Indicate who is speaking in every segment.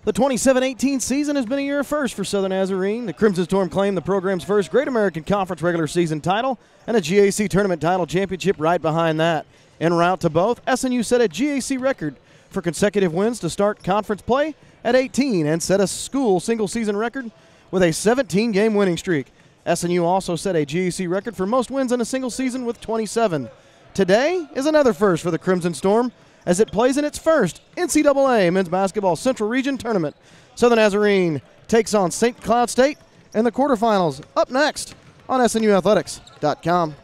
Speaker 1: The 27-18 season has been a year of first for Southern Nazarene. The Crimson Storm claimed the program's first Great American Conference regular season title and a GAC tournament title championship right behind that. En route to both, SNU set a GAC record for consecutive wins to start conference play at 18 and set a school single-season record with a 17-game winning streak. SNU also set a GAC record for most wins in a single season with 27. Today is another first for the Crimson Storm as it plays in its first NCAA Men's Basketball Central Region Tournament. Southern Nazarene takes on St. Cloud State in the quarterfinals. Up next on SNUathletics.com.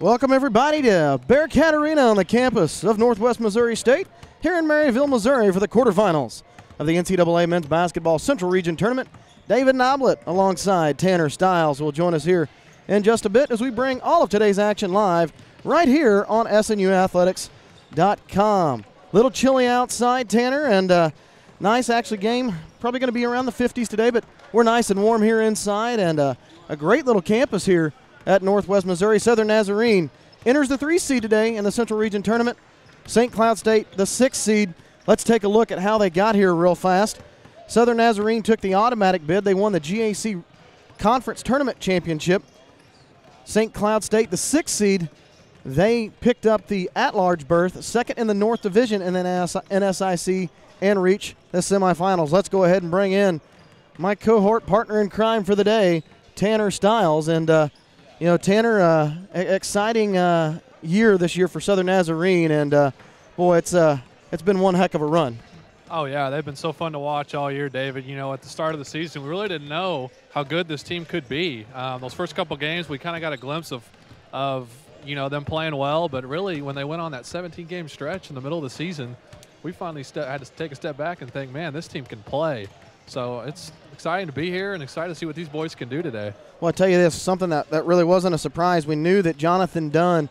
Speaker 1: Welcome, everybody, to Bearcat Arena on the campus of Northwest Missouri State here in Maryville, Missouri for the quarterfinals of the NCAA Men's Basketball Central Region Tournament. David Noblet alongside Tanner Stiles will join us here in just a bit as we bring all of today's action live right here on SNUathletics.com. Little chilly outside, Tanner, and nice actually game. Probably going to be around the 50s today, but we're nice and warm here inside, and a great little campus here at Northwest Missouri. Southern Nazarene enters the 3 seed today in the Central Region Tournament. St. Cloud State, the 6 seed. Let's take a look at how they got here real fast. Southern Nazarene took the automatic bid. They won the GAC Conference Tournament Championship. St. Cloud State, the 6 seed, they picked up the at-large berth, second in the North Division, and then NSIC and reach the semifinals. Let's go ahead and bring in my cohort partner in crime for the day, Tanner Stiles. And you know, Tanner, exciting year this year for Southern Nazarene, and boy, it's been one heck of a run.
Speaker 2: Oh yeah, they've been so fun to watch all year, David. You know, at the start of the season, we really didn't know how good this team could be. Those first couple games, we kind of got a glimpse of you know, them playing well, but really when they went on that 17-game stretch in the middle of the season, we finally had to take a step back and think, man, this team can play. So it's exciting to be here and excited to see what these boys can do today.
Speaker 1: Well, I'll tell you this, something that really wasn't a surprise. We knew that Jonathan Dunn,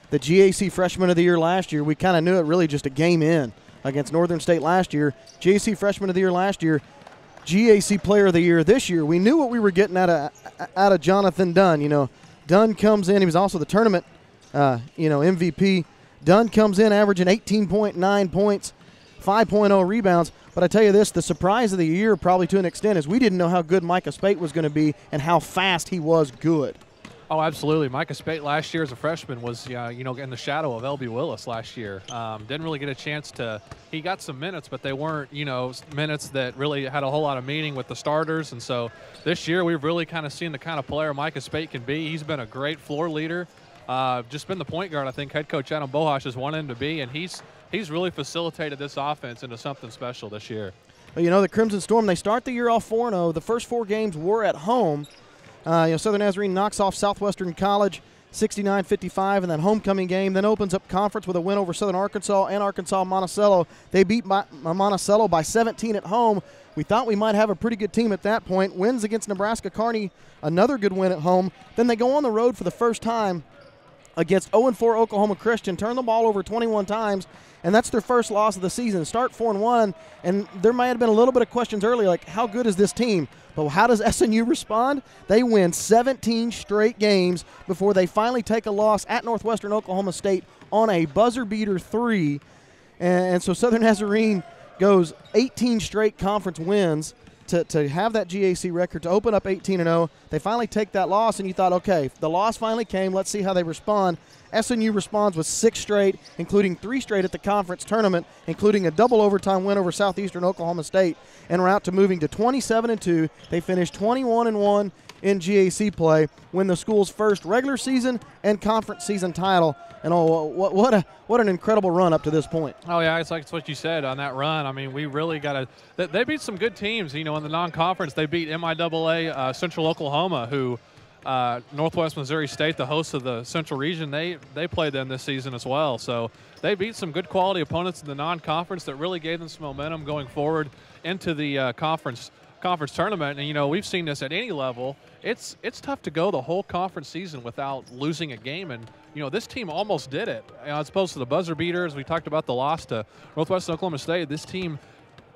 Speaker 1: the GAC Freshman of the Year last year, we kind of knew it really just a game in against Northern State last year. GAC Freshman of the Year last year, GAC Player of the Year this year. We knew what we were getting out of Jonathan Dunn. You know, Dunn comes in. He was also the tournament, MVP. Dunn comes in averaging 18.9 points, 5.0 rebounds. But I tell you this, the surprise of the year probably to an extent is we didn't know how good Micah Spate was going to be and how fast he was good.
Speaker 2: Oh, absolutely. Micah Spate last year as a freshman was, in the shadow of L.B. Willis last year. Didn't really get a chance to – he got some minutes, but they weren't, minutes that really had a whole lot of meaning with the starters. And so this year we've really kind of seen the kind of player Micah Spate can be. He's been a great floor leader. Just been the point guard I think head coach Adam Bohash has wanted him to be, and he's really facilitated this offense into something special this year.
Speaker 1: Well, the Crimson Storm, they start the year off 4-0. The first 4 games were at home. Southern Nazarene knocks off Southwestern College 69-55 in that homecoming game, then opens up conference with a win over Southern Arkansas and Arkansas Monticello. They beat Monticello by 17 at home. We thought we might have a pretty good team at that point. Wins against Nebraska Kearney, another good win at home. Then they go on the road for the first time against 0-4 Oklahoma Christian, turn the ball over 21 times, and that's their first loss of the season. Start 4-1, and there might have been a little bit of questions earlier, like how good is this team? But how does SNU respond? They win 17 straight games before they finally take a loss at Northwestern Oklahoma State on a buzzer beater 3. And so Southern Nazarene goes 18 straight conference wins to have that GAC record, to open up 18-0. They finally take that loss, and you thought, okay, the loss finally came. Let's see how they respond. SNU responds with 6 straight, including 3 straight at the conference tournament, including a double overtime win over Southeastern Oklahoma State, and we're out to moving to 27-2. They finished 21-1 in GAC play, win the school's first regular season and conference season title. And what an incredible run up to this point.
Speaker 2: Oh yeah, it's what you said on that run. I mean, we really got to. They beat some good teams. In the non-conference, they beat MIAA Central Oklahoma, who Northwest Missouri State, the host of the Central Region, they played them this season as well. So they beat some good quality opponents in the non-conference that really gave them some momentum going forward into the conference tournament. And, you know, we've seen this at any level. It's tough to go the whole conference season without losing a game. And, you know, this team almost did it. As opposed to the buzzer beaters, we talked about the loss to Northwestern Oklahoma State. This team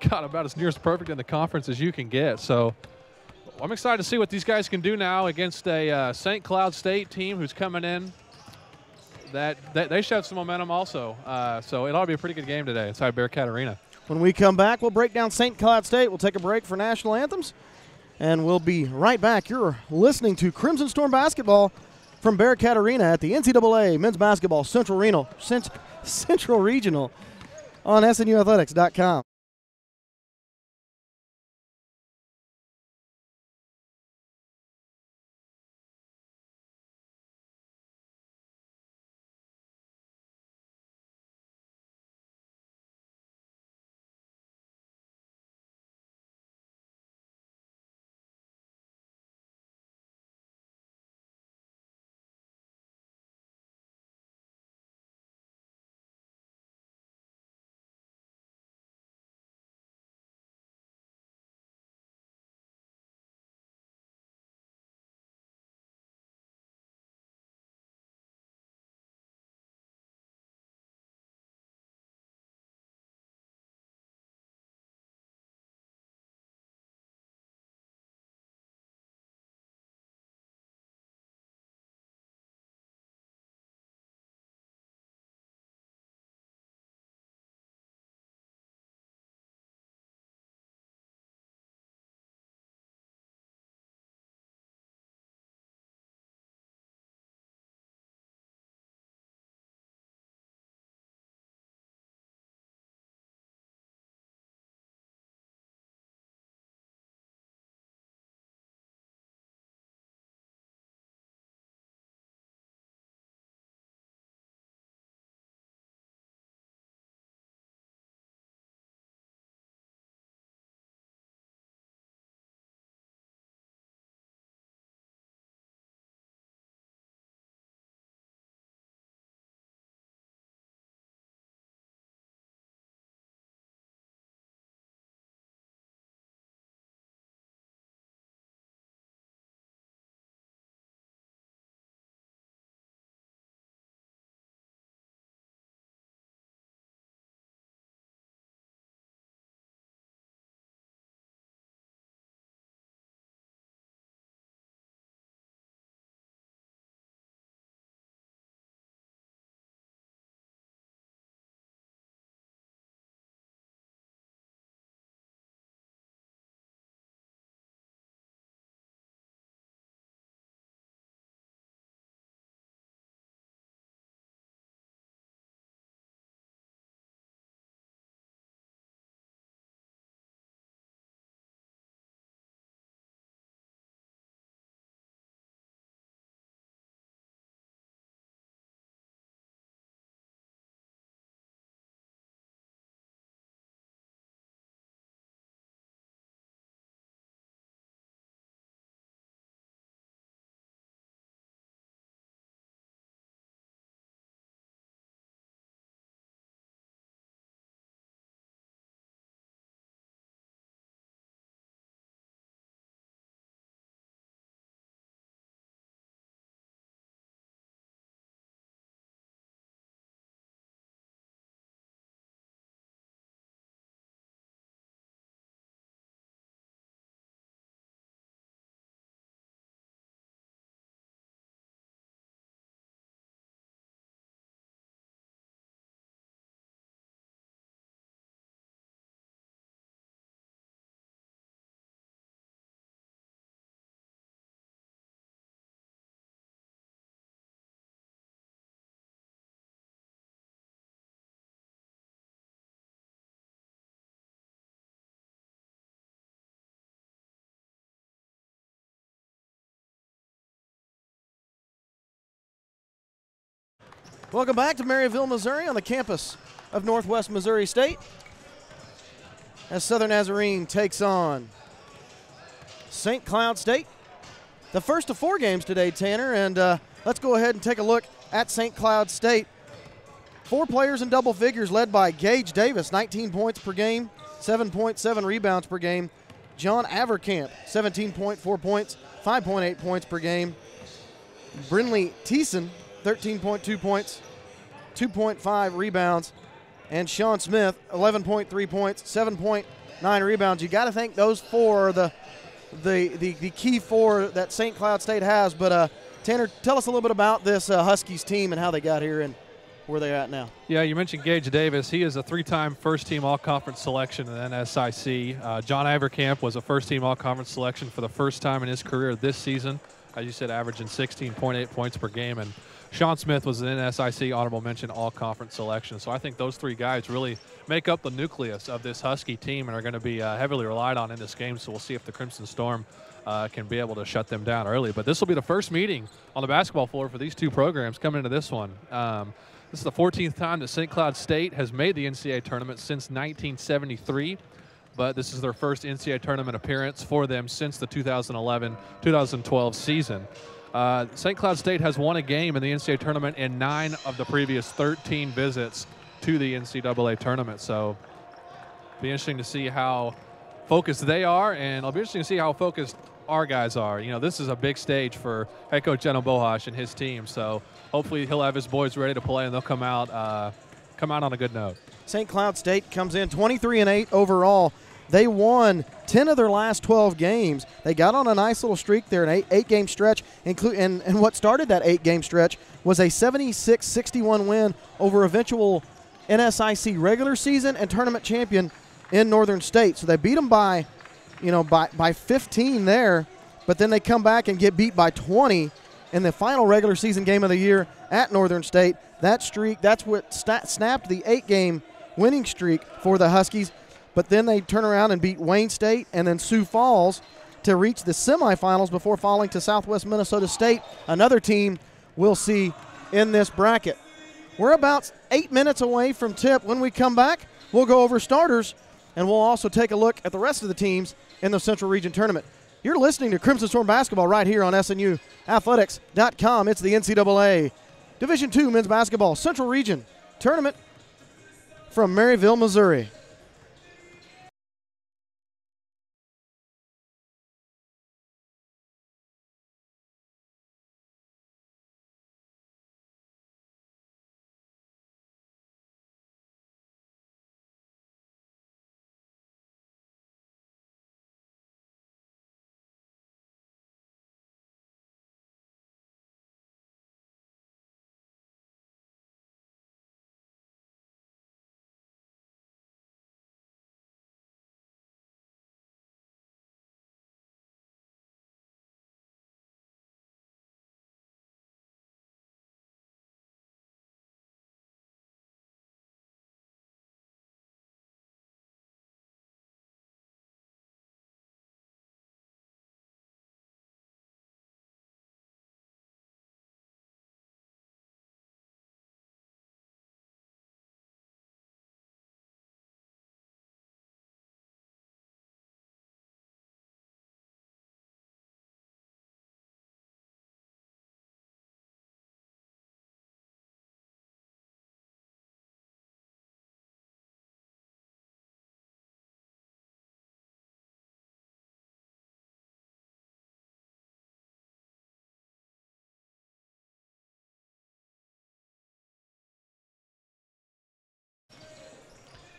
Speaker 2: got about as near as perfect in the conference as you can get. So I'm excited to see what these guys can do now against a St. Cloud State team who's coming in. That they showed some momentum also. So it ought to be a pretty good game today inside Bearcat Arena.
Speaker 1: When we come back, we'll break down St. Cloud State. We'll take a break for national anthems, and we'll be right back. You're listening to Crimson Storm Basketball from Bearcat Arena at the NCAA Men's Basketball Central Regional on SNUathletics.com. Welcome back to Maryville, Missouri on the campus of Northwest Missouri State as Southern Nazarene takes on St. Cloud State. the first of 4 games today, Tanner, and let's go ahead and take a look at St. Cloud State. 4 players in double figures led by Gage Davis, 19 points per game, 7.7 rebounds per game. John Avercamp, 17.4 points, 5.8 points per game. Brinley Thiessen, 13.2 points, 2.5 rebounds. And Sean Smith, 11.3 points, 7.9 rebounds. You got to think those 4 are the key 4 that St. Cloud State has. But Tanner, tell us a little bit about this Huskies team and how they got here and where they're at now.
Speaker 2: Yeah, you mentioned Gage Davis. He is a 3-time first-team all-conference selection in NSIC. John Avercamp was a first-team all-conference selection for the first time in his career this season. As you said, averaging 16.8 points per game. And Sean Smith was an NSIC honorable mention all-conference selection. So I think those 3 guys really make up the nucleus of this Husky team and are going to be heavily relied on in this game. So we'll see if the Crimson Storm can be able to shut them down early. But this will be the first meeting on the basketball floor for these 2 programs coming into this one. This is the 14th time that St. Cloud State has made the NCAA tournament since 1973, but this is their first NCAA tournament appearance for them since the 2011-2012 season. St. Cloud State has won a game in the NCAA tournament in 9 of the previous 13 visits to the NCAA tournament, so it'll be interesting to see how focused they are, and it'll be interesting to see how focused our guys are. You know, this is a big stage for head coach Jenna Bohash and his team, so hopefully he'll have his boys ready to play and they'll come out on a good note.
Speaker 1: St. Cloud State comes in 23-8 overall. They won 10 of their last 12 games. They got on a nice little streak there, an 8-game stretch, and what started that 8-game stretch was a 76-61 win over eventual NSIC regular season and tournament champion in Northern State. So they beat them by 15 there, but then they come back and get beat by 20 in the final regular season game of the year at Northern State. That streak, that's what snapped the 8-game winning streak for the Huskies. But then they turn around and beat Wayne State and then Sioux Falls to reach the semifinals before falling to Southwest Minnesota State, another team we'll see in this bracket. We're about 8 minutes away from tip. When we come back, we'll go over starters, and we'll also take a look at the rest of the teams in the Central Region Tournament. You're listening to Crimson Storm Basketball right here on SNUathletics.com. It's the NCAA Division II Men's Basketball Central Region Tournament from Maryville, Missouri.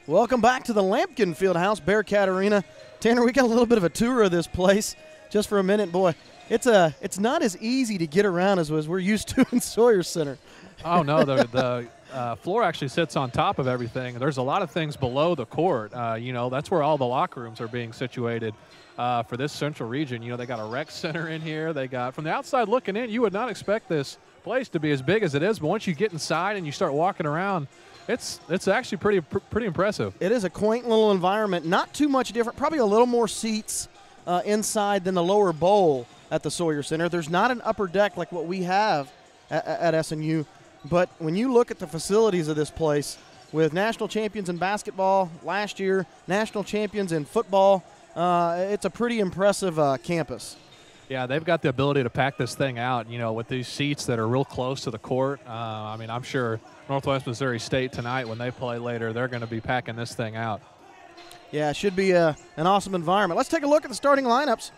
Speaker 1: Welcome back to the Lampkin Fieldhouse, Bearcat Arena. Tanner, we got a little bit of a tour of this place just for a minute. Boy, it's not as easy to get around as we're used to in Sawyer Center.
Speaker 2: Oh, no, the floor actually sits on top of everything. There's a lot of things below the court. That's where all the locker rooms are being situated for this central region. You know, they got a rec center in here. They got, from the outside looking in, you would not expect this place to be as big as it is, but once you get inside and you start walking around, it's actually pretty impressive. It
Speaker 1: is a quaint little environment, not too much different, probably a little more seats inside than the lower bowl at the Sawyer Center. There's not an upper deck like what we have at SNU, but when you look at the facilities of this place, with national champions in basketball last year, national champions in football, it's a pretty impressive campus.
Speaker 2: Yeah, they've got the ability to pack this thing out, with these seats that are real close to the court. I'm sure Northwest Missouri State tonight, when they play later, they're going to be packing this thing out.
Speaker 1: Yeah, it should be an awesome environment. Let's take a look at the starting lineups.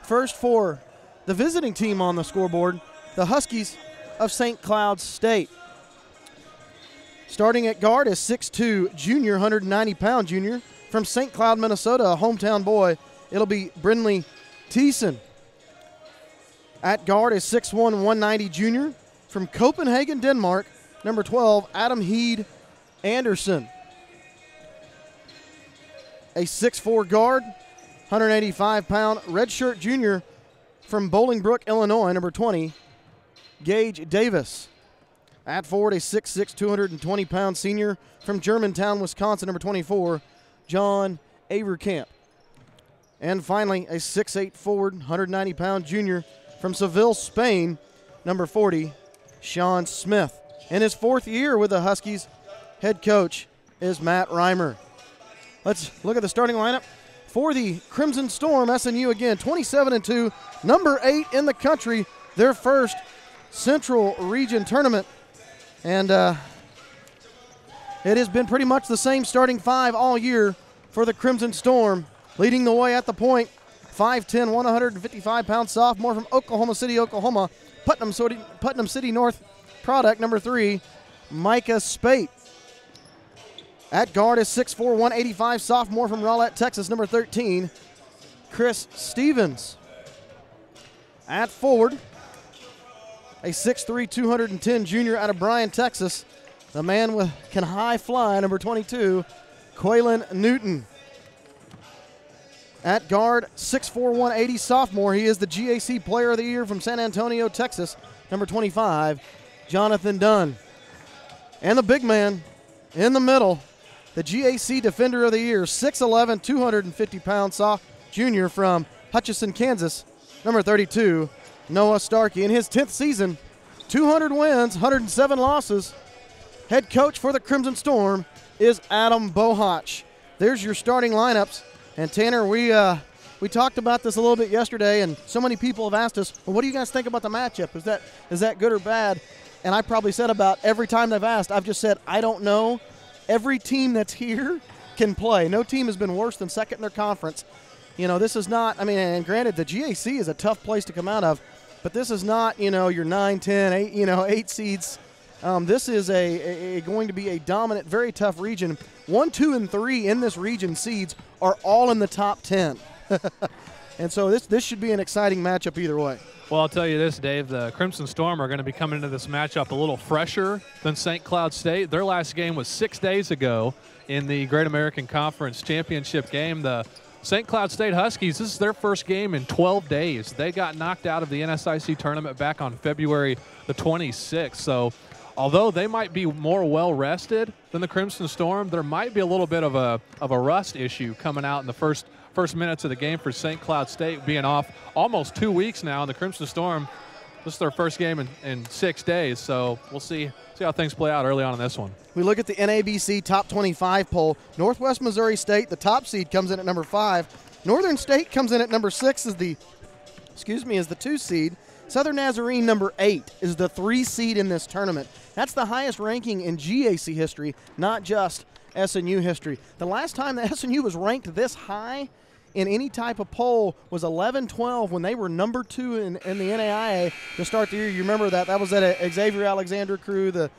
Speaker 1: First for the visiting team on the scoreboard, the Huskies of St. Cloud State. Starting at guard is 6'2", junior, 190-pound junior. From St. Cloud, Minnesota, a hometown boy, it'll be Brindley Thiessen. At guard is 6'1", 190 junior. From Copenhagen, Denmark, number 12, Adam Heed Anderson. A 6'4" guard, 185-pound redshirt junior from Bolingbrook, Illinois, number 20, Gage Davis. At forward, a 6'6", 220-pound senior from Germantown, Wisconsin, number 24, John Avercamp. And finally, a 6'8" forward, 190-pound junior from Seville, Spain, number 40, Sean Smith. In his fourth year with the Huskies, head coach is Matt Reimer. Let's look at the starting lineup. For the Crimson Storm, SNU again, 27-2, number 8 in the country, their first Central Region tournament. And it has been pretty much the same starting five all year for the Crimson Storm. Leading the way at the point, 5'10", 155-pound sophomore from Oklahoma City, Oklahoma, Putnam City North product, number 3, Micah Spate. At guard is 6'4", 185 sophomore from Rowlett, Texas, number 13, Chris Stevens. At forward, a 6'3", 210 junior out of Bryan, Texas, the man with can high fly, number 22, Quaylen Newton. At guard, 6'4", 180 sophomore. He is the GAC Player of the Year from San Antonio, Texas, number 25, Jonathan Dunn. And the big man in the middle, the GAC Defender of the Year, 6'11", 250-pound junior from Hutchinson, Kansas, number 32, Noah Starkey. In his 10th season, 200 wins, 107 losses. Head coach for the Crimson Storm is Adam Bohach. There's your starting lineups. And Tanner, we talked about this a little bit yesterday, and so many people have asked us, well, what do you guys think about the matchup? Is that good or bad? And I probably said about every time they've asked, I've just said, I don't know. Every team that's here can play. No team has been worse than second in their conference. This is not, and granted, the GAC is a tough place to come out of, but this is not, your 9, 10, 8, 8 seeds. This is going to be a dominant, very tough region. 1, 2, and 3 in this region seeds are all in the top 10. And so this should be an exciting matchup either way.
Speaker 2: Well, I'll tell you this, Dave. The Crimson Storm are going to be coming into this matchup a little fresher than St. Cloud State. Their last game was 6 days ago in the Great American Conference Championship game. The St. Cloud State Huskies, this is their first game in 12 days. They got knocked out of the NSIC tournament back on February the 26th. So although they might be more well-rested than the Crimson Storm, there might be a little bit of a rust issue coming out in the first minutes of the game for St. Cloud State, being off almost 2 weeks now. And the Crimson Storm, this is their first game in 6 days. So we'll see how things play out early on in this one.
Speaker 1: We look at the NABC Top 25 poll. Northwest Missouri State, the top seed, comes in at number 5. Northern State comes in at number 6 as the 2 seed. Southern Nazarene, number 8, is the 3 seed in this tournament. That's the highest ranking in GAC history, not just SNU history. The last time the SNU was ranked this high in any type of poll was 11-12 when they were number 2 in the NAIA to start the year. You remember that? That was at Xavier Alexander crew, the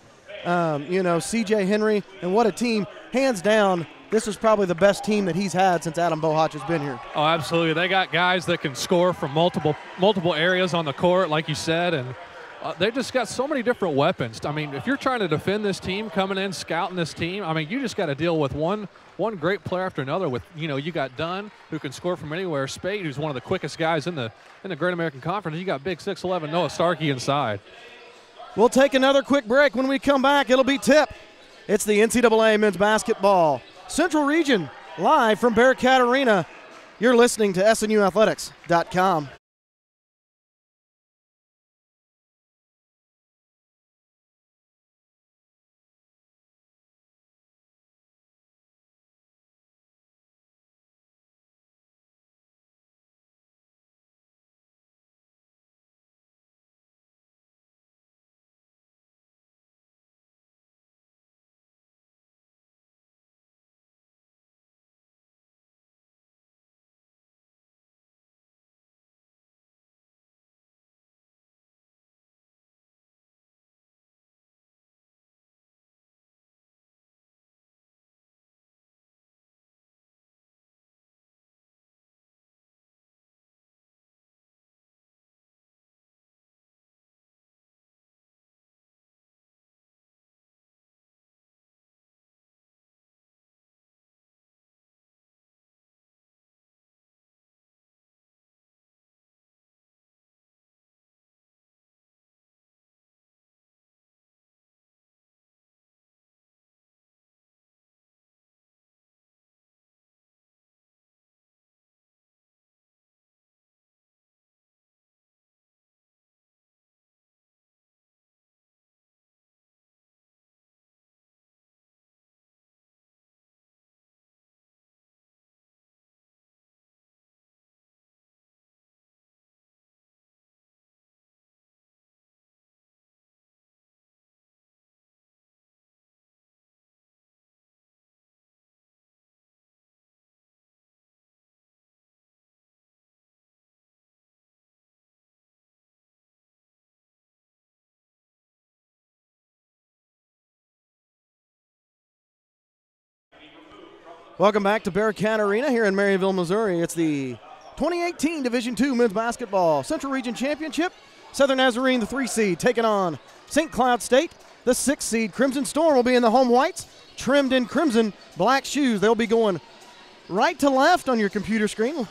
Speaker 1: C.J. Henry, and what a team. Hands down, this is probably the best team that he's had since Adam Bohach has been here.
Speaker 2: Oh, absolutely. They got guys that can score from multiple areas on the court, like you said, and they've just got so many different weapons. If you're trying to defend this team, coming in, scouting this team, you just got to deal with one great player after another. With you got Dunn, who can score from anywhere, Spade, who's one of the quickest guys in the Great American Conference. You got big 6'11" Noah Starkey inside.
Speaker 1: We'll take another quick break. When we come back, it'll be tip. It's the NCAA men's basketball Central Region live from Bearcat Arena. You're listening to SNUathletics.com. Welcome back to Bearcat Arena here in Maryville, Missouri. It's the 2018 Division II Men's Basketball Central Region Championship. Southern Nazarene, the 3 seed, taking on St. Cloud State, the 6 seed. Crimson Storm will be in the home whites, trimmed in crimson black shoes. They'll be going right to left on your computer screen.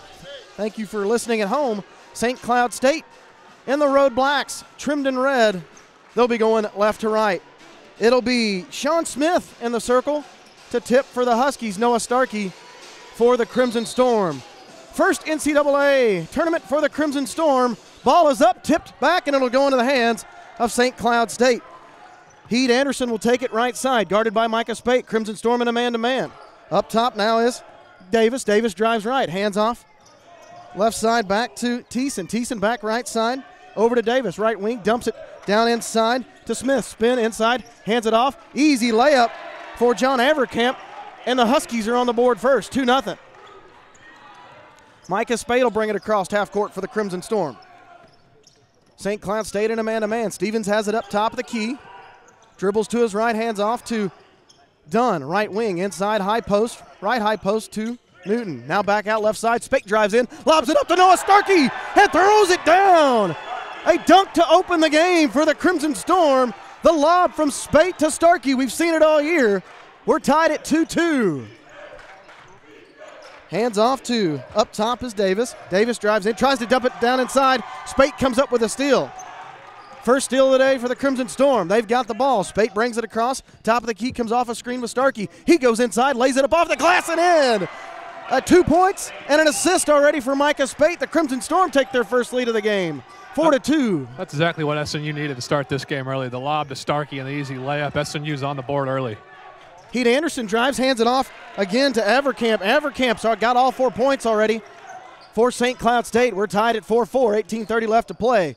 Speaker 1: Thank you for listening at home. St. Cloud State in the road blacks, trimmed in red. They'll be going left to right. It'll be Sean Smith in the circle to tip for the Huskies. Noah Starkey for the Crimson Storm. First NCAA tournament for the Crimson Storm. Ball is up, tipped back, and it'll go into the hands of St. Cloud State. Heed Anderson will take it right side, guarded by Micah Spate. Crimson Storm in a man-to-man. Up top now is Davis. Davis drives right, hands off. Left side back to Thiessen. Thiessen back right side. Over to Davis, right wing, dumps it down inside to Smith. Spin inside, hands it off. Easy layup for John Avercamp, and the Huskies are on the board first, 2-0. Micah Spade will bring it across half court for the Crimson Storm. St. Cloud State in a man-to-man. Stevens has it up top of the key. Dribbles to his right, hands off to Dunn. Right wing, inside high post. Right high post to Newton. Now back out left side. Spate drives in, lobs it up to Noah Starkey, and throws it down. A dunk to open the game for the Crimson Storm. The lob from Spate to Starkey. We've seen it all year. We're tied at 2-2. Hands off to up top is Davis. Davis drives in, tries to dump it down inside. Spate comes up with a steal. First steal of the day for the Crimson Storm. They've got the ball. Spate brings it across. Top of the key, comes off a screen with Starkey. He goes inside, lays it up off the glass and in. 2 points and an assist already for Micah Spate. The Crimson Storm take their first lead of the game. 4-2.
Speaker 2: That's exactly what SNU needed to start this game early. The lob to Starkey and the easy layup. SNU's on the board early.
Speaker 1: Heat Anderson drives, hands it off again to Avercamp. Avercamp's got all 4 points already for St. Cloud State. We're tied at 4-4, 18:30 left to play.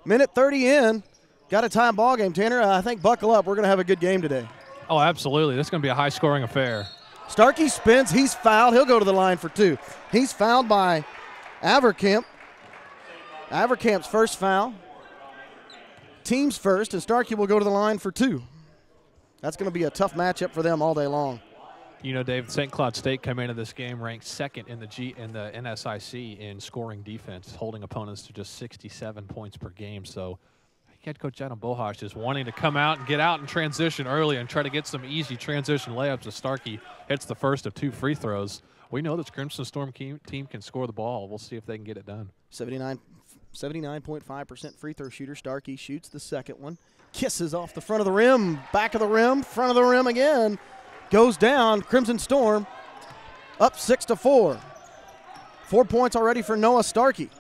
Speaker 1: Minute 30 in, got a tie ball game. Tanner, I think buckle up. We're going to have a good game today.
Speaker 2: Oh, absolutely. This is going to be a high-scoring affair.
Speaker 1: Starkey spins. He's fouled. He'll go to the line for 2. He's fouled by Avercamp. Avercamp's first foul. Team's first, and Starkey will go to the line for 2. That's going to be a tough matchup for them all day long.
Speaker 2: You know, Dave, St. Cloud State came into this game ranked second in the NSIC in scoring defense, holding opponents to just 67 points per game. So head coach Adam Bohash is wanting to come out and get out and transition early and try to get some easy transition layups as Starkey hits the first of 2 free throws. We know this Crimson Storm team can score the ball. We'll see if they can get it done.
Speaker 1: 79.5% free throw shooter. Starkey shoots the second one. Kisses off the front of the rim, back of the rim, front of the rim again. Goes down. Crimson Storm up 6-4. 4 points already for Noah Starkey.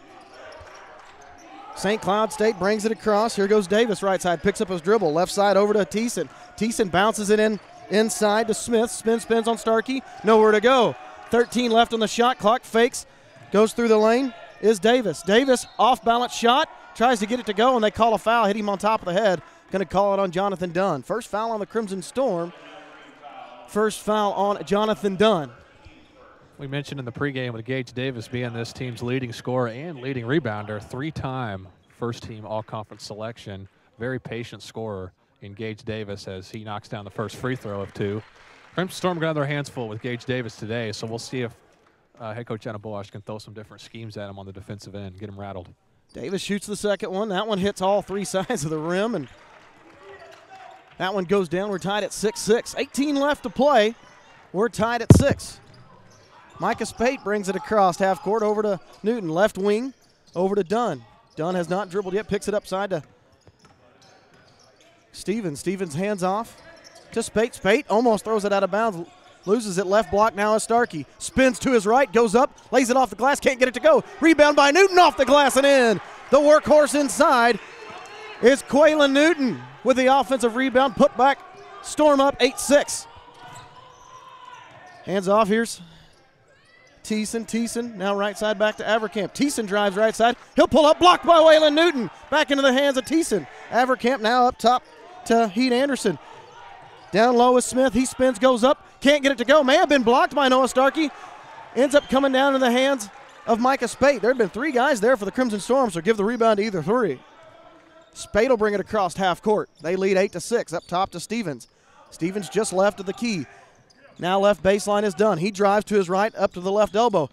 Speaker 1: St. Cloud State brings it across. Here goes Davis right side, picks up his dribble. Left side over to Thiessen. Thiessen bounces it inside to Smith. Spins on Starkey. Nowhere to go. 13 left on the shot clock. Fakes. Goes through the lane is Davis. Davis off balance shot. Tries to get it to go, and they call a foul. Hit him on top of the head. Going to call it on Jonathan Dunn. First foul on the Crimson Storm. First foul on Jonathan Dunn.
Speaker 2: We mentioned in the pregame with Gage Davis being this team's leading scorer and leading rebounder, 3-time first-team all-conference selection. Very patient scorer in Gage Davis as he knocks down the first free throw of 2. Crimson Storm got their hands full with Gage Davis today, so we'll see if head coach Adam Boash can throw some different schemes at him on the defensive end, get him rattled.
Speaker 1: Davis shoots the second one. That one hits all 3 sides of the rim, and that one goes down. We're tied at 6-6. 18 left to play. We're tied at 6. Micah Spate brings it across half court over to Newton. Left wing over to Dunn. Dunn has not dribbled yet. Picks it up side to Stevens. Stevens hands off to Spate. Spate almost throws it out of bounds. Loses it left block now is Starkey. Spins to his right, goes up, lays it off the glass, can't get it to go. Rebound by Newton off the glass and in. The workhorse inside is Quaylen Newton with the offensive rebound. Put back, Storm up 8-6. Hands off, here's Thiessen now right side back to Avercamp. Thiessen drives right side. He'll pull up, blocked by Waylon Newton. Back into the hands of Thiessen. Avercamp now up top to Heat Anderson. Down low is Smith. He spins, goes up. Can't get it to go. May have been blocked by Noah Starkey. Ends up coming down in the hands of Micah Spate. There had been 3 guys there for the Crimson Storm, so give the rebound to either 3. Spate will bring it across half court. They lead 8-6. Up top to Stevens. Stevens just left of the key. Now left baseline is done. He drives to his right, up to the left elbow.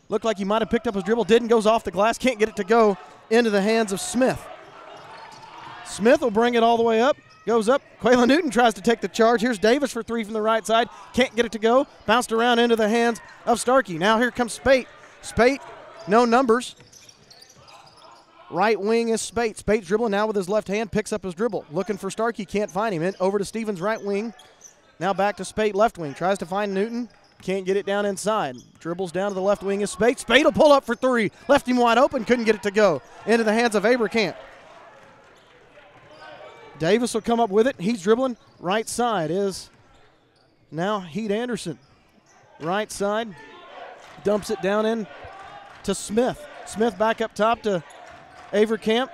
Speaker 1: Looked like he might have picked up his dribble, didn't, goes off the glass, can't get it to go into the hands of Smith. Smith will bring it all the way up, goes up. Quayla Newton tries to take the charge. Here's Davis for three from the right side, can't get it to go. Bounced around into the hands of Starkey. Now here comes Spate. Spate, no numbers. Right wing is Spate. Spate's dribbling now with his left hand, picks up his dribble. Looking for Starkey, can't find him. Over to Stevens' right wing. Now back to Spate, left wing. Tries to find Newton. Can't get it down inside. Dribbles down to the left wing is Spate. Spate will pull up for three. Left him wide open, couldn't get it to go. Into the hands of Abercamp. Davis will come up with it. He's dribbling. Right side is now Heat Anderson. Right side. Dumps it down in to Smith. Smith back up top to Avercamp.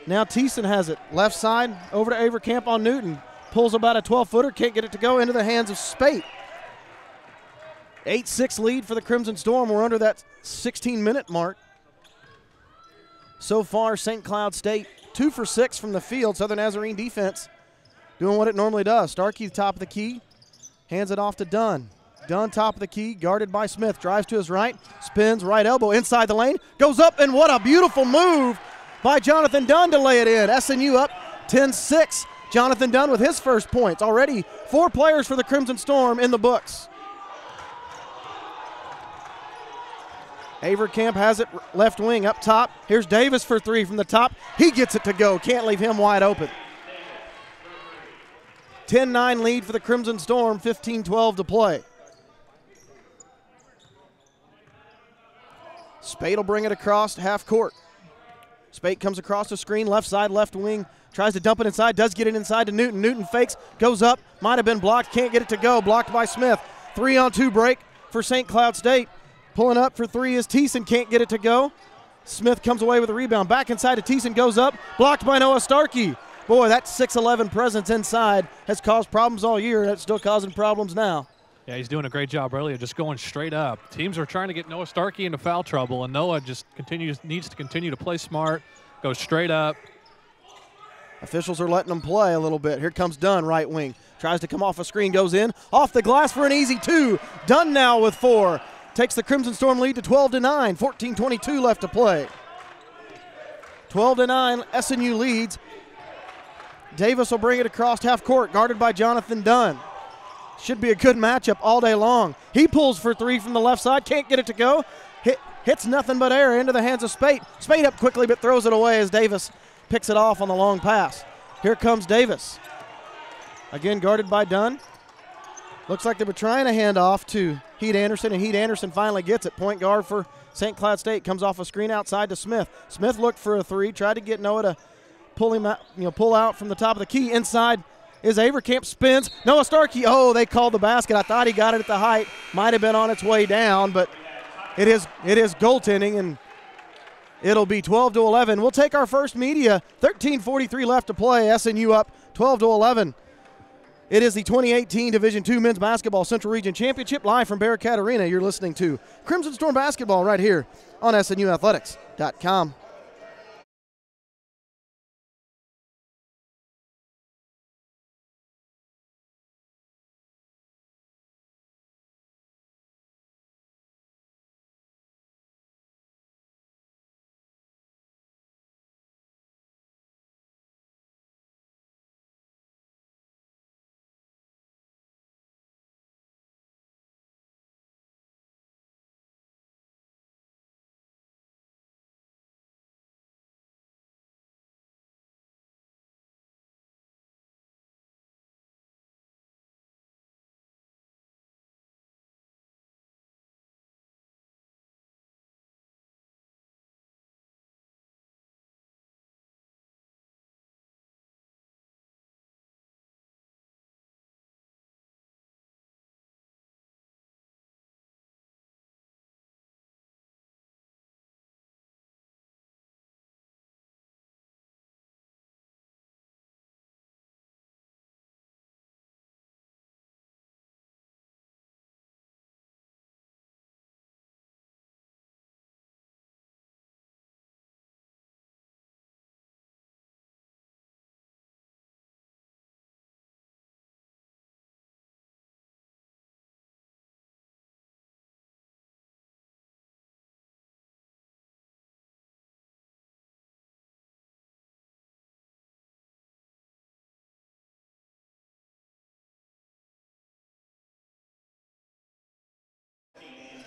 Speaker 1: Now Thiessen has it. Left side over to Avercamp on Newton. Pulls about a 12-footer. Can't get it to go into the hands of Spate. 8-6 lead for the Crimson Storm. We're under that 16-minute mark. So far, St. Cloud State 2 for 6 from the field. Southern Nazarene defense doing what it normally does. Starkey, top of the key, hands it off to Dunn. Dunn, top of the key, guarded by Smith. Drives to his right, spins, right elbow inside the lane, goes up, and what a beautiful move by Jonathan Dunn to lay it in. SNU up 10-6. Jonathan Dunn with his first points. Already 4 players for the Crimson Storm in the books. Avercamp has it left wing up top. Here's Davis for three from the top. He gets it to go. Can't leave him wide open. 10-9 lead for the Crimson Storm, 15-12 to play. Spate will bring it across half court. Spate comes across the screen, left side, left wing. Tries to dump it inside, does get it inside to Newton. Newton fakes, goes up, might have been blocked, can't get it to go. Blocked by Smith. 3-on-2 break for St. Cloud State. Pulling up for three is Thiessen, can't get it to go. Smith comes away with a rebound. Back inside to Thiessen, goes up, blocked by Noah Starkey. Boy, that 6'11 presence inside has caused problems all year, and it's still causing problems now.
Speaker 2: Yeah, he's doing a great job earlier, just going straight up. Teams are trying to get Noah Starkey into foul trouble, and Noah just needs to continue to play smart, go straight up.
Speaker 1: Officials are letting them play a little bit. Here comes Dunn, right wing. Tries to come off a screen, goes in. Off the glass for an easy two. Dunn now with 4. Takes the Crimson Storm lead to 12-9. 14:22 left to play. 12-9, SNU leads. Davis will bring it across half court, guarded by Jonathan Dunn. Should be a good matchup all day long. He pulls for three from the left side, can't get it to go. Hits nothing but air into the hands of Spate. Spate up quickly but throws it away as Davis picks it off on the long pass. Here comes Davis. Again guarded by Dunn. Looks like they were trying to hand off to Heat Anderson, and Heat Anderson finally gets it. Point guard for St. Cloud State comes off a screen outside to Smith. Smith looked for a three, tried to get Noah to pull him out, pull out from the top of the key. Inside is Avercamp, spins. Noah Starkey, oh, they called the basket. I thought he got it at the height. Might have been on its way down, but it is goaltending, and it'll be 12-11. We'll take our first media. 13:43 left to play. SNU up 12-11. It is the 2018 Division II Men's Basketball Central Region Championship, live from Bearcat Arena. You're listening to Crimson Storm Basketball right here on SNUathletics.com.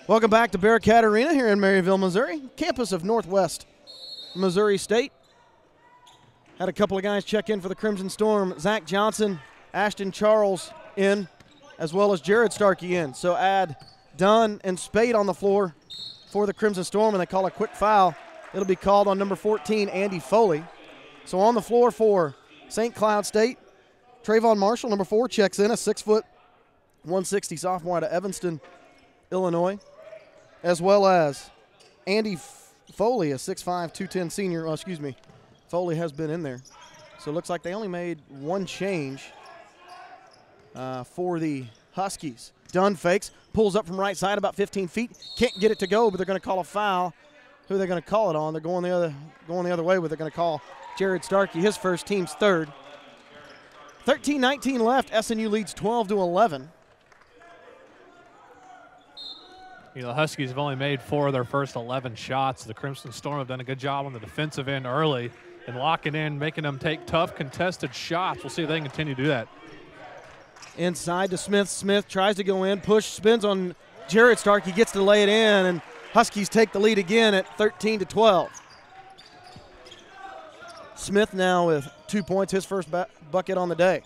Speaker 1: Welcome back to Bearcat Arena here in Maryville, Missouri, campus of Northwest Missouri State. Had a couple of guys check in for the Crimson Storm. Zach Johnson, Ashton Charles in, as well as Jared Starkey in. So add Dunn and Spade on the floor for the Crimson Storm, and they call a quick foul. It'll be called on number 14, Andy Foley. So on the floor for St. Cloud State, Trayvon Marshall, number 4, checks in, a 6', 160 sophomore out of Evanston, Illinois, as well as Andy Foley, a 6'5", 210 senior. Oh, excuse me. Foley has been in there. So it looks like they only made one change for the Huskies. Dunn fakes, pulls up from right side about 15 feet. Can't get it to go, but they're going to call a foul. Who are they going to call it on? They're going the other way with it. They're going to call Jared Starkey, his first, team's third. 13-19 left. SNU leads 12-11.
Speaker 2: You know, the Huskies have only made 4 of their first 11 shots. The Crimson Storm have done a good job on the defensive end early and locking in, making them take tough contested shots. We'll see if they can continue to do that.
Speaker 1: Inside to Smith. Smith tries to go in, push, spins on Jared Starkey, gets to lay it in, and Huskies take the lead again at 13-12. Smith now with 2 points, his first bucket on the day.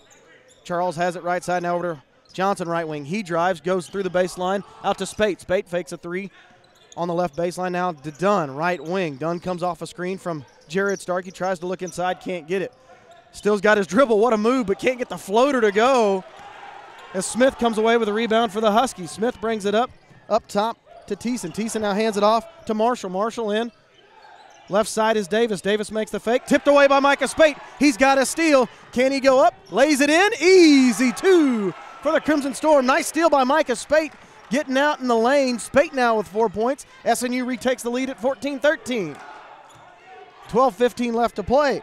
Speaker 1: Charles has it right side now over to Johnson, right wing. He drives, goes through the baseline, out to Spate. Spate fakes a 3 on the left baseline now to Dunn, right wing. Dunn comes off a screen from Jared Starkey, tries to look inside, can't get it. Still's got his dribble, what a move, but can't get the floater to go. As Smith comes away with a rebound for the Huskies. Smith brings it up top to Thiessen. Thiessen now hands it off to Marshall. Marshall in. Left side is Davis. Davis makes the fake. Tipped away by Micah Spate. He's got a steal. Can he go up? Lays it in. Easy 2 for the Crimson Storm. Nice steal by Micah Spate. Getting out in the lane. Spate now with 4 points. SNU retakes the lead at 14-13. 12:15 left to play.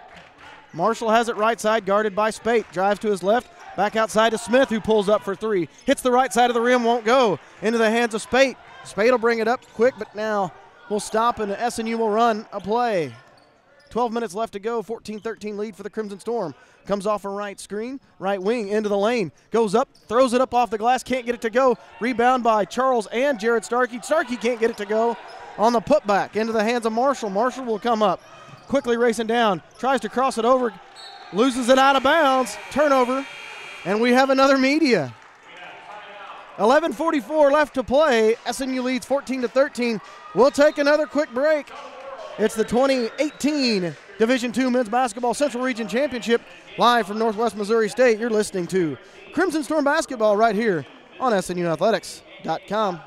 Speaker 1: Marshall has it right side, guarded by Spate. Drives to his left. Back outside to Smith, who pulls up for 3. Hits the right side of the rim, won't go. Into the hands of Spate. Spate will bring it up quick, but now will stop, and SNU will run a play. 12 minutes left to go, 14-13 lead for the Crimson Storm. Comes off a right screen, right wing, into the lane. Goes up, throws it up off the glass, can't get it to go. Rebound by Charles and Jared Starkey. Starkey can't get it to go on the putback. Into the hands of Marshall. Marshall will come up. Quickly racing down, tries to cross it over, loses it out of bounds. Turnover. And we have another media. 11:44 left to play. SNU leads 14-13. We'll take another quick break. It's the 2018 Division II Men's Basketball Central Region Championship, live from Northwest Missouri State. You're listening to Crimson Storm Basketball right here on SNUathletics.com.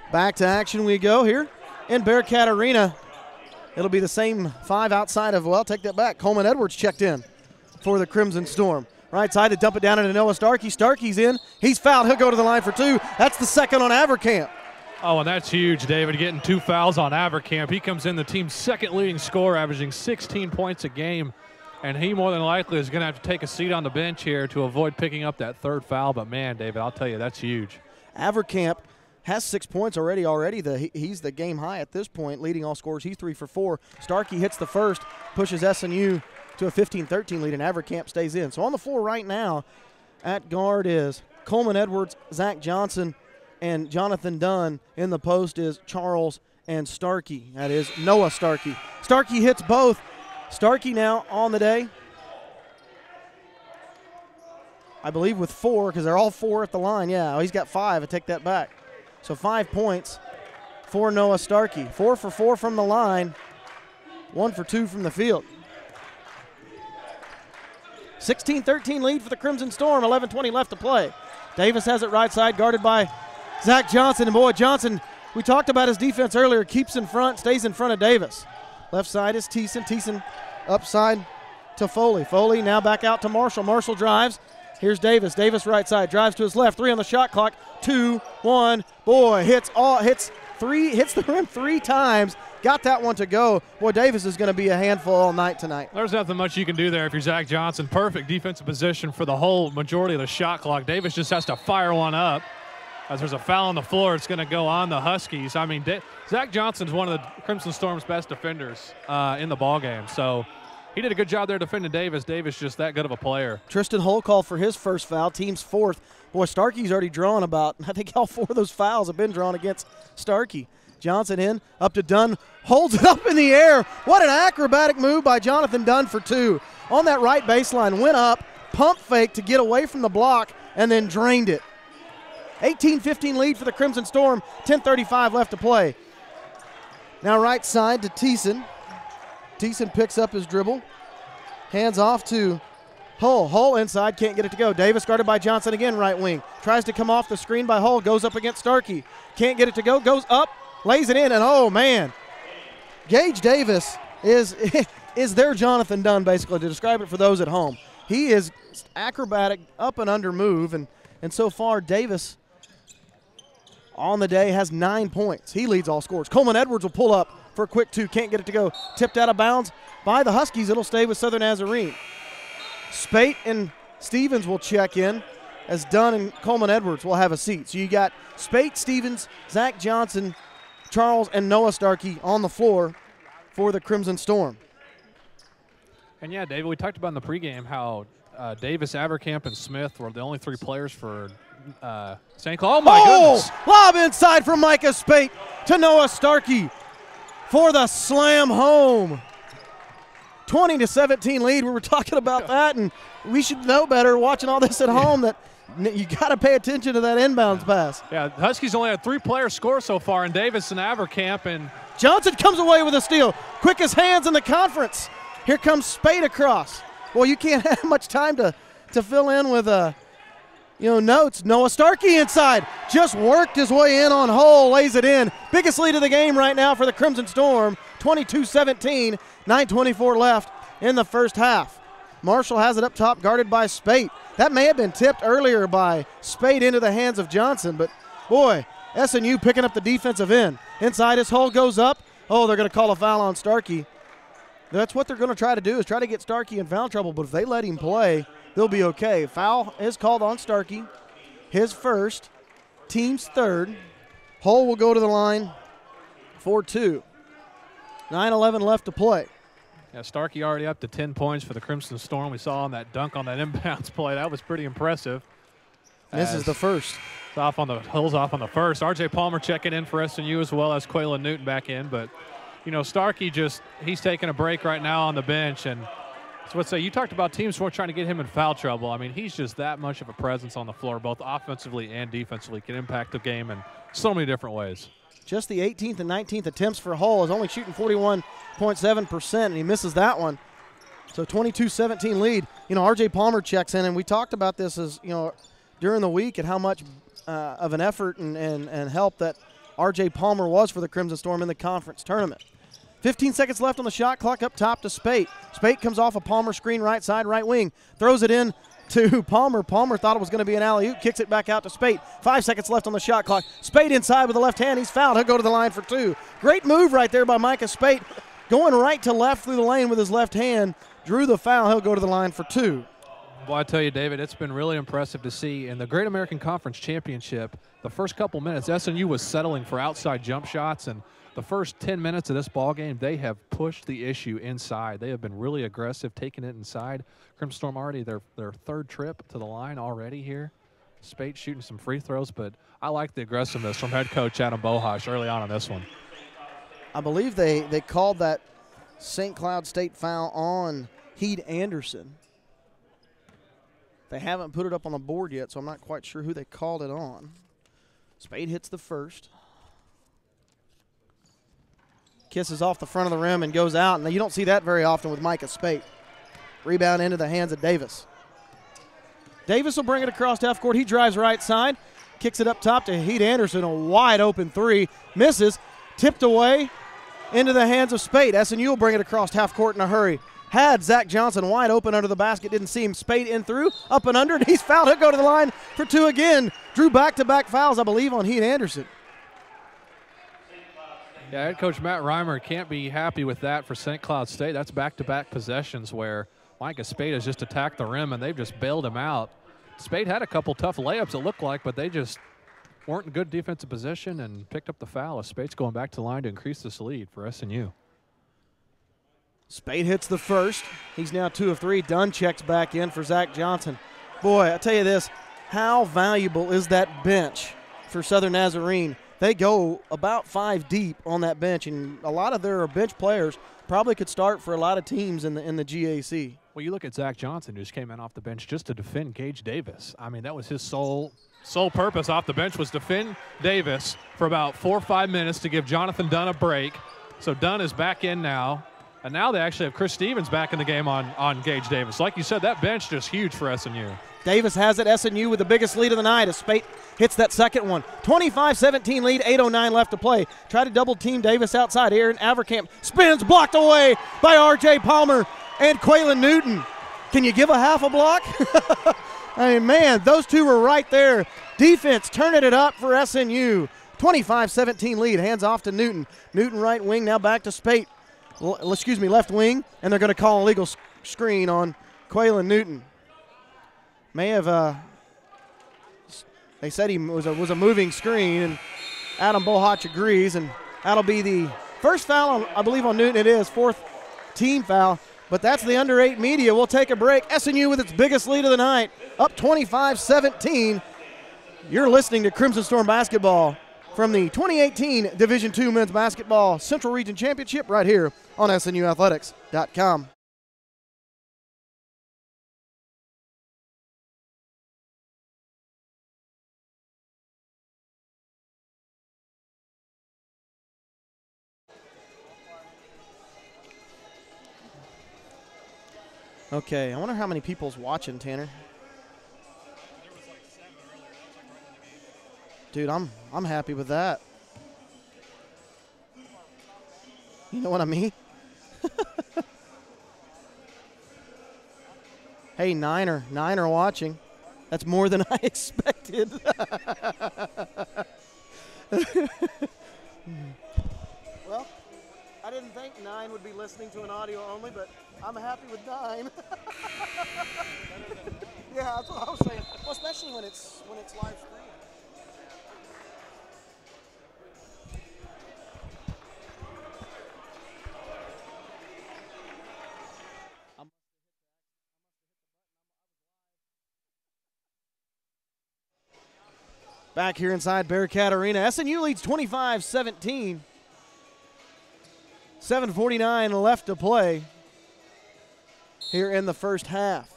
Speaker 1: Back to action we go here in Bearcat Arena. It'll be the same 5 outside of, well, take that back. Coleman Edwards checked in for the Crimson Storm. Right side to dump it down into Noah Starkey. Starkey's in. He's fouled. He'll go to the line for 2. That's the second on Avercamp.
Speaker 2: Oh, and that's huge, David, getting 2 fouls on Avercamp. He comes in the team's second leading scorer, averaging 16 points a game. And he more than likely is going to have to take a seat on the bench here to avoid picking up that 3rd foul. But, man, David, I'll tell you, that's huge.
Speaker 1: Avercamp has 6 points already. He's the game high at this point, leading all scorers. He's 3 for 4. Starkey hits the first, pushes SNU to a 15-13 lead, and Avercamp stays in. So on the floor right now at guard is Coleman Edwards, Zach Johnson, and Jonathan Dunn. In the post is Charles and Starkey. That is Noah Starkey. Starkey hits both. Starkey now on the day, I believe, with 4, because they're all 4 at the line. Yeah, he's got 5. I take that back. So 5 points for Noah Starkey. 4 for 4 from the line, 1 for 2 from the field. 16-13 lead for the Crimson Storm, 11:20 left to play. Davis has it right side, guarded by Zach Johnson. And boy, Johnson, we talked about his defense earlier, keeps in front, stays in front of Davis. Left side is Thiessen. Thiessen upside to Foley. Foley now back out to Marshall. Marshall drives. Here's Davis. Davis right side, drives to his left. 3 on the shot clock. 2, 1. Boy, hits the rim 3 times. Got that one to go. Boy, Davis is going to be a handful all night tonight.
Speaker 2: There's nothing much you can do there if you're Zach Johnson. Perfect defensive position for the whole majority of the shot clock. Davis just has to fire one up. As there's a foul on the floor, it's going to go on the Huskies. I mean, Zach Johnson's one of the Crimson Storm's best defenders in the ballgame. So he did a good job there defending Davis. Davis just that good of a player.
Speaker 1: Tristan Hull called for his first foul, team's 4th. Boy, Starkey's already drawn about, I think all 4 of those fouls have been drawn against Starkey. Johnson in, up to Dunn, holds it up in the air. What an acrobatic move by Jonathan Dunn for 2. On that right baseline, went up, pump fake to get away from the block, and then drained it. 18-15 lead for the Crimson Storm, 10:35 left to play. Now right side to Thiessen. Thiessen picks up his dribble, hands off to Hull. Hull inside, can't get it to go. Davis guarded by Johnson again, right wing. Tries to come off the screen by Hull, goes up against Starkey. Can't get it to go, goes up, lays it in, and oh man. Gage Davis is their Jonathan Dunn, basically, to describe it for those at home. He is acrobatic, up and under move, and so far Davis on the day has 9 points. He leads all scorers. Coleman Edwards will pull up for a quick 2. Can't get it to go. Tipped out of bounds by the Huskies. It'll stay with Southern Nazarene. Spate and Stevens will check in as Dunn and Coleman Edwards will have a seat. So you got Spate, Stevens, Zach Johnson, Charles, and Noah Starkey on the floor for the Crimson Storm.
Speaker 2: And yeah, David, we talked about in the pregame how Davis, Abercamp, and Smith were the only 3 players for St. Cloud. Oh, my goodness.
Speaker 1: Lob inside from Micah Spate to Noah Starkey for the slam home. 20-17 lead. We were talking about that, and we should know better watching all this at home that you got to pay attention to that inbounds pass.
Speaker 2: Yeah, Huskies only had 3 players score so far in Davis and Abercamp, and
Speaker 1: Johnson comes away with a steal. Quickest hands in the conference. Here comes Spate across. Well, you can't have much time to fill in with notes. Noah Starkey inside. Just worked his way in on Hull, lays it in. Biggest lead of the game right now for the Crimson Storm. 22-17, 9:24 left in the first half. Marshall has it up top, guarded by Spate. That may have been tipped earlier by Spate into the hands of Johnson, but boy, SNU picking up the defensive end. Inside his Hull goes up. Oh, they're going to call a foul on Starkey. That's what they're going to try to do, is try to get Starkey in foul trouble, but if they let him play, they'll be okay. Foul is called on Starkey. His first, team's 3rd. Hull will go to the line for 2. 9:11 left to play.
Speaker 2: Yeah, Starkey already up to 10 points for the Crimson Storm. We saw on that dunk on that inbounds play. That was pretty impressive.
Speaker 1: This is the first.
Speaker 2: Hull's off on the first. R.J. Palmer checking in for SNU, as well as Quaylen Newton back in, but Starkey he's taking a break right now on the bench, and so let's say you talked about teams who are trying to get him in foul trouble. I mean, he's just that much of a presence on the floor, both offensively and defensively, can impact the game in so many different ways.
Speaker 1: Just the 18th and 19th attempts for Hull, is only shooting 41.7%, and he misses that one. So 22-17 lead. R.J. Palmer checks in, and we talked about this during the week and how much of an effort and help that R.J. Palmer was for the Crimson Storm in the conference tournament. 15 seconds left on the shot clock, up top to Spate. Spate comes off a Palmer screen right side, right wing, throws it in to Palmer. Palmer thought it was going to be an alley-oop, kicks it back out to Spate. 5 seconds left on the shot clock. Spate inside with the left hand. He's fouled. He'll go to the line for 2. Great move right there by Micah Spate. Going right to left through the lane with his left hand. Drew the foul. He'll go to the line for 2.
Speaker 2: Well, I tell you, David, it's been really impressive to see in the Great American Conference Championship, the first couple minutes, SNU was settling for outside jump shots, and the first 10 minutes of this ball game, they have pushed the issue inside. They have been really aggressive, taking it inside. Crimson Storm already their 3rd trip to the line already here. Spate shooting some free throws, but I like the aggressiveness from head coach Adam Bohash early on this one.
Speaker 1: I believe they called that St. Cloud State foul on Heed Anderson. They haven't put it up on the board yet, so I'm not quite sure who they called it on. Spade hits the first. Kisses off the front of the rim and goes out, and you don't see that very often with Micah Spate. Rebound into the hands of Davis. Davis will bring it across half court. He drives right side, kicks it up top to Heed Anderson. A wide open three. Misses. Tipped away into the hands of Spate. SNU will bring it across half court in a hurry. Had Zach Johnson wide open under the basket. Didn't see him. Spate in through. Up and under. And he's fouled. He'll go to the line for two again. Drew back-to-back fouls, I believe, on Heed Anderson.
Speaker 2: Yeah, head coach Matt Reimer can't be happy with that for St. Cloud State. That's back-to-back possessions where Micah Spate has just attacked the rim, and they've just bailed him out. Spate had a couple tough layups, it looked like, but they just weren't in good defensive position and picked up the foul as Spate's going back to the line to increase this lead for SNU.
Speaker 1: Spate hits the first. He's now 2 of 3. Dunn checks back in for Zach Johnson. Boy, I tell you this, how valuable is that bench for Southern Nazarene? They go about 5 deep on that bench, and a lot of their bench players probably could start for a lot of teams in the GAC.
Speaker 2: Well, you look at Zach Johnson, who just came in off the bench just to defend Gage Davis. I mean, that was his sole purpose off the bench, was defend Davis for about 4 or 5 minutes to give Jonathan Dunn a break. So Dunn is back in now. And now they actually have Chris Stevens back in the game on Gage Davis. Like you said, that bench just huge for SNU. Davis has it. SNU with the biggest lead of the night as Spate hits that second one. 25-17 lead, 8:09 left to play. Try to double team Davis outside. Aaron Avercamp spins, blocked away by R.J. Palmer and Quaylen Newton. Can you give a half a block? I mean, man, those two were right there. Defense turning it up for SNU. 25-17 lead, hands off to Newton. Newton right wing, now back to Spate. Left wing, and they're going to call a legal screen on Quaylen Newton. May have, they said he was a moving screen, and Adam Bohach agrees, and that'll be the first foul, I believe, on Newton. It is, 4th team foul, but that's the under 8 media. We'll take a break. SNU with its biggest lead of the night, up 25-17. You're listening to Crimson Storm Basketball from the 2018 Division II Men's Basketball Central Region Championship right here on SNUathletics.com. Okay, I wonder how many people's watching, Tanner. Dude, I'm happy with that. You know what I mean? Hey, nine are watching. That's more than I expected. Well, I didn't think 9 would be listening to an audio only, but I'm happy with 9. Yeah, that's what I was saying. Well, especially when it's live stream. Back here inside Bearcat Arena, SNU leads 25-17. 7:49 left to play here in the first half.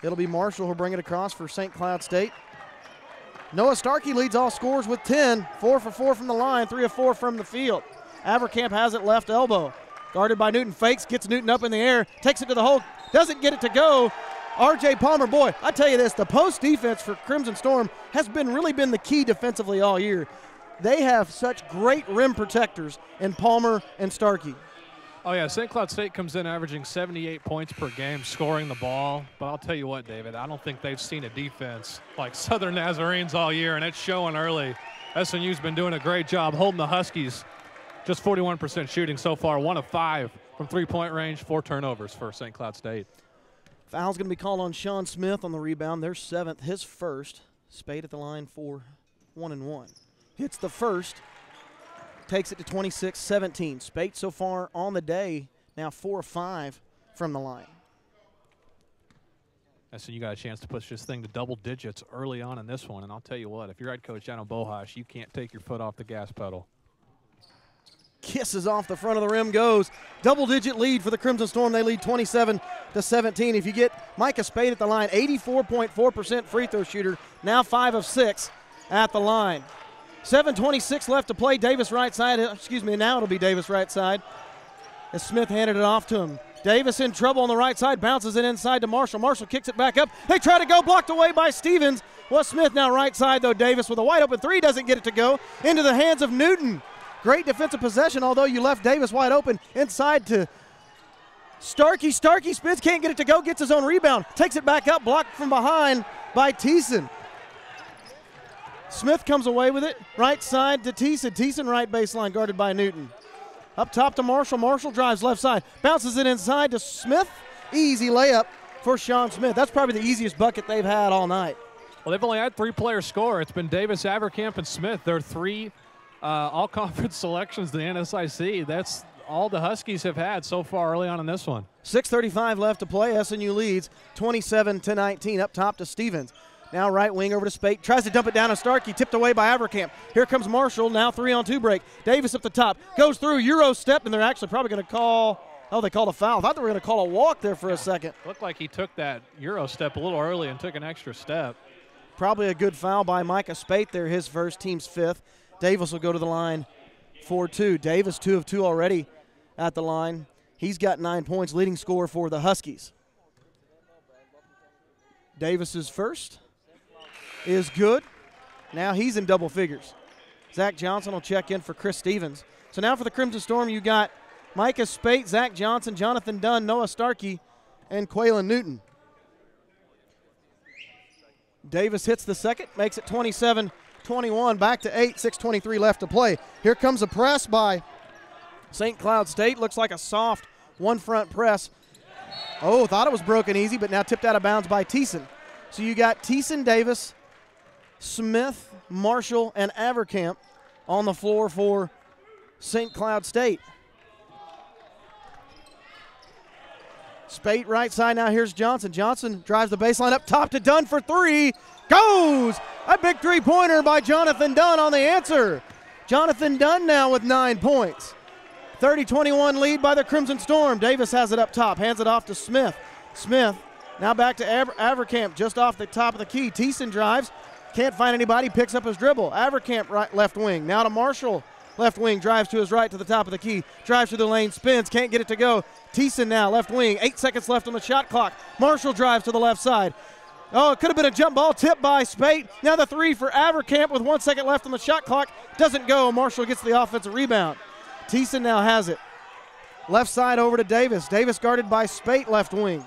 Speaker 2: It'll be Marshall who'll bring it across for St. Cloud State. Noah Starkey leads all scorers with 10, 4 for 4 from the line, 3 of 4 from the field. Avercamp has it left elbow. Guarded by Newton, fakes, gets Newton up in the air, takes it to the hole, doesn't get it to go. R.J. Palmer, boy, I tell you this, the post defense for Crimson Storm has really been the key defensively all year. They have such great rim protectors in Palmer and Starkey. Oh, yeah, St. Cloud State comes in averaging 78 points per game scoring the ball. But I'll tell you what, David, I don't think they've seen a defense like Southern Nazarenes all year, and it's showing early. SNU's been doing a great job holding the Huskies. Just 41% shooting so far, 1 of 5 from three-point range, 4 turnovers for St. Cloud State.
Speaker 1: Foul's going to be called on Sean Smith on the rebound. Their 7th, his first. Spade at the line for 1-1. Hits the first, takes it to 26-17. Spade so far on the day, now 4 of 5 from the line.
Speaker 2: SMU got a chance to push this thing to double digits early on in this one. And I'll tell you what, if you're head coach John Bohash, you can't take your foot off the gas pedal.
Speaker 1: Kisses off the front of the rim, goes. Double-digit lead for the Crimson Storm. They lead 27-17. If you get Micah Spade at the line, 84.4% free throw shooter, now 5 of 6 at the line. 7:26 left to play. Davis right side. Now it'll be Davis right side as Smith handed it off to him. Davis in trouble on the right side, bounces it inside to Marshall. Marshall kicks it back up. They try to go, blocked away by Stevens. Well, Smith now right side, though. Davis with a wide open three, doesn't get it to go. Into the hands of Newton. Great defensive possession, although you left Davis wide open inside to Starkey. Starkey spins, can't get it to go, gets his own rebound. Takes it back up, blocked from behind by Thiessen. Smith comes away with it, right side to Thiessen. Thiessen right baseline, guarded by Newton. Up top to Marshall. Marshall drives left side, bounces it inside to Smith. Easy layup for Sean Smith. That's probably the easiest bucket they've had all night.
Speaker 2: Well, they've only had 3 players score. It's been Davis, Avercamp, and Smith. They're 3 all-conference selections to the NSIC. That's all the Huskies have had so far early on in this one.
Speaker 1: 6:35 left to play. SNU leads 27-19. Up top to Stevens. Now right wing over to Spate. Tries to dump it down to Starkey. Tipped away by Avercamp. Here comes Marshall. Now 3-on-2 break. Davis up the top. Goes through. Euro step, and they're actually probably going to call – oh, they called a foul. I thought they were going to call a walk there for a second.
Speaker 2: Looked like he took that Euro step a little early and took an extra step.
Speaker 1: Probably a good foul by Micah Spate there, his first, team's 5th. Davis will go to the line for 2. Davis 2 of 2 already at the line. He's got 9 points, leading scorer for the Huskies. Davis's first is good. Now he's in double figures. Zach Johnson will check in for Chris Stevens. So now for the Crimson Storm, you got Micah Spate, Zach Johnson, Jonathan Dunn, Noah Starkey, and Quaylen Newton. Davis hits the second, makes it 27-21, back to 8, 6:23 left to play. Here comes a press by St. Cloud State. Looks like a soft one-front press. Oh, thought it was broken easy, but now tipped out of bounds by Thiessen. So you got Thiessen, Davis, Smith, Marshall, and Avercamp on the floor for St. Cloud State. Spate right side, now here's Johnson. Johnson drives the baseline up top to Dunn for 3. Goes! A big three-pointer by Jonathan Dunn on the answer. Jonathan Dunn now with 9 points. 30-21 lead by the Crimson Storm. Davis has it up top, hands it off to Smith. Smith now back to Avercamp just off the top of the key. Thiessen drives, can't find anybody, picks up his dribble. Avercamp right left wing, now to Marshall. Left wing, drives to his right to the top of the key. Drives to the lane, spins, can't get it to go. Thiessen now, left wing, 8 seconds left on the shot clock. Marshall drives to the left side. Oh, it could have been a jump ball, tipped by Spate. Now the 3 for Avercamp with 1 second left on the shot clock. Doesn't go, Marshall gets the offensive rebound. Thiessen now has it. Left side over to Davis. Davis guarded by Spate, left wing.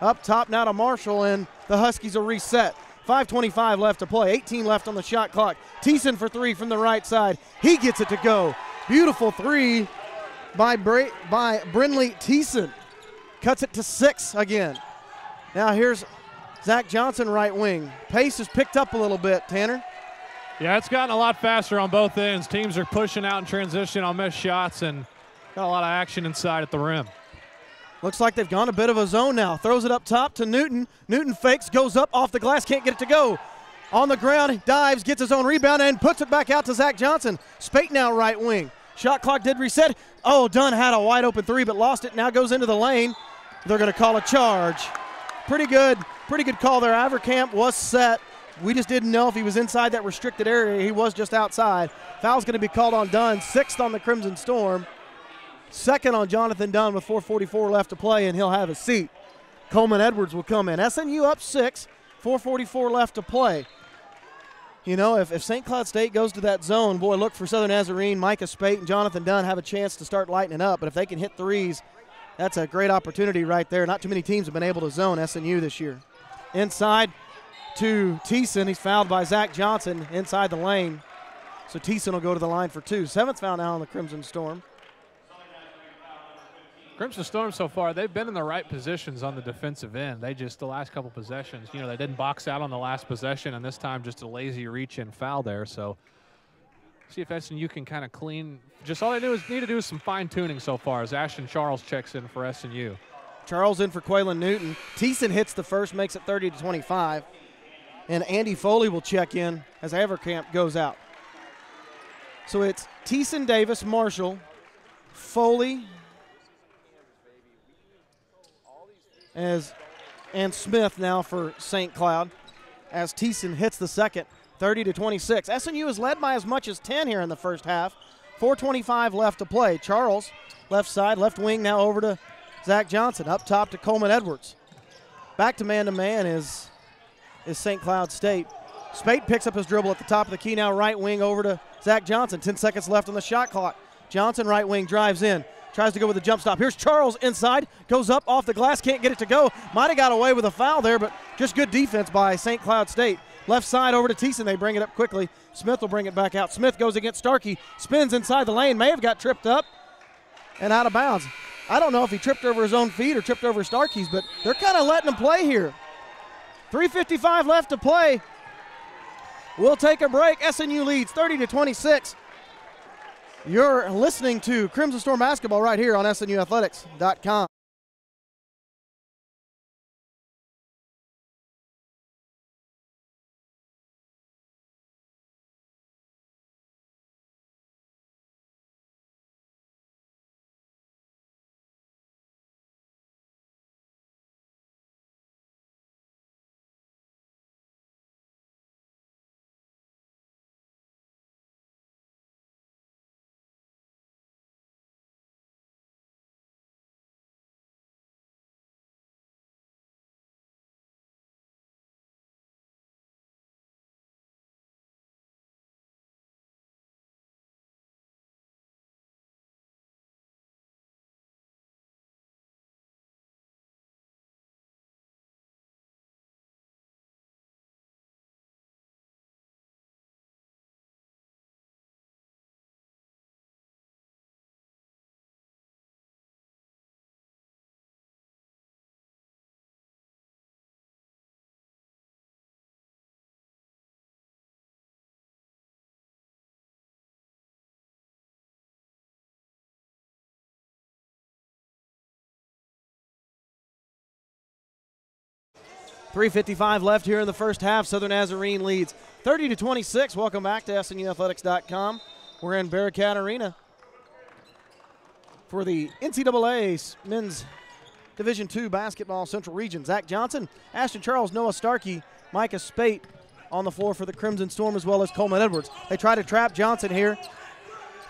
Speaker 1: Up top now to Marshall, and the Huskies will reset. 5:25 left to play, 18 left on the shot clock. Thiessen for 3 from the right side. He gets it to go. Beautiful 3 by Brinley Thiessen. Cuts it to 6 again. Now here's Zach Johnson, right wing. Pace has picked up a little bit, Tanner.
Speaker 2: Yeah, it's gotten a lot faster on both ends. Teams are pushing out in transition on missed shots and got a lot of action inside at the rim.
Speaker 1: Looks like they've gone a bit of a zone now. Throws it up top to Newton. Newton fakes, goes up off the glass, can't get it to go. On the ground, dives, gets his own rebound, and puts it back out to Zach Johnson. Spate now right wing. Shot clock did reset. Oh, Dunn had a wide open 3, but lost it. Now goes into the lane. They're going to call a charge. Pretty good call there. Avercamp was set. We just didn't know if he was inside that restricted area. He was just outside. Foul's going to be called on Dunn. 6th on the Crimson Storm. 2nd on Jonathan Dunn with 4:44 left to play, and he'll have a seat. Coleman Edwards will come in. SNU up 6, 4:44 left to play. You know, if St. Cloud State goes to that zone, boy, look for Southern Nazarene. Micah Spate and Jonathan Dunn have a chance to start lightening up. But if they can hit threes, that's a great opportunity right there. Not too many teams have been able to zone SNU this year. Inside to Thiessen. He's fouled by Zach Johnson inside the lane. So Thiessen will go to the line for 2. 7th foul now on the Crimson Storm.
Speaker 2: Crimson Storm so far, they've been in the right positions on the defensive end. They just, the last couple possessions, you know, they didn't box out on the last possession, and this time just a lazy reach-in foul there. So see if SNU can kind of clean. Just all they need to do is some fine-tuning so far as Ashton Charles checks in for SNU.
Speaker 1: Charles in for Quaylen Newton. Thiessen hits the first, makes it 30-25. And Andy Foley will check in as Avercamp goes out. So it's Thiessen, Davis, Marshall, Foley, and Smith now for St. Cloud as Thiessen hits the second, 30-26. SNU is led by as much as 10 here in the first half. 4:25 left to play. Charles, left side, left wing now over to Zach Johnson. Up top to Coleman Edwards. Back to man is St. Cloud State. Spate picks up his dribble at the top of the key now, right wing over to Zach Johnson. 10 seconds left on the shot clock. Johnson, right wing, drives in. Tries to go with a jump stop. Here's Charles inside. Goes up off the glass. Can't get it to go. Might have got away with a foul there, but just good defense by St. Cloud State. Left side over to Thiessen. They bring it up quickly. Smith will bring it back out. Smith goes against Starkey. Spins inside the lane. May have got tripped up and out of bounds. I don't know if he tripped over his own feet or tripped over Starkey's, but they're kind of letting him play here. 3:55 left to play. We'll take a break. SNU leads 30-26. You're listening to Crimson Storm Basketball right here on SNUathletics.com. .355 left here in the first half. Southern Nazarene leads 30-26. Welcome back to SNUathletics.com. We're in Bearcat Arena for the NCAA Men's Division II Basketball Central Region. Zach Johnson, Ashton Charles, Noah Starkey, Micah Spate on the floor for the Crimson Storm, as well as Coleman Edwards. They try to trap Johnson here.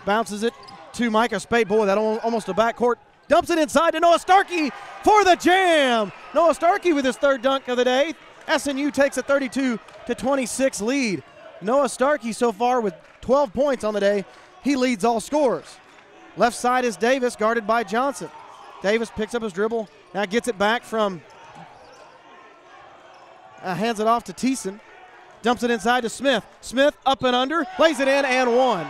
Speaker 1: Bounces it to Micah Spate. Boy, that almost a backcourt. Dumps it inside to Noah Starkey for the jam. Noah Starkey with his third dunk of the day. SNU takes a 32-26 lead. Noah Starkey so far with 12 points on the day. He leads all scorers. Left side is Davis, guarded by Johnson. Davis picks up his dribble, now gets it back from, hands it off to Thiessen. Dumps it inside to Smith. Smith up and under, lays it in and one.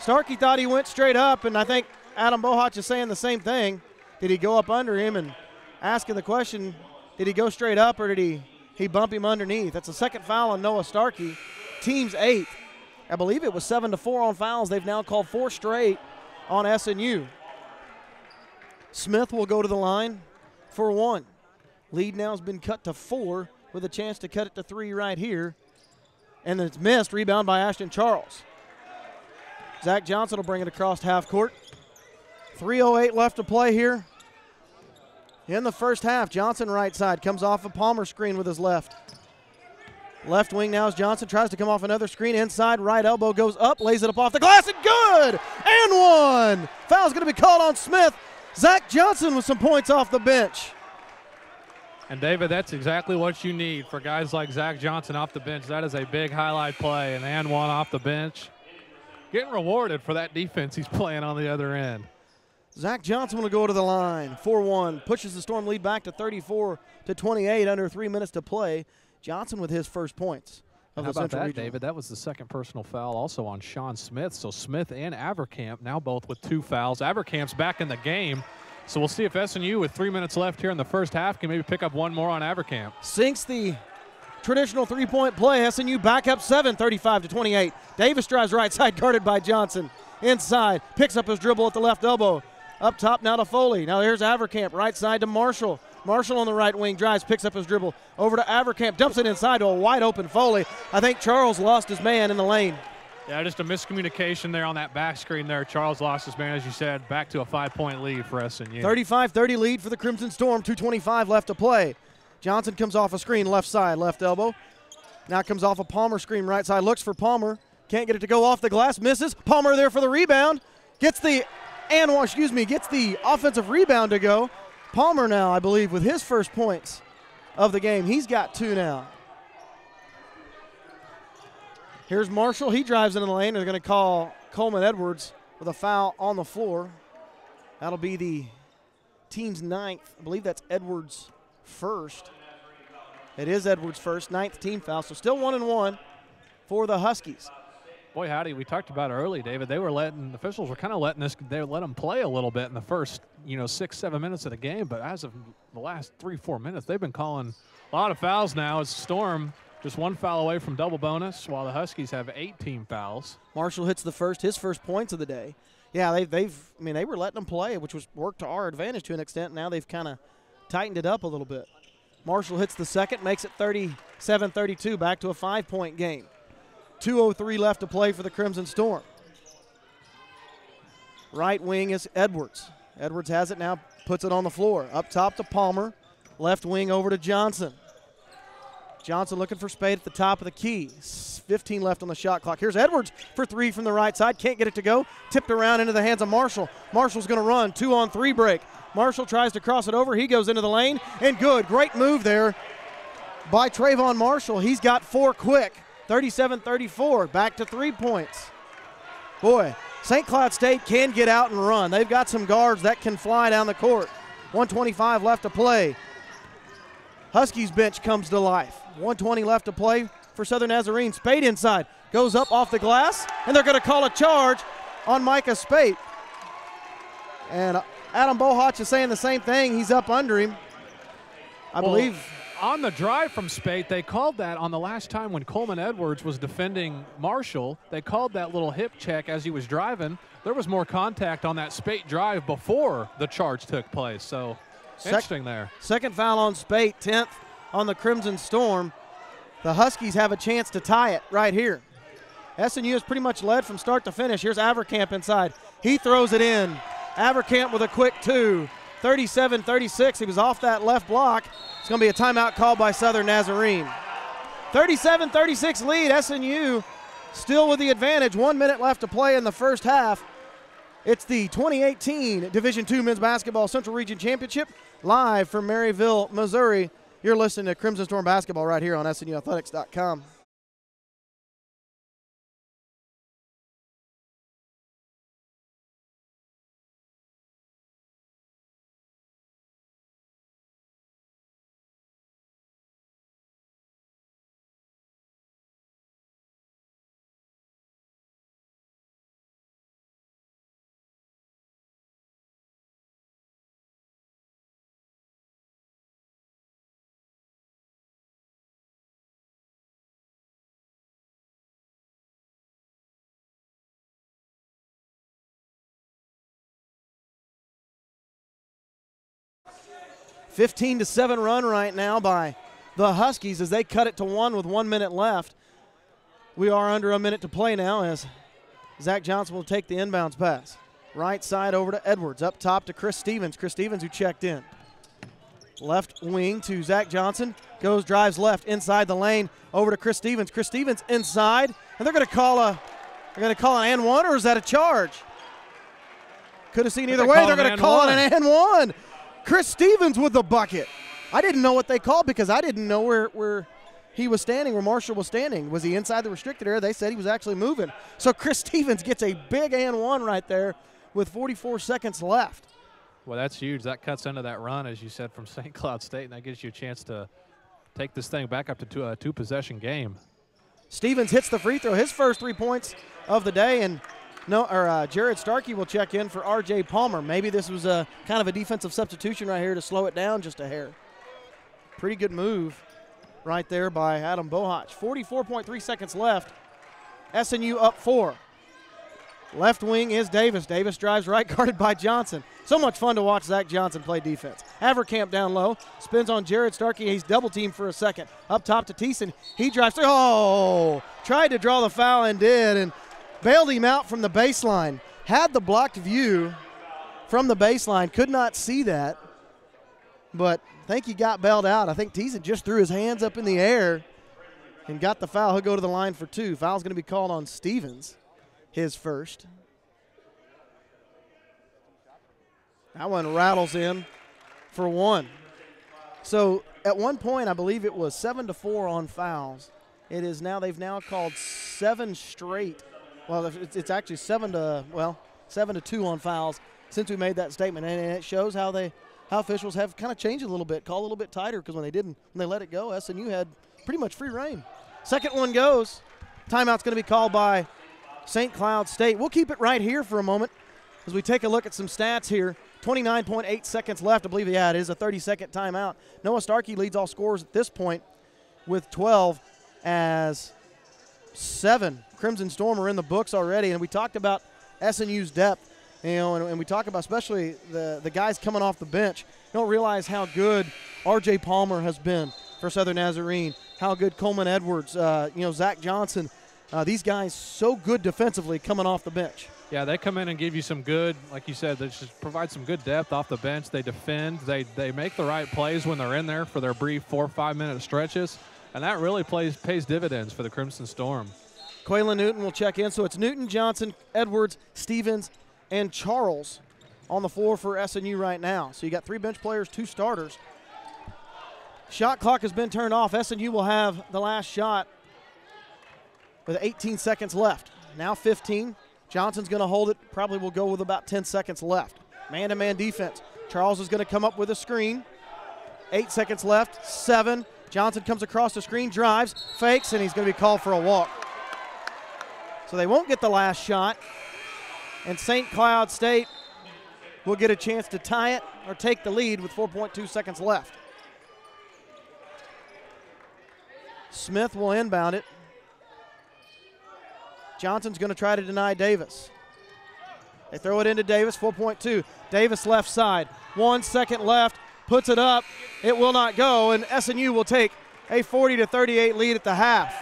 Speaker 1: Starkey thought he went straight up, and I think Adam Bohach is saying the same thing. Did he go up under him? And asking the question, did he go straight up or did he bump him underneath? That's the second foul on Noah Starkey. Team's 8th. I believe it was 7-4 on fouls. They've now called 4 straight on SNU. Smith will go to the line for 1. Lead now has been cut to 4 with a chance to cut it to 3 right here. And it's missed. Rebound by Ashton Charles. Zach Johnson will bring it across half court. 3:08 left to play here in the first half. Johnson right side comes off a Palmer screen with his left. Left wing now is Johnson, tries to come off another screen. Inside, right elbow goes up, lays it up off the glass, and good! And 1! Foul's going to be called on Smith. Zach Johnson with some points off the bench.
Speaker 2: And, David, that's exactly what you need for guys like Zach Johnson off the bench. That is a big highlight play, and 1 off the bench. Getting rewarded for that defense he's playing on the other end.
Speaker 1: Zach Johnson will go to the line. 4-1, pushes the Storm lead back to 34-28, under 3 minutes to play. Johnson with his first points of the Central Region.
Speaker 2: David? That was the second personal foul also on Sean Smith. So Smith and Avercamp now both with 2 fouls. Avercamp's back in the game. So we'll see if SNU with 3 minutes left here in the first half can maybe pick up 1 more on Avercamp.
Speaker 1: Sinks the traditional 3-point play. SNU back up 7, 35-28. Davis drives right side, guarded by Johnson. Inside, picks up his dribble at the left elbow. Up top now to Foley. Now here's Avercamp, right side to Marshall. Marshall on the right wing, drives, picks up his dribble. Over to Avercamp, dumps it inside to a wide open Foley. I think Charles lost his man in the lane.
Speaker 2: Yeah, just a miscommunication there on that back screen there. Charles lost his man, as you said, back to a 5-point lead for SNU.
Speaker 1: 35-30 lead for the Crimson Storm, 2:25 left to play. Johnson comes off a screen, left side, left elbow. Now comes off a Palmer screen, right side, looks for Palmer. Can't get it to go off the glass, misses. Palmer there for the rebound. Gets the offensive rebound to go. Palmer now, I believe, with his first points of the game. He's got 2 now. Here's Marshall. He drives into the lane. They're going to call Coleman Edwards with a foul on the floor. That'll be the team's 9th. I believe that's Edwards' first. It is Edwards' first, 9th team foul. So still 1-1 for the Huskies.
Speaker 2: Boy, howdy, we talked about it early, David. The officials were kind of letting them play a little bit in the first, 6-7 minutes of the game. But as of the last 3-4 minutes, they've been calling a lot of fouls now as Storm just 1 foul away from double bonus, while the Huskies have 8 team fouls.
Speaker 1: Marshall hits his first points of the day. Yeah, they were letting them play, which was worked to our advantage to an extent. Now they've kind of tightened it up a little bit. Marshall hits the second, makes it 37-32, back to a 5-point game. 2:03 left to play for the Crimson Storm. Right wing is Edwards. Edwards has it now, puts it on the floor. Up top to Palmer. Left wing over to Johnson. Johnson looking for Spade at the top of the key. 15 left on the shot clock. Here's Edwards for 3 from the right side. Can't get it to go. Tipped around into the hands of Marshall. Marshall's going to run. 2-on-3 break. Marshall tries to cross it over. He goes into the lane. And good. Great move there by Trayvon Marshall. He's got 4 quick. 37-34. Back to 3 points. Boy, St. Cloud State can get out and run. They've got some guards that can fly down the court. 1:25 left to play. Huskies bench comes to life. 1:20 left to play for Southern Nazarene. Spade inside. Goes up off the glass, and they're going to call a charge on Micah Spate. And Adam Bohach is saying the same thing. He's up under him, I believe.
Speaker 2: On the drive from Spate, they called that on the last time when Coleman Edwards was defending Marshall. They called that little hip check as he was driving. There was more contact on that Spate drive before the charge took place. So interesting there.
Speaker 1: Second foul on Spate, 10th on the Crimson Storm. The Huskies have a chance to tie it right here. SNU has pretty much led from start to finish. Here's Avercamp inside. He throws it in. Avercamp with a quick 2. 37-36. He was off that left block. It's going to be a timeout called by Southern Nazarene. 37-36 lead. SNU still with the advantage. 1 minute left to play in the first half. It's the 2018 Division II Men's Basketball Central Region Championship, live from Maryville, Missouri. You're listening to Crimson Storm Basketball right here on SNUathletics.com. A 15-7 run right now by the Huskies as they cut it to 1 with 1 minute left. We are under a minute to play now as Zach Johnson will take the inbounds pass. Right side over to Edwards. Up top to Chris Stevens. Chris Stevens who checked in. Left wing to Zach Johnson. Goes, drives left inside the lane over to Chris Stevens. Chris Stevens inside. And they're going to call an and one, or is that a charge? Could have seen either way. They're going to call it an and one. Chris Stevens with the bucket. I didn't know what they called because I didn't know where he was standing, where Marshall was standing. Was he inside the restricted area? They said he was actually moving. So Chris Stevens gets a big and one right there with 44 seconds left.
Speaker 2: Well, that's huge. That cuts into that run, as you said, from St. Cloud State, and that gives you a chance to take this thing back up to a two-possession game.
Speaker 1: Stevens hits the free throw, his first 3 points of the day, and Jared Starkey will check in for R.J. Palmer. Maybe this was a kind of a defensive substitution right here to slow it down just a hair. Pretty good move right there by Adam Bohach. 44.3 seconds left. SNU up 4. Left wing is Davis. Davis drives right, guarded by Johnson. So much fun to watch Zach Johnson play defense. Haverkamp down low, spins on Jared Starkey. He's double teamed for a second. Up top to Thiessen. He drives through. Oh, tried to draw the foul and did, and bailed him out from the baseline. Had the blocked view from the baseline. Could not see that, but I think he got bailed out. I think Thiessen just threw his hands up in the air and got the foul. He'll go to the line for 2. Foul's going to be called on Stevens, his first. That one rattles in for 1. So at one point, I believe it was 7-4 on fouls. It is now, they've now called 7 straight. Well, it's actually 7-2 on fouls since we made that statement. And it shows how officials have kind of changed a little bit, called a little bit tighter, because when they let it go, SNU had pretty much free reign. Second one goes. Timeout's going to be called by St. Cloud State. We'll keep it right here for a moment as we take a look at some stats here. 29.8 seconds left. I believe, yeah, it is a 30-second timeout. Noah Starkey leads all scorers at this point with 12, as 7 Crimson Storm are in the books already. And we talked about SNU's depth, and we talk about especially the guys coming off the bench. You don't realize how good R.J. Palmer has been for Southern Nazarene, how good Coleman Edwards, Zach Johnson. These guys so good defensively coming off the bench.
Speaker 2: Yeah, they come in and give you some good, like you said, they just provide some good depth off the bench. They defend. They make the right plays when they're in there for their brief 4 or 5 minute stretches, and that really pays dividends for the Crimson Storm.
Speaker 1: Quaylen Newton will check in. So it's Newton, Johnson, Edwards, Stevens, and Charles on the floor for SNU right now. So you got 3 bench players, 2 starters. Shot clock has been turned off. SNU will have the last shot with 18 seconds left. Now 15. Johnson's going to hold it. Probably will go with about 10 seconds left. Man-to-man defense. Charles is going to come up with a screen. 8 seconds left. 7. Johnson comes across the screen, drives, fakes, and he's going to be called for a walk. So they won't get the last shot. And St. Cloud State will get a chance to tie it or take the lead with 4.2 seconds left. Smith will inbound it. Johnson's going to try to deny Davis. They throw it into Davis, 4.2. Davis left side, 1 second left, puts it up. It will not go, and SNU will take a 40-38 lead at the half.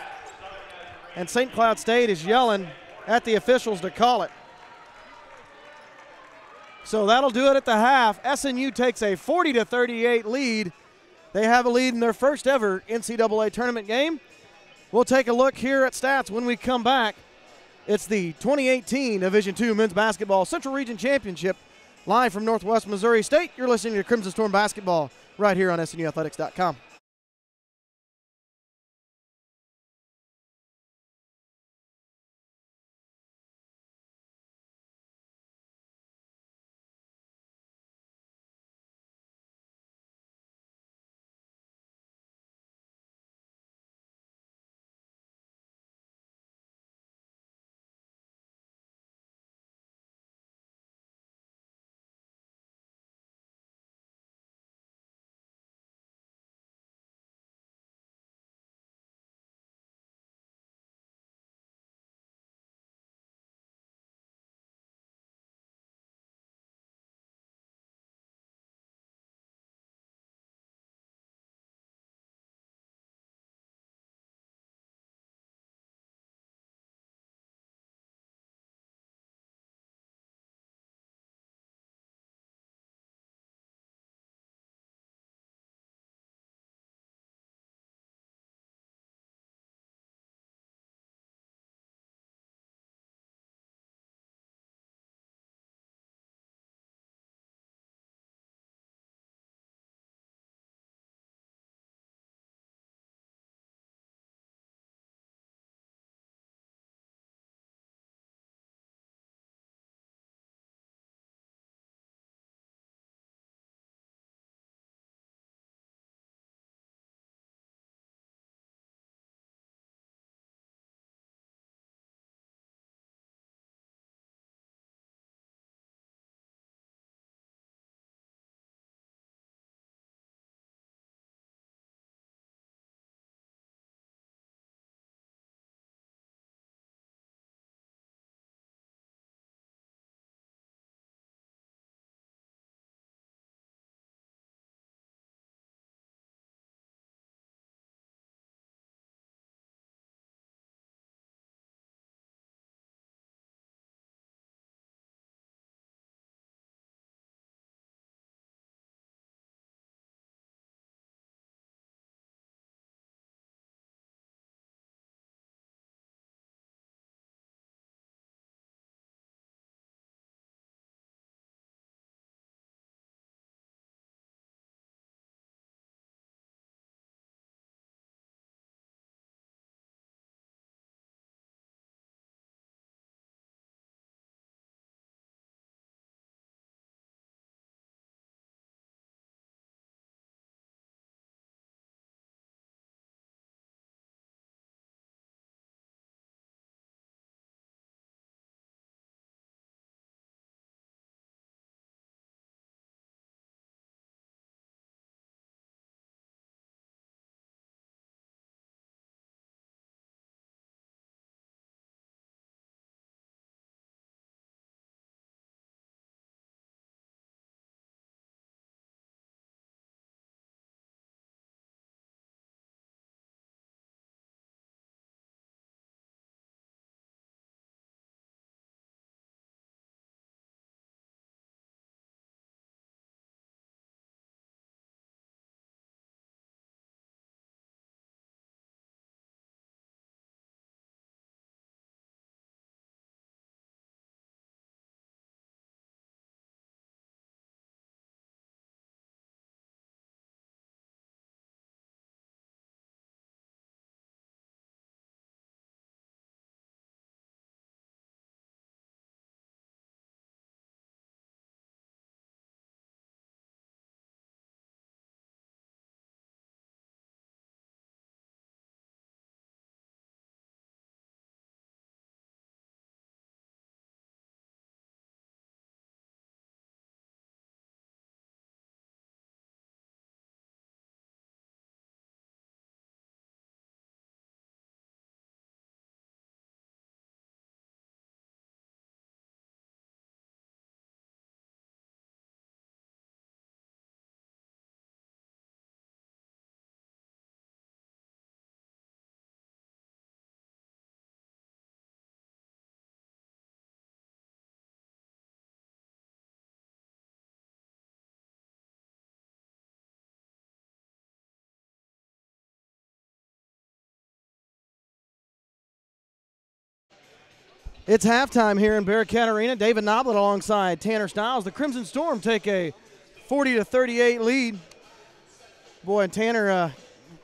Speaker 1: And St. Cloud State is yelling at the officials to call it. So that'll do it at the half. SNU takes a 40-38 lead. They have a lead in their first ever NCAA tournament game. We'll take a look here at stats when we come back. It's the 2018 Division II Men's Basketball Central Region Championship, live from Northwest Missouri State. You're listening to Crimson Storm Basketball right here on SNUathletics.com. It's halftime here in Bearcat Arena. David Noblet alongside Tanner Stiles. The Crimson Storm take a 40-38 lead. Boy, and Tanner,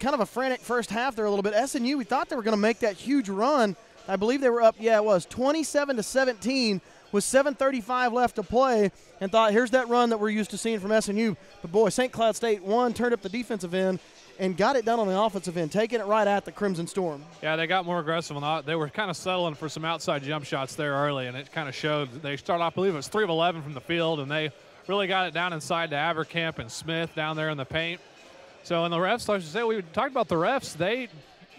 Speaker 1: kind of a frantic first half there a little bit. SNU, we thought they were going to make that huge run. I believe they were up, 27-17 with 7:35 left to play, and thought, here's that run that we're used to seeing from SNU. But boy, St. Cloud State turned up the defensive end and got it done on the offensive end, taking it right at the Crimson Storm.
Speaker 2: Yeah, they got more aggressive. They were kind of settling for some outside jump shots there early, and it kind of showed. They started off, I believe it was 3 of 11 from the field, and they really got it down inside to Avercamp and Smith down there in the paint. So, in the refs, I should say, we talked about the refs. They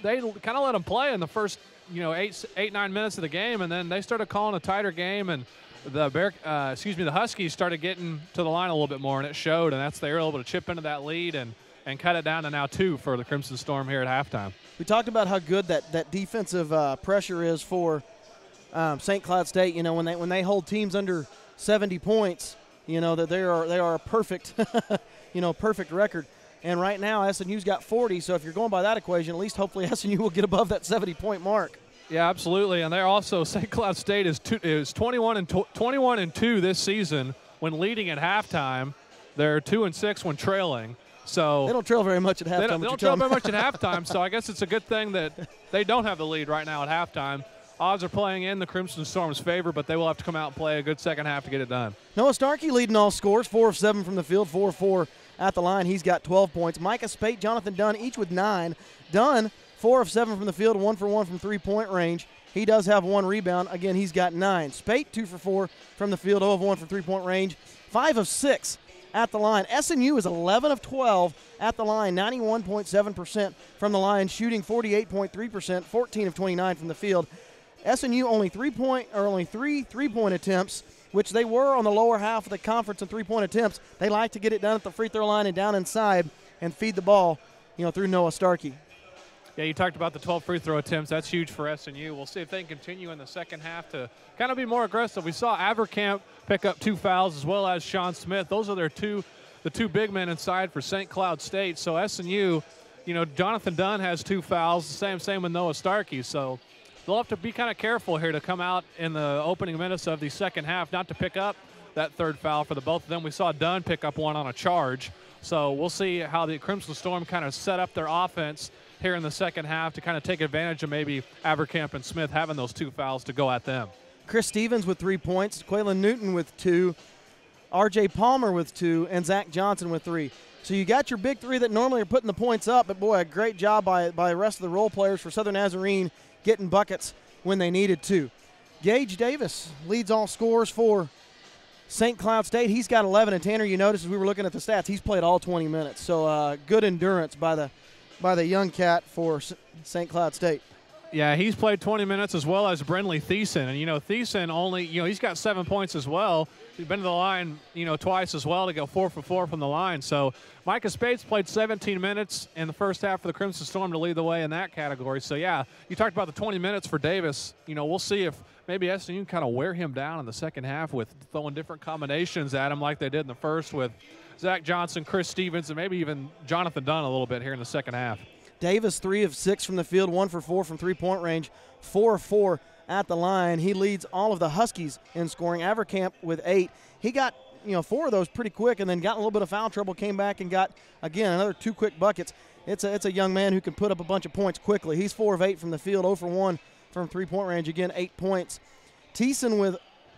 Speaker 2: kind of let them play in the first, 8-9 minutes of the game, and then they started calling a tighter game, and the Huskies started getting to the line a little bit more, and it showed, and they were able to chip into that lead and cut it down to now 2 for the Crimson Storm here at halftime.
Speaker 1: We talked about how good that defensive pressure is for St. Cloud State. When they hold teams under 70 points, that they are a perfect, perfect record. And right now SNU's got 40. So if you're going by that equation, at least hopefully SNU will get above that 70-point mark.
Speaker 2: Yeah, absolutely. And they're also St. Cloud State is 21-2 this season when leading at halftime. They're 2-6 when trailing. So
Speaker 1: they don't trail very much at halftime.
Speaker 2: They don't trail very much at halftime, so I guess it's a good thing that they don't have the lead right now at halftime. Odds are playing in the Crimson Storm's favor, but they will have to come out and play a good second half to get it done.
Speaker 1: Noah Starkey leading all scores, 4 of 7 from the field, 4 of 4 at the line. He's got 12 points. Micah Spate, Jonathan Dunn, each with 9. Dunn, 4 of 7 from the field, 1 for 1 from three-point range. He does have 1 rebound. Again, he's got 9. Spate, 2 for 4 from the field, 0 of 1 from three-point range, 5 of 6 at the line. SNU is 11 of 12 at the line, 91.7% from the line, shooting 48.3%, 14 of 29 from the field. SNU only 3 3-point attempts, which they were on the lower half of the conference in three-point attempts. They like to get it done at the free throw line and down inside and feed the ball, through Noah Starkey.
Speaker 2: Yeah, you talked about the 12 free throw attempts. That's huge for SNU. We'll see if they can continue in the second half to kind of be more aggressive. We saw Avercamp pick up 2 fouls as well as Sean Smith. Those are the two big men inside for St. Cloud State. So SNU, Jonathan Dunn has 2 fouls, same with Noah Starkey. So they'll have to be kind of careful here to come out in the opening minutes of the second half, not to pick up that 3rd foul for the both of them. We saw Dunn pick up 1 on a charge. So we'll see how the Crimson Storm kind of set up their offense here in the second half to kind of take advantage of maybe Avercamp and Smith having those 2 fouls to go at them.
Speaker 1: Chris Stevens with 3 points, Quaylen Newton with 2, R.J. Palmer with 2, and Zach Johnson with 3. So you got your big 3 that normally are putting the points up, but boy, a great job by the rest of the role players for Southern Nazarene getting buckets when they needed to. Gage Davis leads all scorers for St. Cloud State. He's got 11, and Tanner, you noticed as we were looking at the stats, he's played all 20 minutes. So good endurance by the young cat for St. Cloud State.
Speaker 2: Yeah, he's played 20 minutes as well as Brentley Thiessen. And, Thiessen only, he's got 7 points as well. He's been to the line, twice as well to go 4 for 4 from the line. So Micah Spates played 17 minutes in the first half for the Crimson Storm to lead the way in that category. So, yeah, you talked about the 20 minutes for Davis. We'll see if maybe SNU can kind of wear him down in the second half with throwing different combinations at him like they did in the first with Zach Johnson, Chris Stevens, and maybe even Jonathan Dunn a little bit here in the second half.
Speaker 1: Davis, 3 of 6 from the field, 1 for 4 from three-point range, 4 of 4 at the line. He leads all of the Huskies in scoring. Avercamp with 8. He got 4 of those pretty quick and then got a little bit of foul trouble, came back and got, again, another 2 quick buckets. It's a young man who can put up a bunch of points quickly. He's 4 of 8 from the field, 0 for 1 from three-point range. Again, 8 points. Thiessen with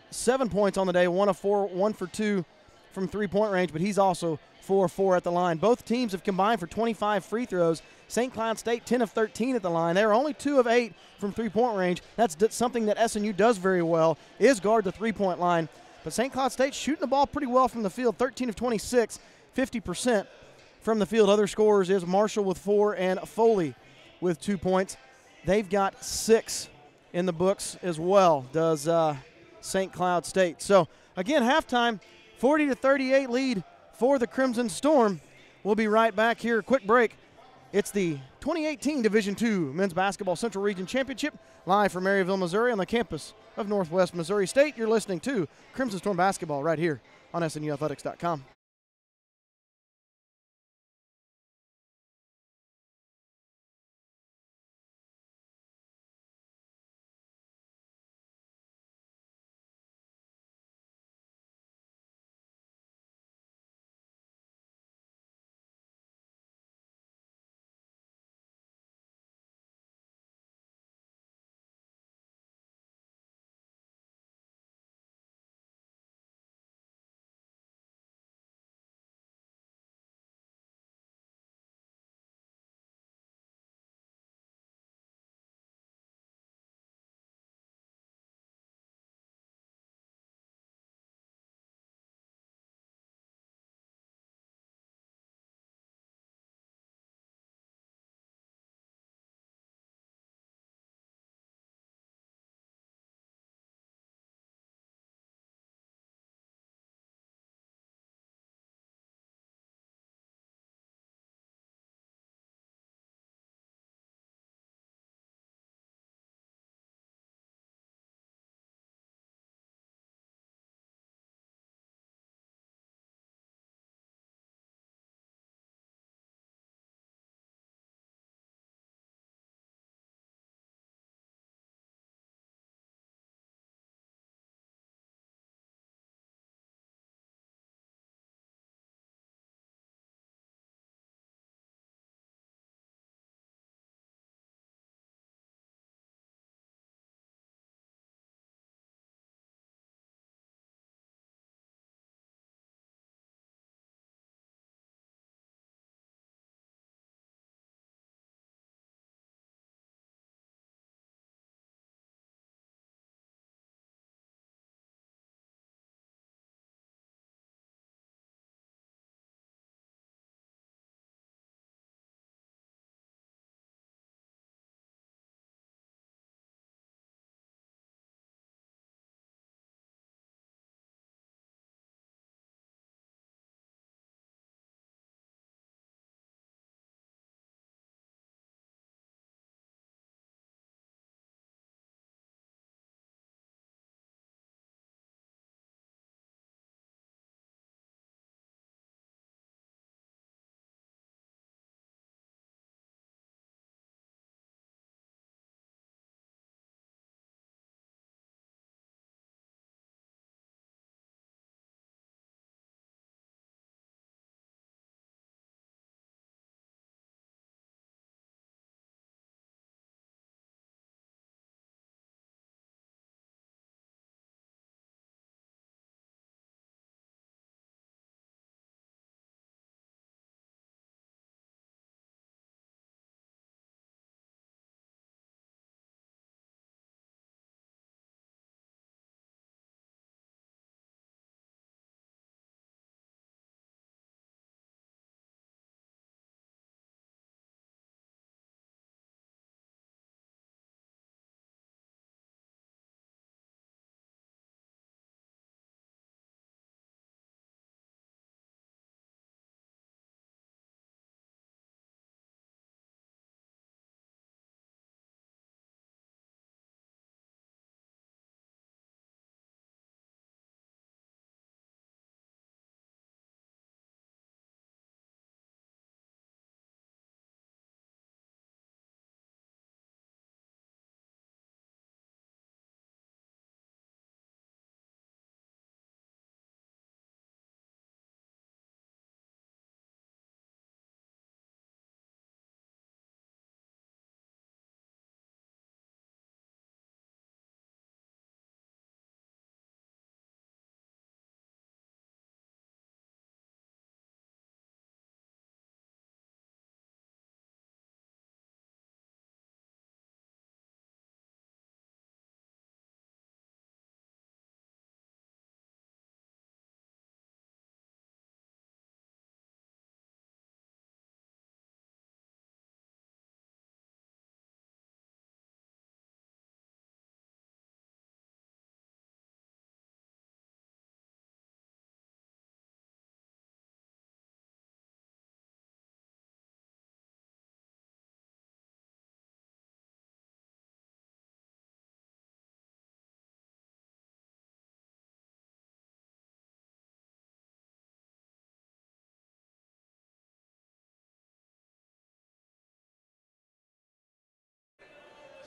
Speaker 1: 7 points on the day, 1 of 4, 1 for 2 from three-point range, but he's also 4 of 4 at the line. Both teams have combined for 25 free throws. St. Cloud State 10 of 13 at the line. They're only 2 of 8 from three-point range. That's something that SNU does very well, is guard the three-point line. But St. Cloud State shooting the ball pretty well from the field, 13 of 26, 50% from the field. Other scorers is Marshall with 4 and Foley with 2 points. They've got 6 in the books as well, does St. Cloud State. So, again, halftime, 40-38 lead for the Crimson Storm. We'll be right back here. Quick break. It's the 2018 Division II Men's Basketball Central Region Championship, live from Maryville, Missouri, on the campus of Northwest Missouri State. You're listening to Crimson Storm Basketball right here on SNUathletics.com.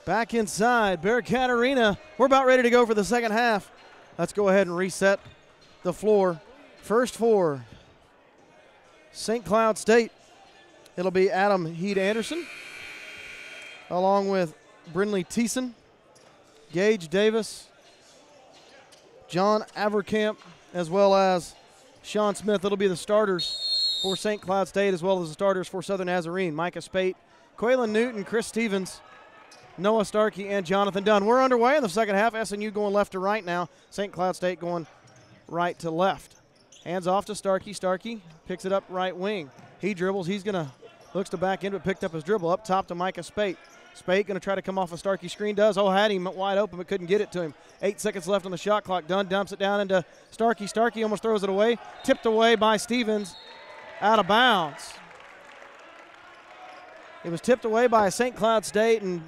Speaker 1: Back inside, Bearcat Arena. We're about ready to go for the second half. Let's go ahead and reset the floor. First for St. Cloud State. It'll be Adam Heed-Anderson, along with Brindley Thiessen, Gage Davis, John Avercamp, as well as Sean Smith. It'll be the starters for St. Cloud State, as well as the starters for Southern Nazarene. Micah Spate, Quaylen Newton, Chris Stevens, Noah Starkey, and Jonathan Dunn. We're underway in the second half. SNU going left to right now. St. Cloud State going right to left. Hands off to Starkey. Starkey picks it up right wing. He dribbles. He's going to, looks to back in, but picked up his dribble. Up top to Micah Spate. Spate going to try to come off a Starkey screen. Does. Oh, had him wide open, but couldn't get it to him. 8 seconds left on the shot clock. Dunn dumps it down into Starkey. Starkey almost throws it away. Tipped away by Stevens. Out of bounds. It was tipped away by St. Cloud State, and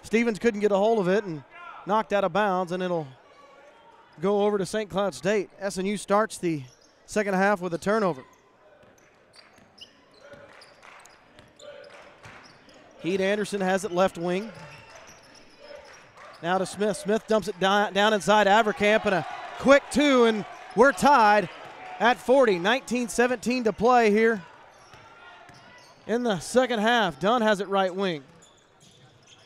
Speaker 1: Stevens couldn't get a hold of it and knocked out of bounds, and it'll go over to St. Cloud State. SNU starts the second half with a turnover. Heed-Anderson has it left wing. Now to Smith. Smith dumps it down inside Avercamp, and a quick two, and we're tied at 40. 19-17 to play here in the second half. Dunn has it right wing.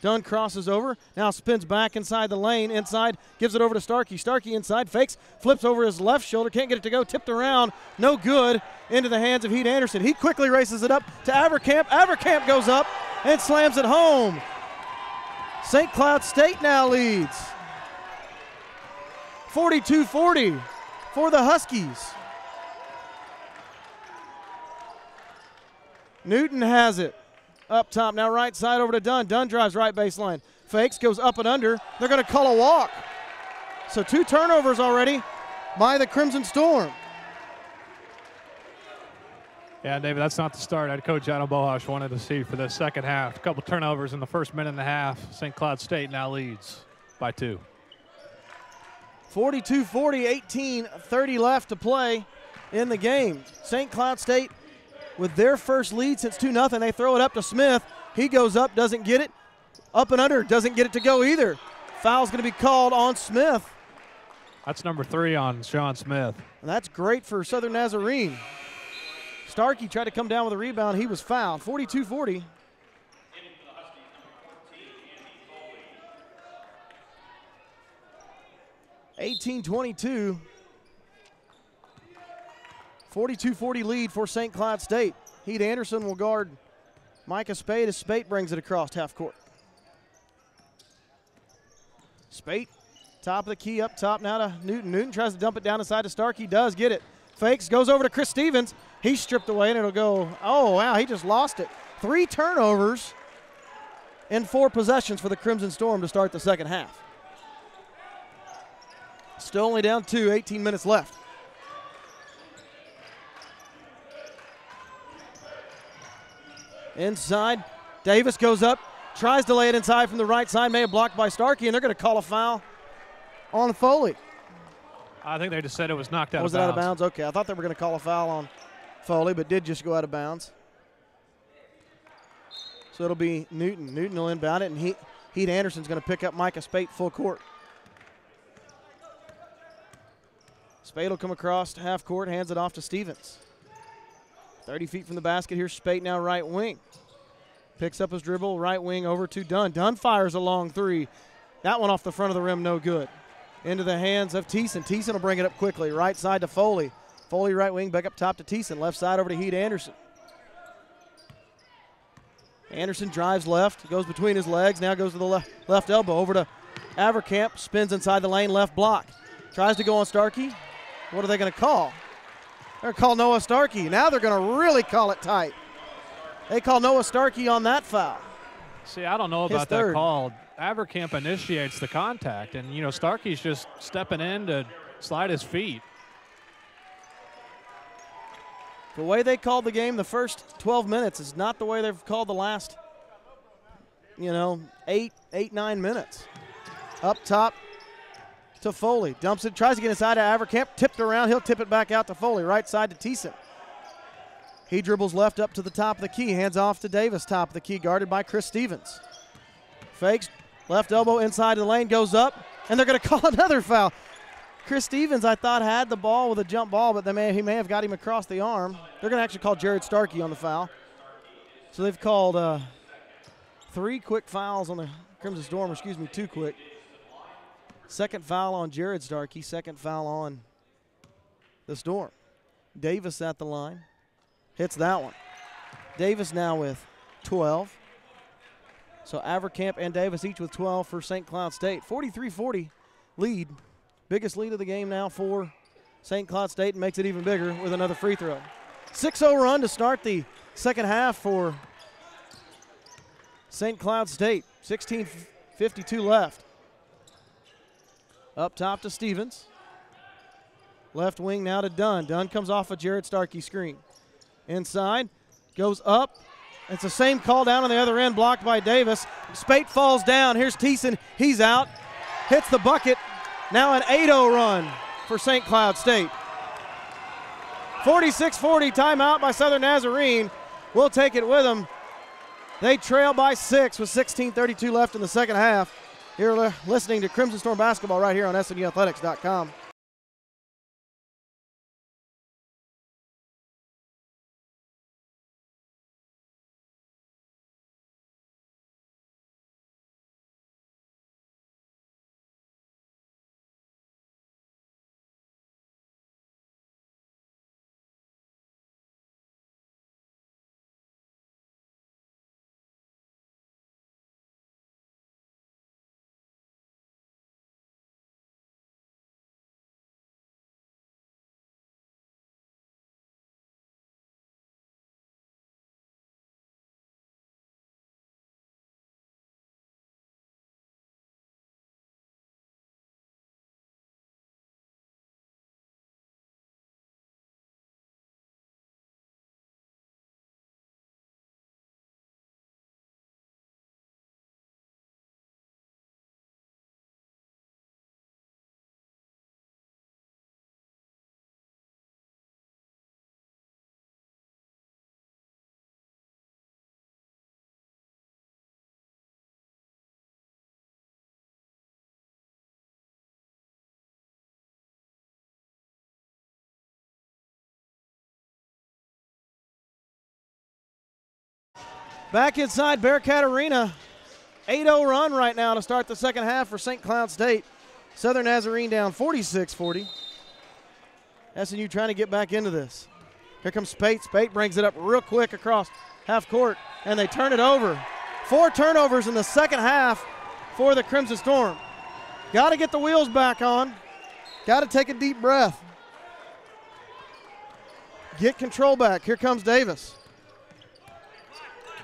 Speaker 1: Dunn crosses over, now spins back inside the lane, inside, gives it over to Starkey. Starkey inside, fakes, flips over his left shoulder, can't get it to go, tipped around, no good, into the hands of Heed-Anderson. He quickly races it up to Avercamp. Avercamp goes up and slams it home. St. Cloud State now leads 42-40 for the Huskies. Newton has it. Up top, now right side over to Dunn. Dunn drives right baseline. Fakes, goes up and under. They're going to call a walk. So 2 turnovers already by the Crimson Storm.
Speaker 2: Yeah, David, that's not the start I'd Coach Adam Bohash wanted to see for the second half. A couple turnovers in the first minute and a half. St. Cloud State now leads by 2.
Speaker 1: 42-40, 18:30 left to play in the game. St. Cloud State with their first lead since 2-0. They throw it up to Smith. He goes up, doesn't get it. Up and under, doesn't get it to go either. Foul's going to be called on Smith.
Speaker 2: That's number 3 on Sean Smith.
Speaker 1: And that's great for Southern Nazarene. Starkey tried to come down with a rebound. He was fouled. 42-40. (18:22). 42-40 lead for St. Cloud State. Heed-Anderson will guard Micah Spate as Spate brings it across half court. Spate, top of the key, up top now to Newton. Newton tries to dump it down inside to Starkey. Does get it. Fakes, goes over to Chris Stevens. He's stripped away and it'll go, oh wow, he just lost it. 3 turnovers in 4 possessions for the Crimson Storm to start the second half. Still only down 2, 18 minutes left. Inside, Davis goes up, tries to lay it inside from the right side, may have blocked by Starkey, and they're going to call a foul on Foley.
Speaker 2: I think they just said it was knocked out of bounds.
Speaker 1: Was it out of bounds? Okay, I thought they were going to call a foul on Foley, but did just go out of bounds. So it'll be Newton. Newton will inbound it, and Heed-Anderson's going to pick up Micah Spate full court. Spate will come across to half court, hands it off to Stevens. 30 feet from the basket. Here's Spate now right wing. Picks up his dribble, right wing over to Dunn. Dunn fires a long 3. That one off the front of the rim, no good. Into the hands of Thiessen. Thiessen will bring it up quickly. Right side to Foley. Foley right wing, back up top to Thiessen. Left side over to Heed-Anderson. Anderson drives left, goes between his legs, now goes to the left elbow. Over to Avercamp, spins inside the lane, left block. Tries to go on Starkey. What are they going to call? They're going to call Noah Starkey. Now they're going to really call it tight. They call Noah Starkey on that foul.
Speaker 2: See, I don't know about that call. Avercamp initiates the contact, and, you know, Starkey's just stepping in to slide his feet.
Speaker 1: The way they called the game the first 12 minutes is not the way they've called the last, 9 minutes. Up top to Foley. Dumps it, tries to get inside to Avercamp. Tipped around. He'll tip it back out to Foley. Right side to Thiessen. He dribbles left up to the top of the key. Hands off to Davis, top of the key, guarded by Chris Stevens. Fakes, Left elbow inside the lane, goes up, and they're going to call another foul. Chris Stevens, I thought, had the ball with a jump ball, but he may have got him across the arm. They're going to actually call Jared Starkey on the foul. So they've called 3 quick fouls on the Crimson Storm, two quick. Second foul on Jared Starkey, second foul on the Storm. Davis at the line, hits that one. Davis now with 12. So Avercamp and Davis each with 12 for St. Cloud State. 43-40 lead. Biggest lead of the game now for St. Cloud State, and makes it even bigger with another free throw. 6-0 run to start the second half for St. Cloud State. 16:52 left. Up top to Stevens. Left wing now to Dunn. Dunn comes off a Jared Starkey screen. Inside, goes up. It's the same call down on the other end, blocked by Davis. Spate falls down. Here's Thiessen. He's out. Hits the bucket. Now an 8-0 run for St. Cloud State. 46-40 timeout by Southern Nazarene. We'll take it with them. They trail by 6 with 16:32 left in the second half. You're listening to Crimson Storm basketball right here on SNUathletics.com. Back inside Bearcat Arena. 8-0 run right now to start the second half for St. Cloud State. Southern Nazarene down 46-40. SNU trying to get back into this. Here comes Spate. Spate brings it up real quick across half court, and they turn it over. 4 turnovers in the second half for the Crimson Storm. Got to get the wheels back on. Got to take a deep breath. Get control back. Here comes Davis.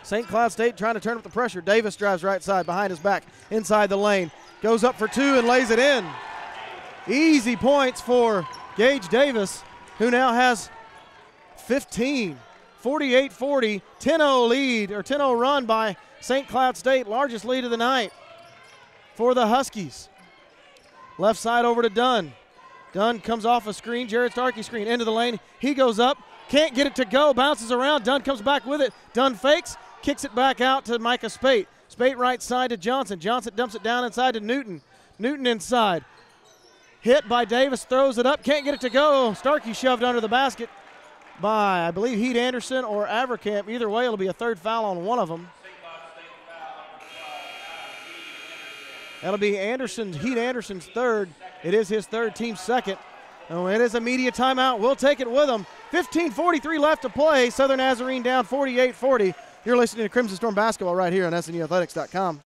Speaker 1: St. Cloud State trying to turn up the pressure. Davis drives right side behind his back, inside the lane. Goes up for 2 and lays it in. Easy points for Gage Davis, who now has 15. 48-40, 10-0 lead, or 10-0 run by St. Cloud State. Largest lead of the night for the Huskies. Left side over to Dunn. Dunn comes off a screen, Jared Starkey screen, into the lane. He goes up, can't get it to go, bounces around. Dunn comes back with it. Dunn fakes, kicks it back out to Micah Spate. Spate right side to Johnson. Johnson dumps it down inside to Newton. Newton inside. Hit by Davis, throws it up, can't get it to go. Starkey shoved under the basket by, I believe, Heat Anderson or Avercamp. Either way, it'll be a third foul on one of them. That'll be Heat Anderson's third. It is his third, team second. Oh, it is a media timeout. We'll take it with them. 15:43 left to play. Southern Nazarene down 48-40. You're listening to Crimson Storm basketball right here on SNUathletics.com.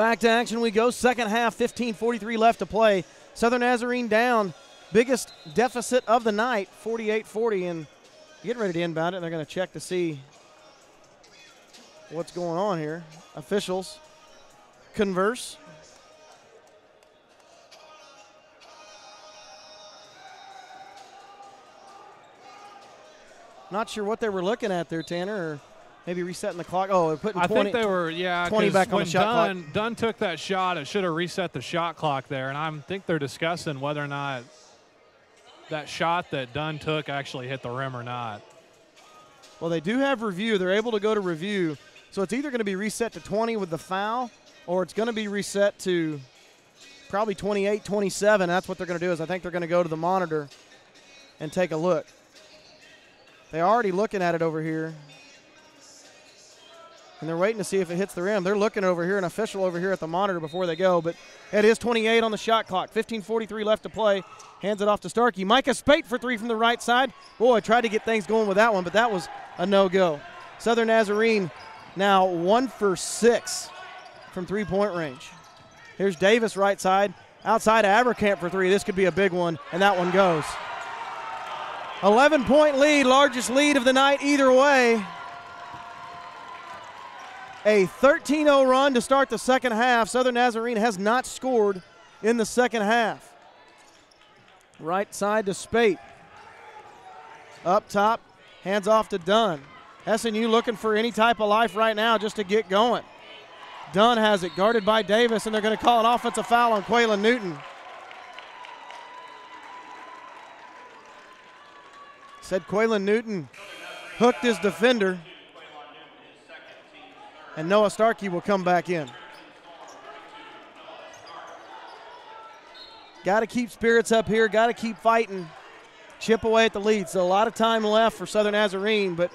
Speaker 1: Back to action we go. Second half, 15:43 left to play. Southern Nazarene down. Biggest deficit of the night, 48-40, and getting ready to inbound it. They're going to check to see what's going on here. Officials converse. Not sure what they were looking at there, Tanner, or maybe resetting the clock. Oh, they're putting 20,
Speaker 2: I think they were,
Speaker 1: 20 back on the shot clock.
Speaker 2: Dunn took that shot, it should have reset the shot clock there, and I think they're discussing whether or not that shot that Dunn took actually hit the rim or not.
Speaker 1: Well, they do have review. They're able to go to review. So it's either going to be reset to 20 with the foul, or it's going to be reset to probably 28, 27. That's what they're going to do is I think they're going to go to the monitor and take a look. They're already looking at it over here. And they're waiting to see if it hits the rim. They're looking over here, an official over here at the monitor before they go. But it is 28 on the shot clock. 15:43 left to play. Hands it off to Starkey. Micah Spate for three from the right side. Boy, tried to get things going with that one, but that was a no-go. Southern Nazarene now 1 for 6 from three-point range. Here's Davis right side. Outside of Abercamp for three. This could be a big one, and that one goes. 11-point lead, largest lead of the night either way. A 13-0 run to start the second half. Southern Nazarene has not scored in the second half. Right side to Spate. Up top, hands off to Dunn. SNU looking for any type of life right now just to get going. Dunn has it, guarded by Davis, and they're going to call an offensive foul on Quaylen Newton. Said Quaylen Newton hooked his defender. And Noah Starkey will come back in. Got to keep spirits up here. Got to keep fighting. Chip away at the lead. So a lot of time left for Southern Nazarene, but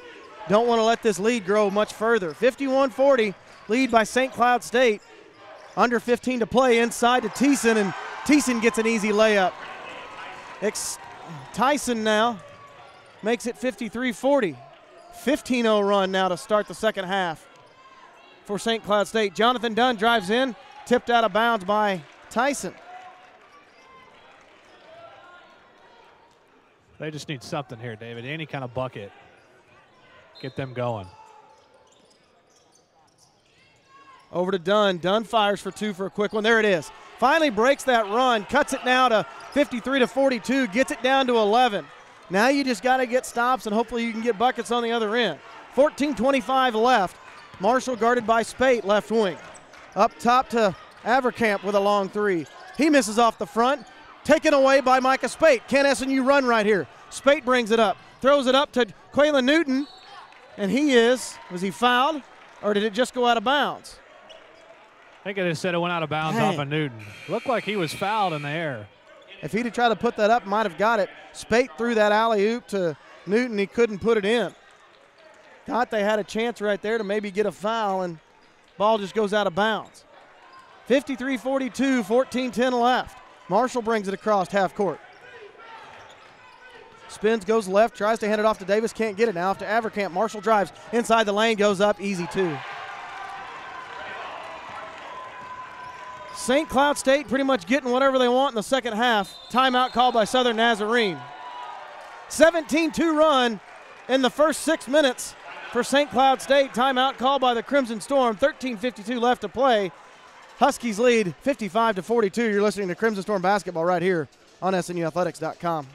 Speaker 1: don't want to let this lead grow much further. 51-40, lead by St. Cloud State. Under 15 to play inside to Thiessen, and Thiessen gets an easy layup. Tyson now makes it 53-40. 15-0 run now to start the second half for St. Cloud State. Jonathan Dunn drives in, tipped out of bounds by Tyson.
Speaker 2: They just need something here, David. Any kind of bucket. Get them going.
Speaker 1: Over to Dunn. Dunn fires for two for a quick one. There it is. Finally breaks that run, cuts it now to 53-42, gets it down to 11. Now you just got to get stops, and hopefully you can get buckets on the other end. 14:25 left. Marshall guarded by Spate, left wing. Up top to Avercamp with a long three. He misses off the front. Taken away by Micah Spate. Can SNU run right here? Spate brings it up. Throws it up to Quaylen Newton. And was he fouled? Or did it just go out of bounds?
Speaker 2: I think it just said it went out of bounds off of Newton. Looked like he was fouled in the air.
Speaker 1: If he'd have tried to put that up, might have got it. Spate threw that alley-oop to Newton. He couldn't put it in. Thought they had a chance right there to maybe get a foul, and ball just goes out of bounds. 53-42, 14-10 left. Marshall brings it across half court. Spins, goes left, tries to hand it off to Davis, can't get it now. Off to Avercamp. Marshall drives inside the lane, goes up, easy two. St. Cloud State pretty much getting whatever they want in the second half. Timeout called by Southern Nazarene. 17-2 run in the first 6 minutes for St. Cloud State. Timeout called by the Crimson Storm. 13:52 left to play. Huskies lead 55-42. You're listening to Crimson Storm basketball right here on SNUathletics.com.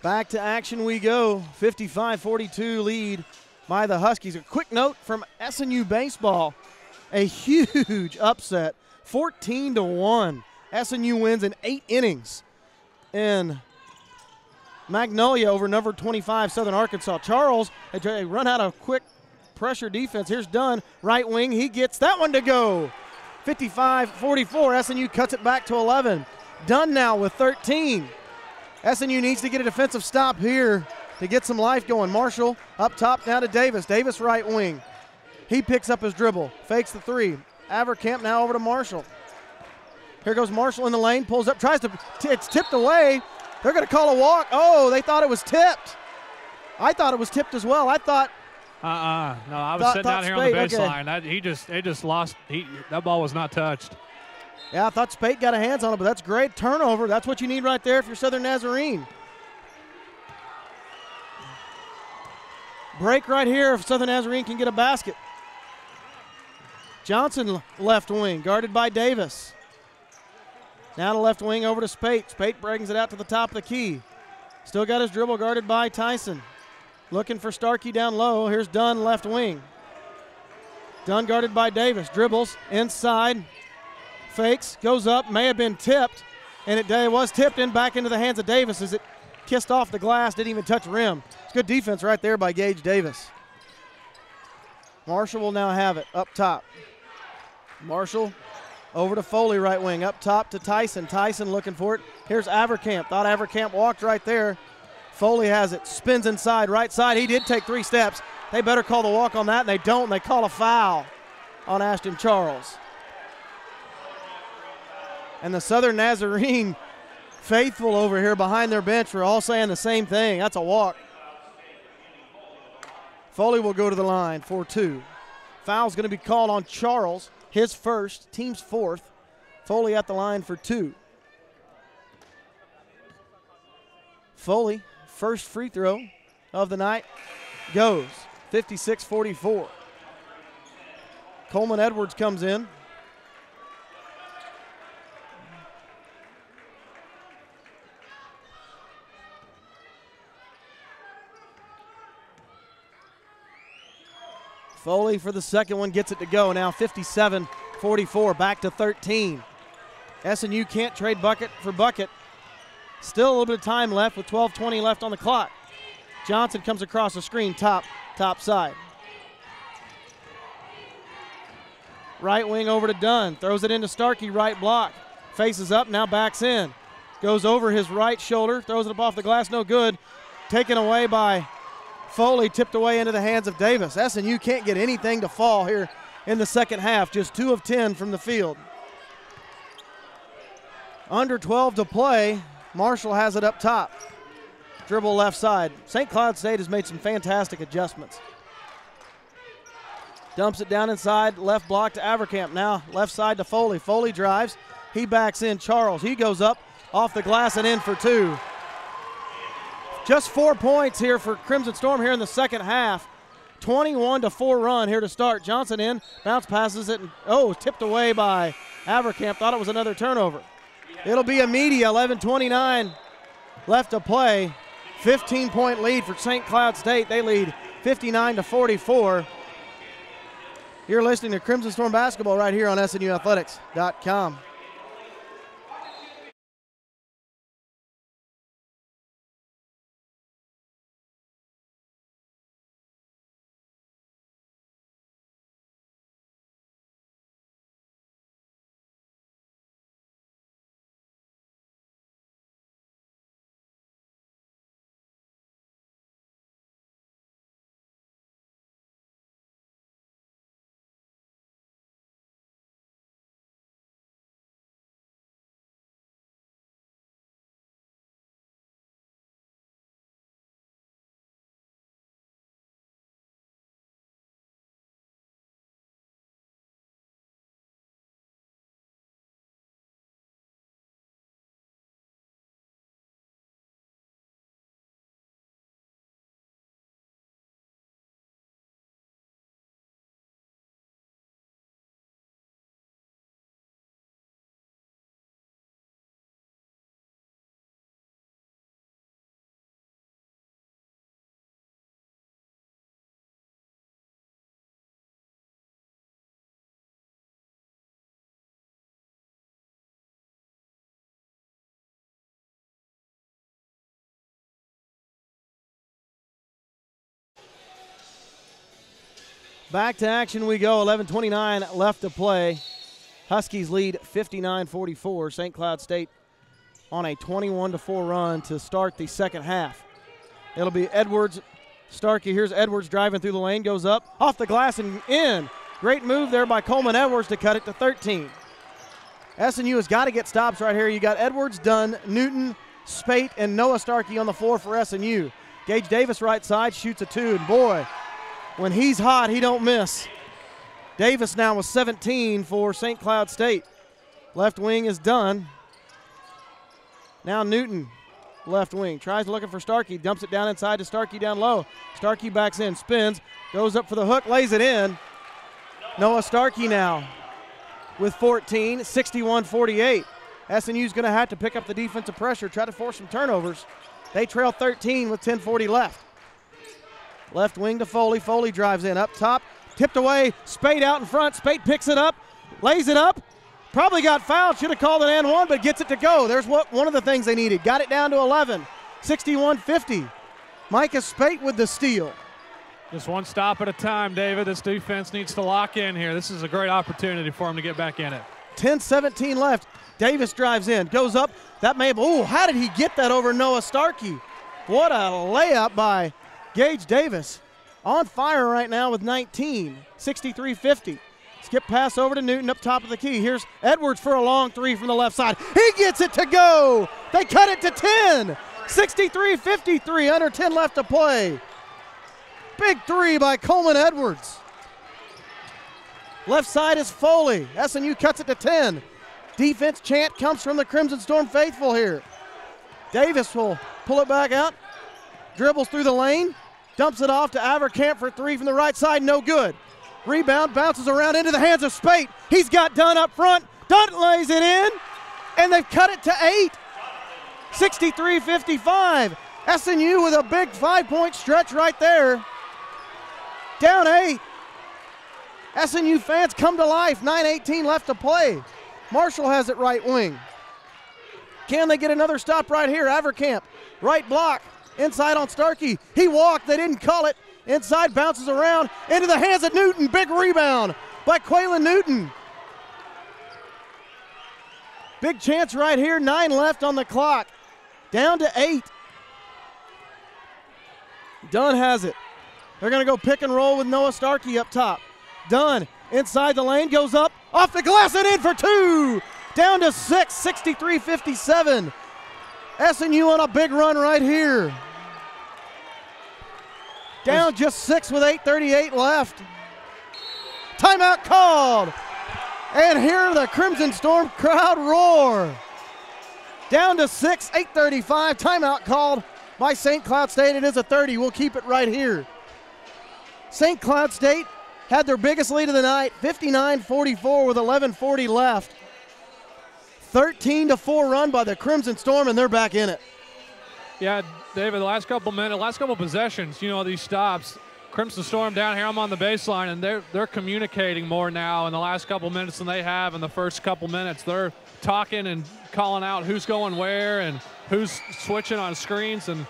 Speaker 1: Back to action we go. 55-42 lead by the Huskies. A quick note from SNU baseball. A huge upset. 14-1. SNU wins in 8 innings in Magnolia over number 25 Southern Arkansas. Charles, they run out of quick pressure defense. Here's Dunn, right wing. He gets that one to go. 55-44. SNU cuts it back to 11. Dunn now with 13. SNU needs to get a defensive stop here to get some life going. Marshall up top now to Davis. Davis right wing. He picks up his dribble, fakes the three. Avercamp now over to Marshall. Here goes Marshall in the lane, pulls up, tries to, it's tipped away. They're going to call a walk. Oh, they thought it was tipped. I thought it was tipped as well. I thought.
Speaker 2: No, I was sitting down here on the baseline. Okay. That ball was not touched.
Speaker 1: Yeah, I thought Spate got a hands on it, but that's great. Turnover, that's what you need right there if you're Southern Nazarene. Break right here if Southern Nazarene can get a basket. Johnson left wing, guarded by Davis. Now to left wing over to Spate. Spate brings it out to the top of the key. Still got his dribble guarded by Tyson. Looking for Starkey down low. Here's Dunn left wing. Dunn guarded by Davis. Dribbles inside. Fakes, goes up, may have been tipped. And it was tipped in back into the hands of Davis as it kissed off the glass, didn't even touch the rim. It's good defense right there by Gage Davis. Marshall will now have it up top. Marshall over to Foley right wing, up top to Tyson. Tyson looking for it. Here's Avercamp. Thought Avercamp walked right there. Foley has it, spins inside, right side. He did take 3 steps. They better call the walk on that, and they don't. And they call a foul on Ashton Charles. And the Southern Nazarene faithful over here behind their bench are all saying the same thing. That's a walk. Foley will go to the line for 2. Foul's going to be called on Charles, his first, team's 4th. Foley at the line for 2. Foley, first free throw of the night, goes 56-44. Coleman Edwards comes in. Foley for the second one gets it to go. Now 57-44, back to 13. SNU can't trade bucket for bucket. Still a little bit of time left with 12:20 left on the clock. Johnson comes across the screen, top side. Right wing over to Dunn, throws it into Starkey, right block. Faces up, now backs in. Goes over his right shoulder, throws it up off the glass, no good. Taken away by Foley, tipped away into the hands of Davis. SNU can't get anything to fall here in the second half, just 2 of 10 from the field. Under 12 to play. Marshall has it up top. Dribble left side. St. Cloud State has made some fantastic adjustments. Dumps it down inside, left block to Avercamp. Now left side to Foley. Foley drives. He backs in. Charles, he goes up off the glass and in for 2. Just 4 points here for Crimson Storm here in the second half. 21-4 run here to start. Johnson in, bounce passes it, and tipped away by Avercamp. Thought it was another turnover. It'll be a media, 11:29 left to play. 15-point lead for St. Cloud State. They lead 59-44. You're listening to Crimson Storm Basketball right here on SNUathletics.com. Back to action we go, 11:29 left to play. Huskies lead 59-44. St. Cloud State on a 21-4 run to start the second half. It'll be Edwards, Starkey. Here's Edwards driving through the lane, goes up, off the glass and in. Great move there by Coleman Edwards to cut it to 13. SNU has got to get stops right here. You got Edwards, Dunn, Newton, Spate, and Noah Starkey on the floor for SNU. Gage Davis right side shoots a 2, and boy, when he's hot, he don't miss. Davis now with 17 for St. Cloud State. Left wing is done. Now Newton, left wing, tries looking for Starkey, dumps it down inside to Starkey down low. Starkey backs in, spins, goes up for the hook, lays it in. Noah Starkey now with 14, 61-48. SNU's going to have to pick up the defensive pressure, try to force some turnovers. They trail 13 with 10:40 left. Left wing to Foley. Foley drives in up top, tipped away. Spade out in front. Spade picks it up, lays it up. Probably got fouled. Should have called an and one, but gets it to go. There's one of the things they needed. Got it down to 11. 61-50. Micah Spate with the steal.
Speaker 2: Just one stop at a time, David. This defense needs to lock in here. This is a great opportunity for them to get back in it.
Speaker 1: 10:17 left. Davis drives in, goes up. That may have, how did he get that over Noah Starkey? What a layup by Gage Davis. On fire right now with 19, 63-50. Skip pass over to Newton up top of the key. Here's Edwards for a long three from the left side. He gets it to go. They cut it to 10. 63-53, under 10 left to play. Big three by Coleman Edwards. Left side is Foley. SNU cuts it to 10. Defense chant comes from the Crimson Storm faithful here. Davis will pull it back out, dribbles through the lane, dumps it off to Avercamp for three from the right side, no good. Rebound, bounces around into the hands of Spate. He's got Dunn up front. Dunn lays it in, and they've cut it to 8. 63-55. SNU with a big 5-point stretch right there. Down 8. SNU fans come to life. 9:18 left to play. Marshall has it right wing. Can they get another stop right here? Avercamp, right block, inside on Starkey. He walked, they didn't call it. Inside, bounces around, into the hands of Newton. Big rebound by Quaylen Newton. Big chance right here, 9 left on the clock. Down to 8. Dunn has it. They're gonna go pick and roll with Noah Starkey up top. Dunn inside the lane, goes up, off the glass and in for 2. Down to 6, 63-57. SNU on a big run right here. Down just 6 with 8:38 left. Timeout called. And here the Crimson Storm crowd roar. Down to 6, 8:35. Timeout called by St. Cloud State. It is a 30. We'll keep it right here. St. Cloud State had their biggest lead of the night, 59-44 with 11:40 left. 13-4 run by the Crimson Storm, and they're back in it.
Speaker 2: Yeah, David, the last couple possessions, these stops, Crimson Storm down here, I'm on the baseline, and they're communicating more now in the last couple minutes than they have in the first couple minutes. They're talking and calling out who's going where and who's switching on screens, and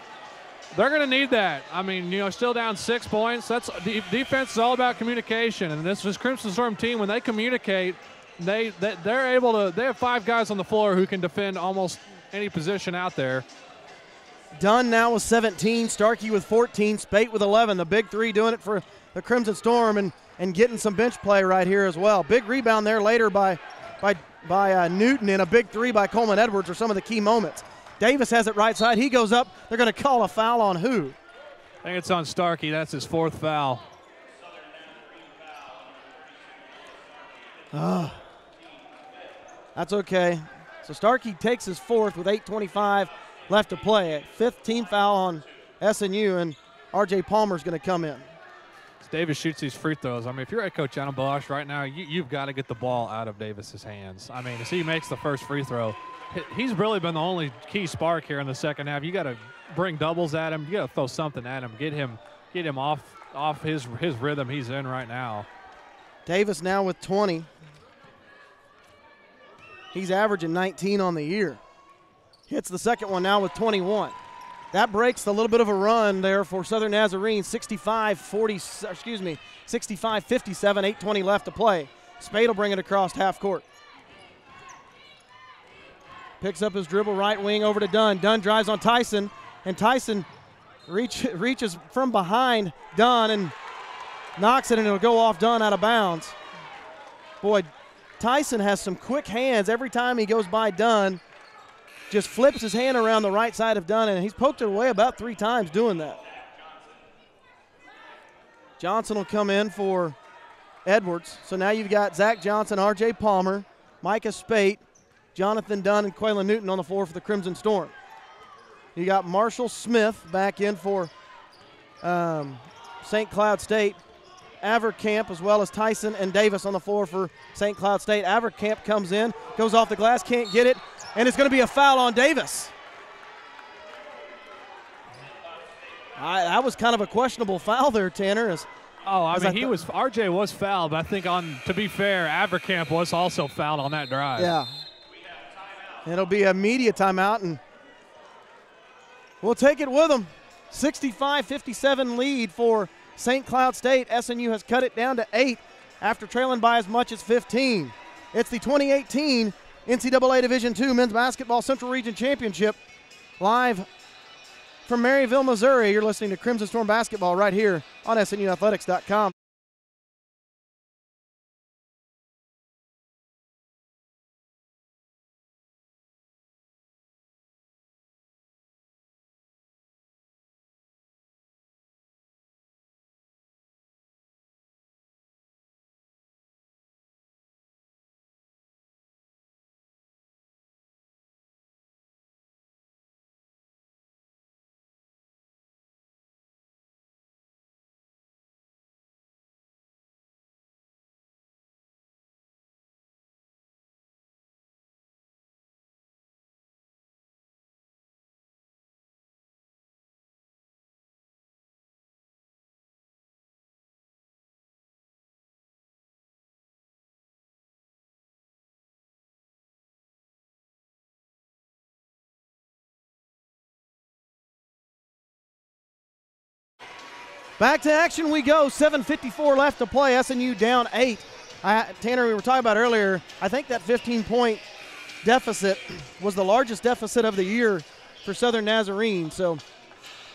Speaker 2: they're going to need that. I mean, still down 6 points. That's defense is all about communication, and this Crimson Storm team, when they communicate, they're able to. They have 5 guys on the floor who can defend almost any position out there.
Speaker 1: Dunn now with 17, Starkey with 14, Spate with 11. The big three doing it for the Crimson Storm and getting some bench play right here as well. Big rebound there later by Newton, and a big three by Coleman Edwards are some of the key moments. Davis has it right side. He goes up. They're going to call a foul on who?
Speaker 2: I think it's on Starkey. That's his 4th foul.
Speaker 1: That's okay. So Starkey takes his 4th with 8:25 left to play. 5th team foul on SNU, and R.J. Palmer's going to come in.
Speaker 2: As Davis shoots these free throws, if you're at Coach Adam Bosch right now, you've got to get the ball out of Davis's hands. As he makes the first free throw, he's really been the only key spark here in the second half. You got to bring doubles at him. You got to throw something at him. Get him off his rhythm he's in right now.
Speaker 1: Davis now with 20. He's averaging 19 on the year. Hits the second one now with 21. That breaks a little bit of a run there for Southern Nazarene. 65-57, 8:20 left to play. Spade will bring it across half court. Picks up his dribble, right wing over to Dunn. Dunn drives on Tyson, and Tyson reaches from behind Dunn and knocks it, and it'll go off Dunn out of bounds. Boy, Tyson has some quick hands. Every time he goes by Dunn, just flips his hand around the right side of Dunn, and he's poked it away about 3 times doing that. Johnson will come in for Edwards. So now you've got Zach Johnson, R.J. Palmer, Micah Spate, Jonathan Dunn, and Quaylen Newton on the floor for the Crimson Storm. You got Marshall Smith back in for St. Cloud State. Avercamp as well as Tyson and Davis on the floor for St. Cloud State. Avercamp comes in, goes off the glass, can't get it, and it's going to be a foul on Davis. That was kind of a questionable foul there, Tanner.
Speaker 2: RJ was fouled, but I think to be fair, Avercamp was also fouled on that drive.
Speaker 1: Yeah. It'll be a media timeout, and we'll take it with them. 65-57 lead for St. Cloud State. SNU has cut it down to 8 after trailing by as much as 15. It's the 2018 NCAA Division II Men's Basketball Central Region Championship. Live from Maryville, Missouri, you're listening to Crimson Storm Basketball right here on SNUathletics.com. Back to action we go. 7:54 left to play. SNU down 8. Tanner, we were talking about earlier, I think that 15-point deficit was the largest deficit of the year for Southern Nazarene. So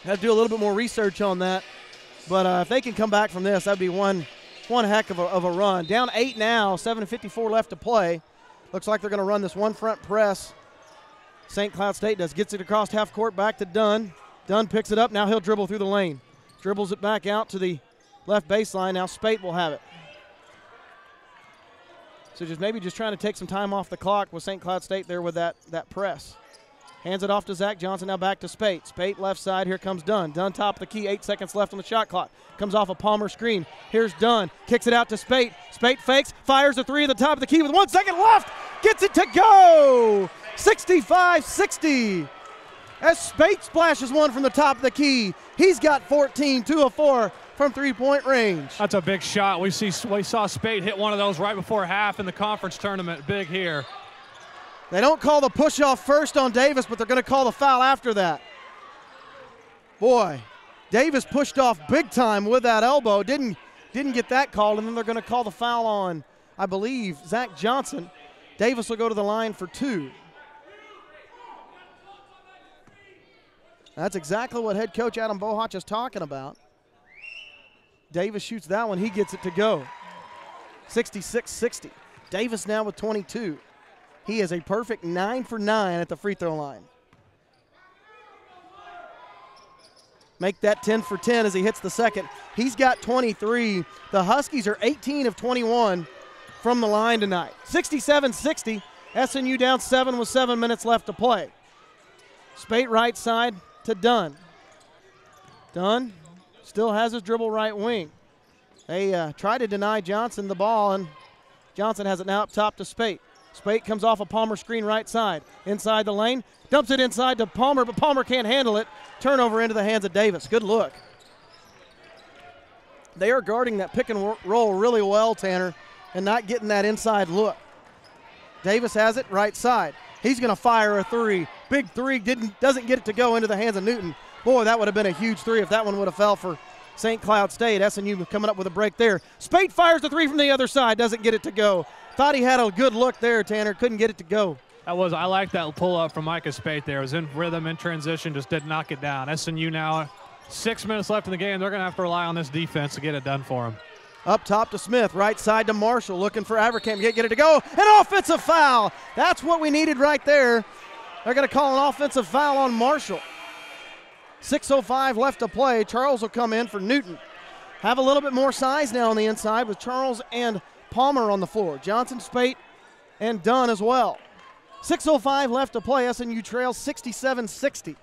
Speaker 1: I have to do a little bit more research on that. But if they can come back from this, that'd be one heck of a run. Down 8 now, 7:54 left to play. Looks like they're going to run this one front press. St. Cloud State does. Gets it across half court back to Dunn. Dunn picks it up. Now he'll dribble through the lane. Dribbles it back out to the left baseline. Now Spate will have it. So just trying to take some time off the clock with St. Cloud State there with that press. Hands it off to Zach Johnson, now back to Spate. Spate left side, here comes Dunn. Dunn top of the key, 8 seconds left on the shot clock. Comes off a Palmer screen. Here's Dunn, kicks it out to Spate. Spate fakes, fires a 3 at the top of the key with 1 second left. Gets it to go! 65-60. As Spate splashes one from the top of the key. He's got 14, 2 of 4 from three-point range.
Speaker 2: That's a big shot. We saw Spate hit one of those right before half in the conference tournament. Big here.
Speaker 1: They don't call the push-off first on Davis, but they're going to call the foul after that. Boy, Davis pushed off big time with that elbow. Didn't get that called, and then they're going to call the foul on, I believe, Zach Johnson. Davis will go to the line for 2. That's exactly what head coach Adam Bohach is talking about. Davis shoots that one. He gets it to go. 66-60. Davis now with 22. He is a perfect 9 for 9 at the free throw line. Make that 10 for 10 as he hits the second. He's got 23. The Huskies are 18 of 21 from the line tonight. 67-60. SNU down 7 with 7 minutes left to play. Spate right side to Dunn. Dunn still has his dribble right wing. They try to deny Johnson the ball, and Johnson has it now up top to Spate. Spate comes off a Palmer screen right side. Inside the lane, dumps it inside to Palmer, but Palmer can't handle it. Turnover into the hands of Davis. Good look. They are guarding that pick and roll really well, Tanner, and not getting that inside look. Davis has it right side. He's going to fire a 3. Big 3, doesn't get it to go into the hands of Newton. Boy, that would have been a huge 3 if that one would have fell for St. Cloud State. SNU coming up with a break there. Spate fires the 3 from the other side, doesn't get it to go. Thought he had a good look there, Tanner, couldn't get it to go.
Speaker 2: I like that pull up from Micah Spate there. It was in rhythm, in transition, just did knock it down. SNU now, 6 minutes left in the game. They're going to have to rely on this defense to get it done for them.
Speaker 1: Up top to Smith, right side to Marshall, looking for Avercamp. Get it to go. An offensive foul. That's what we needed right there. They're going to call an offensive foul on Marshall. 6:05 left to play. Charles will come in for Newton. Have a little bit more size now on the inside with Charles and Palmer on the floor. Johnson, Spate, and Dunn as well. 6:05 left to play. SNU trails 67-60.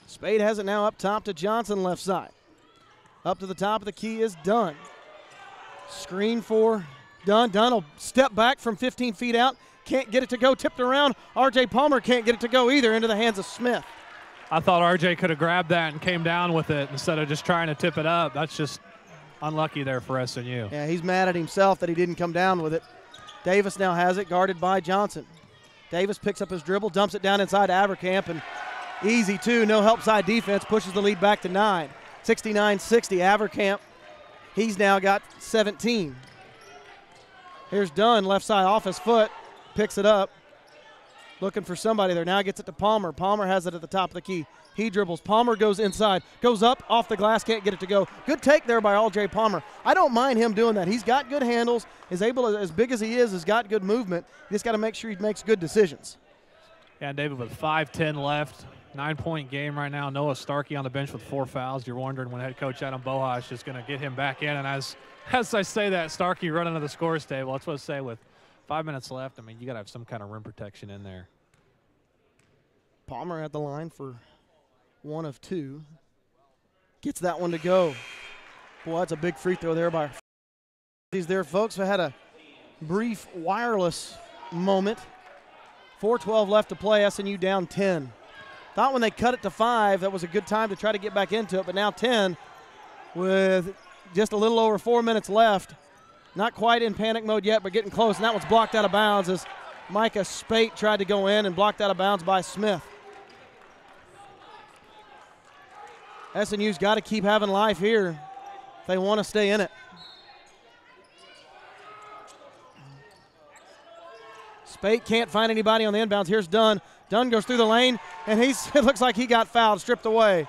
Speaker 1: Spade has it now up top to Johnson, left side. Up to the top of the key is Dunn. Screen for Dunn. Dunn will step back from 15 feet out. Can't get it to go. Tipped around. R.J. Palmer can't get it to go either, into the hands of Smith.
Speaker 2: I thought R.J. could have grabbed that and came down with it instead of just trying to tip it up. That's just unlucky there for SNU.
Speaker 1: Yeah, he's mad at himself that he didn't come down with it. Davis now has it, guarded by Johnson. Davis picks up his dribble, dumps it down inside to Avercamp, and easy too, no help side defense, pushes the lead back to 9. 69-60, Avercamp, he's now got 17. Here's Dunn, left side off his foot, picks it up, looking for somebody there, now gets it to Palmer. Palmer has it at the top of the key. He dribbles. Palmer goes inside, goes up, off the glass, can't get it to go. Good take there by R.J. Palmer. I don't mind him doing that. He's got good handles, is able to, as big as he is, has got good movement. You just got to make sure he makes good decisions.
Speaker 2: Yeah, David, with 5:10 left, 9-point game right now. Noah Starkey on the bench with 4 fouls. You're wondering when head coach Adam Boha is just going to get him back in. And as I say that, Starkey running to the scores table. That's what I say with 5 minutes left. I mean, you got to have some kind of rim protection in there.
Speaker 1: Palmer at the line for 1 of 2. Gets that one to go. Boy, that's a big free throw there by these there, folks. We had a brief wireless moment. 4:12 left to play. SNU down 10. Thought when they cut it to 5, that was a good time to try to get back into it, but now 10 with just a little over 4 minutes left. Not quite in panic mode yet, but getting close, and that one's blocked out of bounds as Micah Spate tried to go in and blocked out of bounds by Smith. SNU's got to keep having life here if they want to stay in it. Spate can't find anybody on the inbounds. Here's Dunn. Dunn goes through the lane, and it looks like he got fouled, stripped away.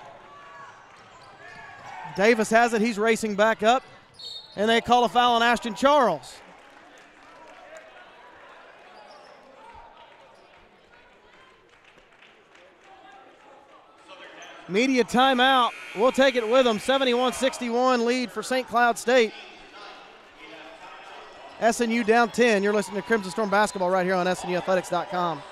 Speaker 1: Davis has it. He's racing back up, and they call a foul on Ashton Charles. Media timeout. We'll take it with them. 71-61 lead for St. Cloud State. SNU down 10. You're listening to Crimson Storm Basketball right here on SNUathletics.com.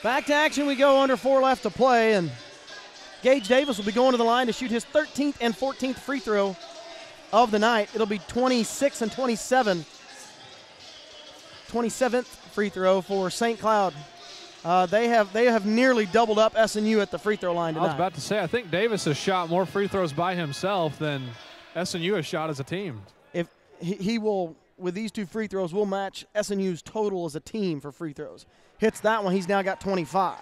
Speaker 1: Back to action we go, under 4 left to play, and Gage Davis will be going to the line to shoot his 13th and 14th free throw of the night. It'll be 26 and 27. 27th free throw for St. Cloud. They have nearly doubled up SNU at the free throw line tonight.
Speaker 2: I was about to say, I think Davis has shot more free throws by himself than SNU has shot as a team.
Speaker 1: If he will, with these 2 free throws, will match SNU's total as a team for free throws. Hits that one, he's now got 25.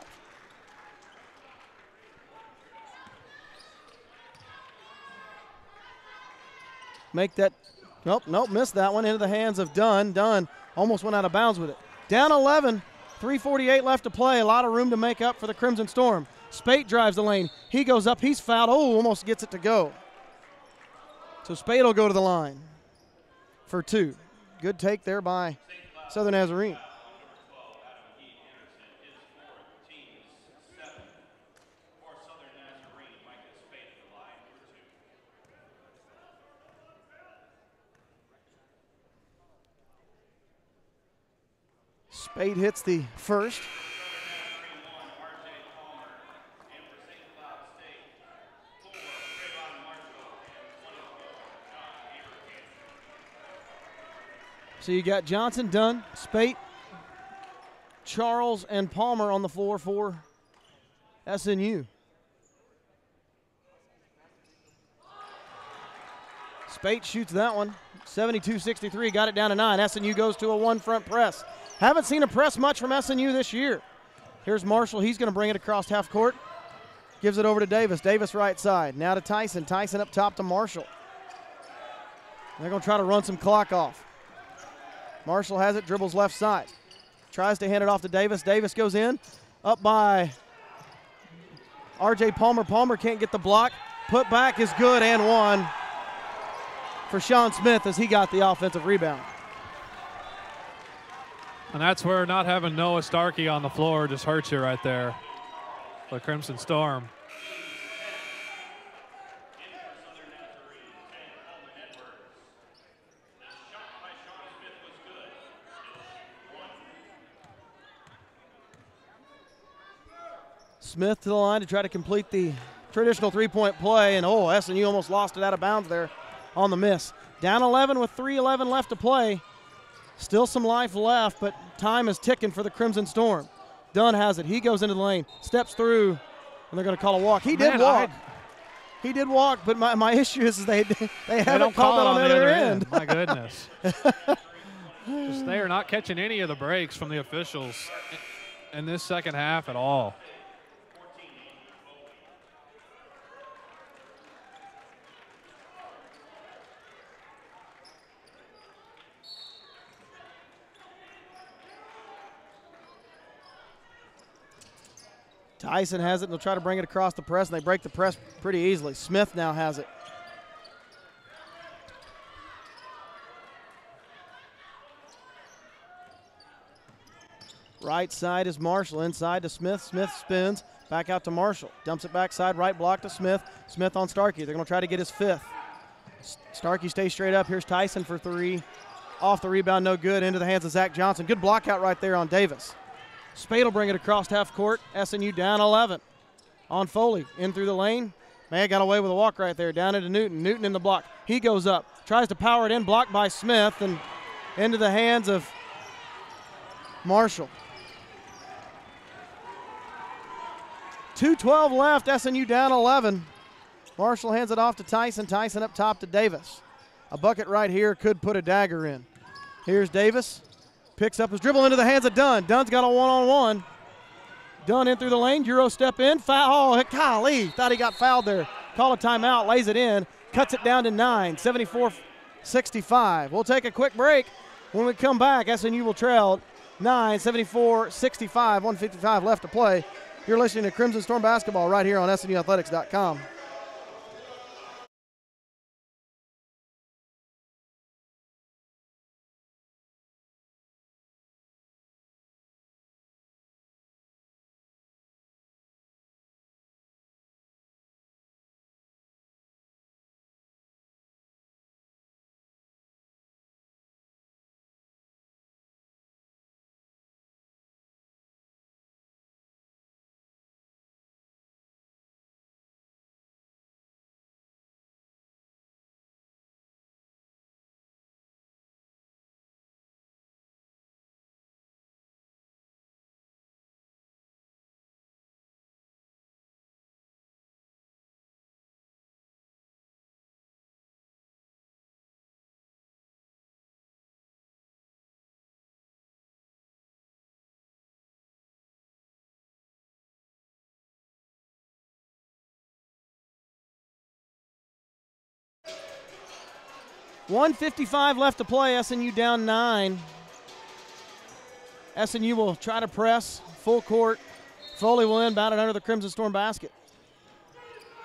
Speaker 1: Make that Nope, missed that one into the hands of Dunn. Dunn almost went out of bounds with it. Down 11, 3:48 left to play. A lot of room to make up for the Crimson Storm. Spate drives the lane. He goes up, he's fouled. Oh, almost gets it to go. So Spate will go to the line for 2. Good take there by Southern Nazarene. Spate hits the first. So you got Johnson, Dunn, Spate, Charles, and Palmer on the floor for SNU. Spate shoots that one. 72-63, got it down to 9. SNU goes to a 1 front press. Haven't seen a press much from SNU this year. Here's Marshall. He's going to bring it across half court. Gives it over to Davis. Davis right side. Now to Tyson. Tyson up top to Marshall. They're going to try to run some clock off. Marshall has it, dribbles left side. Tries to hand it off to Davis. Davis goes in. Up by R.J. Palmer. Palmer can't get the block. Put back is good and one for Sean Smith as he got the offensive rebound.
Speaker 2: And that's where not having Noah Starkey on the floor just hurts you right there. The Crimson Storm.
Speaker 1: Smith to the line to try to complete the traditional three-point play, and SNU almost lost it out of bounds there on the miss. Down 11 with 3:11 left to play. Still some life left, but time is ticking for the Crimson Storm. Dunn has it. He goes into the lane, steps through, and they're going to call a walk. He did walk. He did walk, but my issue is they haven't called that on the other end.
Speaker 2: My goodness. They are not catching any of the breaks from the officials in this second half at all.
Speaker 1: Tyson has it, and they'll try to bring it across the press, and they break the press pretty easily. Smith now has it. Right side is Marshall, inside to Smith. Smith spins, back out to Marshall. Dumps it backside, right block to Smith. Smith on Starkey. They're going to try to get his 5th. Starkey stays straight up. Here's Tyson for 3. Off the rebound, no good. Into the hands of Zach Johnson. Good block out right there on Davis. Spade will bring it across half court. SNU down 11. On Foley, in through the lane. Man got away with a walk right there. Down into Newton. Newton in the block. He goes up. Tries to power it in. Blocked by Smith. And into the hands of Marshall. 2:12 left. SNU down 11. Marshall hands it off to Tyson. Tyson up top to Davis. A bucket right here could put a dagger in. Here's Davis. Picks up his dribble into the hands of Dunn. Dunn's got a one-on-one. Dunn in through the lane. Euro step in. Foul. Oh, golly. Thought he got fouled there. Call a timeout. Lays it in. Cuts it down to 9. 74-65. We'll take a quick break. When we come back, SNU will trail 9. 74-65. 1:55 left to play. You're listening to Crimson Storm Basketball right here on SNUathletics.com. 1:55 left to play. SNU down 9. SNU will try to press full court. Foley will inbound it under the Crimson Storm basket.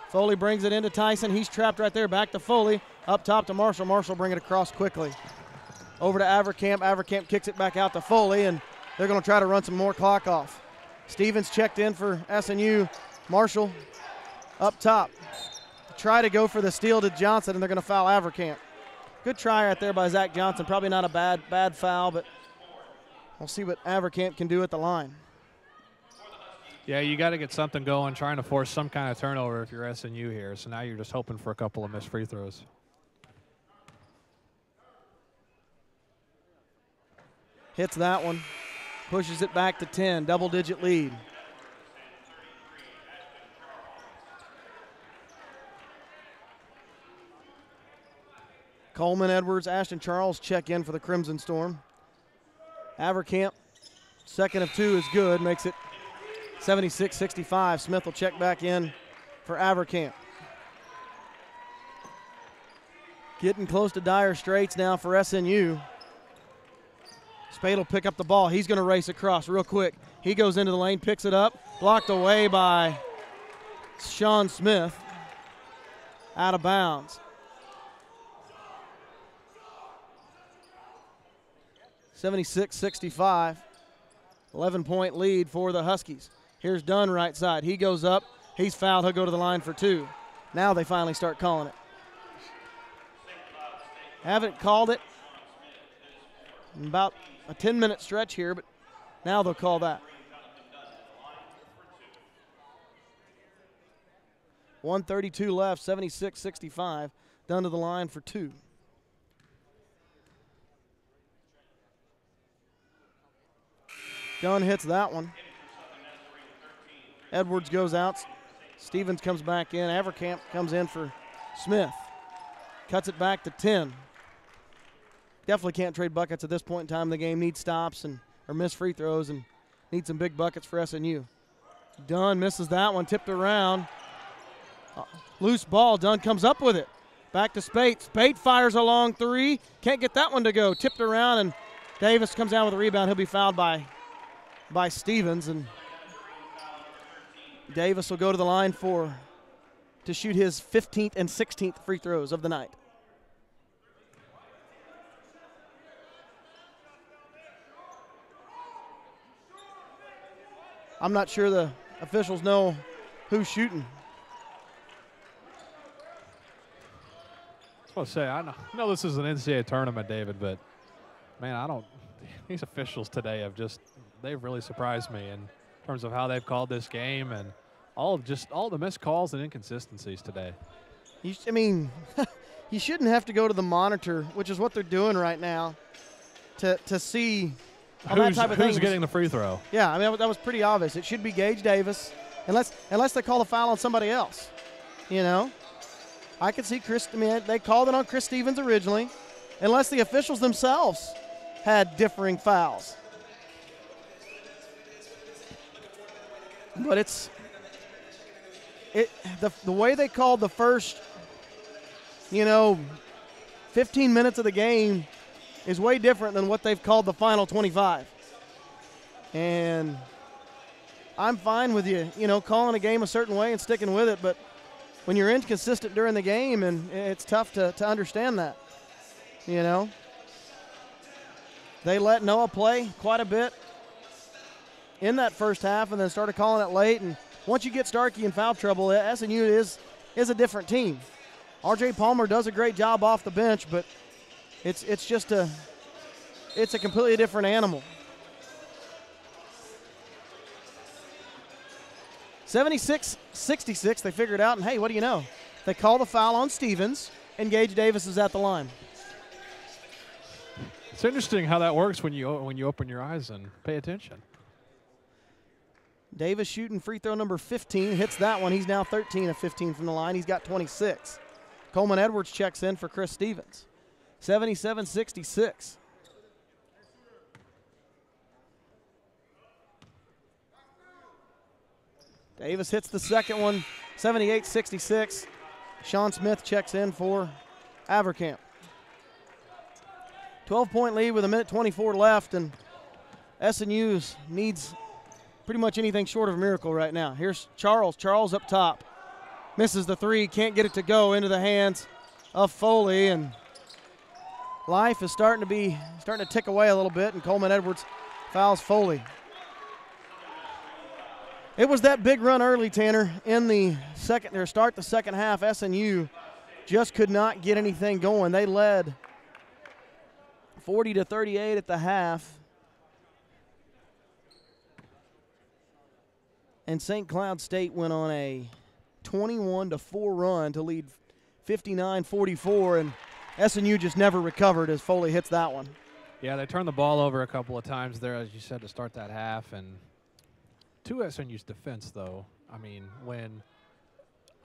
Speaker 1: Foley brings it into Tyson. He's trapped right there. Back to Foley. Up top to Marshall. Marshall bring it across quickly. Over to Avercamp. Avercamp kicks it back out to Foley, and they're going to try to run some more clock off. Stevens checked in for SNU. Marshall up top. Try to go for the steal to Johnson, and they're going to foul Avercamp. Good try right there by Zach Johnson. Probably not a bad foul, but we'll see what Avercamp can do at the line.
Speaker 2: Yeah, you got to get something going, trying to force some kind of turnover if you're SNU here. So now you're just hoping for a couple of missed free throws.
Speaker 1: Hits that one. Pushes it back to 10. Double-digit lead. Coleman, Edwards, Ashton Charles check in for the Crimson Storm. Avercamp, second of 2 is good, makes it 76-65. Smith will check back in for Avercamp. Getting close to dire straits now for SNU. Spade will pick up the ball. He's going to race across real quick. He goes into the lane, picks it up, blocked away by Sean Smith. Out of bounds. 76-65. 11-point lead for the Huskies. Here's Dunn right side. He goes up. He's fouled. He'll go to the line for 2. Now they finally start calling it. Haven't called it in about a 10-minute stretch here, but now they'll call that. 1:32 left, 76-65. Dunn to the line for 2. Dunn hits that one. Edwards goes out. Stevens comes back in. Avercamp comes in for Smith. Cuts it back to 10. Definitely can't trade buckets at this point in time in the game. Needs stops or missed free throws and needs some big buckets for SNU. Dunn misses that one. Tipped around. Loose ball. Dunn comes up with it. Back to Spate. Spate fires a long 3. Can't get that one to go. Tipped around, and Davis comes down with a rebound. He'll be fouled by Stevens, and Davis will go to the line to shoot his 15th and 16th free throws of the night. I'm not sure the officials know who's shooting.
Speaker 2: I was supposed to say, I know this is an NCAA tournament, David, but man, these officials today they've really surprised me in terms of how they've called this game and all the missed calls and inconsistencies today.
Speaker 1: You shouldn't have to go to the monitor, which is what they're doing right now, to see that type of thing.
Speaker 2: Who's getting the free throw?
Speaker 1: Yeah, that was pretty obvious. It should be Gage Davis, unless they call a foul on somebody else. I could see they called it on Chris Stevens originally, unless the officials themselves had differing fouls. But the way they called the first, 15 minutes of the game is way different than what they've called the final 25. And I'm fine with you, calling a game a certain way and sticking with it, but when you're inconsistent during the game, and it's tough to understand that, They let Noah play quite a bit in that first half and then started calling it late. And once you get Starkey in foul trouble, SNU is a different team. R.J. Palmer does a great job off the bench, but it's a completely different animal. 76-66, they figured out, and hey, what do you know? They call the foul on Stevens, and Gage Davis is at the line.
Speaker 2: It's interesting how that works when you open your eyes and pay attention.
Speaker 1: Davis shooting free throw number 15, hits that one. He's now 13 of 15 from the line. He's got 26. Coleman Edwards checks in for Chris Stevens. 77-66. Davis hits the second one, 78-66. Sean Smith checks in for Avercamp. 12-point lead with 1:24 left, and SNU needs pretty much anything short of a miracle right now. Here's Charles. Charles up top. Misses the three, can't get it to go, into the hands of Foley, and life is starting to tick away a little bit, and Coleman Edwards fouls Foley. It was that big run early, Tanner, in the start the second half. SNU just could not get anything going. They led 40-38 at the half. And St. Cloud State went on a 21-4 run to lead 59-44, and SNU just never recovered as Foley hits that one.
Speaker 2: Yeah, they turned the ball over a couple of times there, as you said, to start that half. And to SNU's defense, though, I mean, when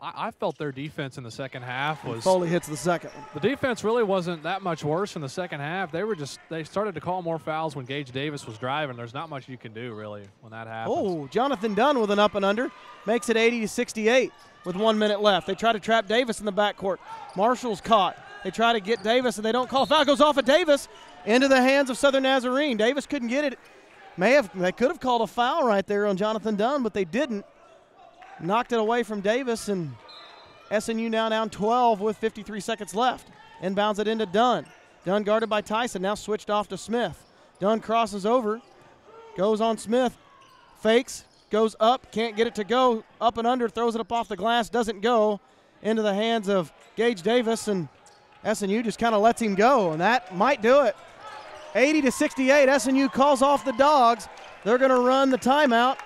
Speaker 2: I felt their defense in the second half was –
Speaker 1: Foley hits the second one.
Speaker 2: The defense really wasn't that much worse in the second half. They started to call more fouls when Gage Davis was driving. There's not much you can do, really, when that happens.
Speaker 1: Oh, Jonathan Dunn with an up and under. Makes it 80-68 with 1 minute left. They try to trap Davis in the backcourt. Marshall's caught. They try to get Davis, and they don't call a foul. Goes off of Davis into the hands of Southern Nazarene. Davis couldn't get it. They could have called a foul right there on Jonathan Dunn, but they didn't. Knocked it away from Davis, and SNU now down 12 with 53 seconds left. Inbounds it into Dunn. Dunn guarded by Tyson, now switched off to Smith. Dunn crosses over, goes on Smith, fakes, goes up, can't get it to go, up and under, throws it up off the glass, doesn't go, into the hands of Gage Davis, and SNU just kind of lets him go, and that might do it. 80-68, SNU calls off the Dogs. They're going to run the timeout.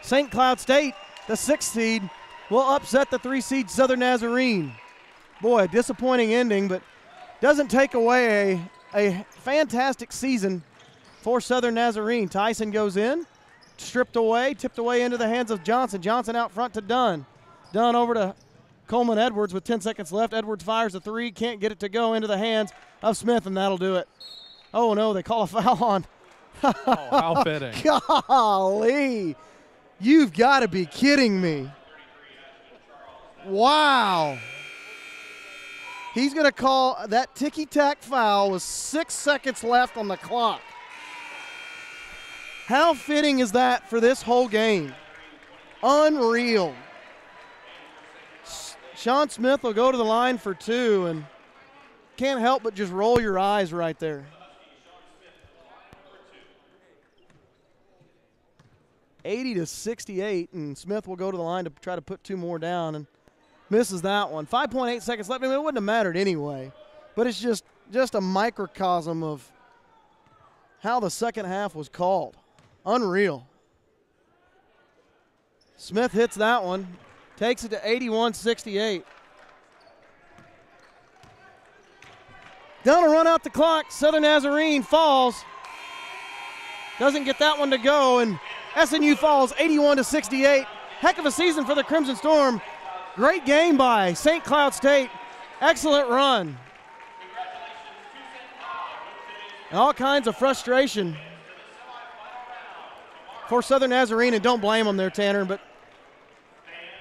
Speaker 1: St. Cloud State, the 6th seed, will upset the 3 seed Southern Nazarene. Boy, a disappointing ending, but doesn't take away a fantastic season for Southern Nazarene. Tyson goes in, stripped away, tipped away into the hands of Johnson. Johnson out front to Dunn. Dunn over to Coleman Edwards with 10 seconds left. Edwards fires a three, can't get it to go, into the hands of Smith, and that'll do it. Oh, no, they call a foul on.
Speaker 2: Oh, how fitting.
Speaker 1: Golly. You've got to be kidding me. Wow. He's going to call that ticky-tack foul with 6 seconds left on the clock. How fitting is that for this whole game? Unreal. Sean Smith will go to the line for 2, and can't help but just roll your eyes right there. 80-68, and Smith will go to the line to try to put 2 more down, and misses that one. 5.8 seconds left. I mean, it wouldn't have mattered anyway, but it's just a microcosm of how the second half was called. Unreal. Smith hits that one, takes it to 81-68. Down to run out the clock. Southern Nazarene falls. Doesn't get that one to go, and SNU falls 81-68. Heck of a season for the Crimson Storm. Great game by St. Cloud State. Excellent run. And all kinds of frustration for Southern Nazarene, and don't blame them there, Tanner, but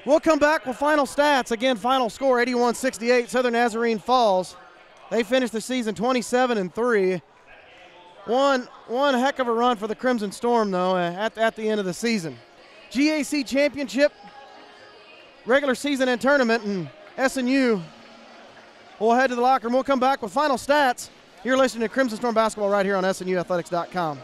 Speaker 1: we'll come back with final stats. Again, final score 81-68. Southern Nazarene falls. They finished the season 27-3. One heck of a run for the Crimson Storm, though, at the end of the season. GAC Championship, regular season and tournament, and SNU will head to the locker room. We'll come back with final stats. You're listening to Crimson Storm Basketball right here on SNUathletics.com.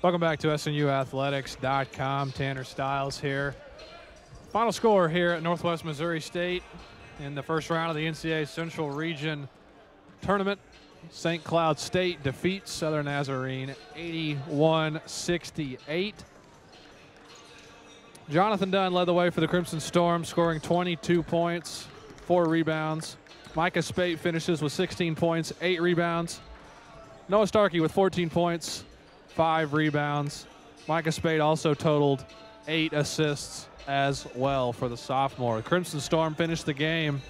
Speaker 2: Welcome back to SNUathletics.com. Tanner Stiles here. Final score here at Northwest Missouri State in the first round of the NCAA Central Region Tournament. St. Cloud State defeats Southern Nazarene 81-68. Jonathan Dunn led the way for the Crimson Storm, scoring 22 points, 4 rebounds. Micah Spate finishes with 16 points, 8 rebounds. Noah Starkey with 14 points, 5 rebounds. Micah Spate also totaled 8 assists as well for the sophomore. The Crimson Storm finished the game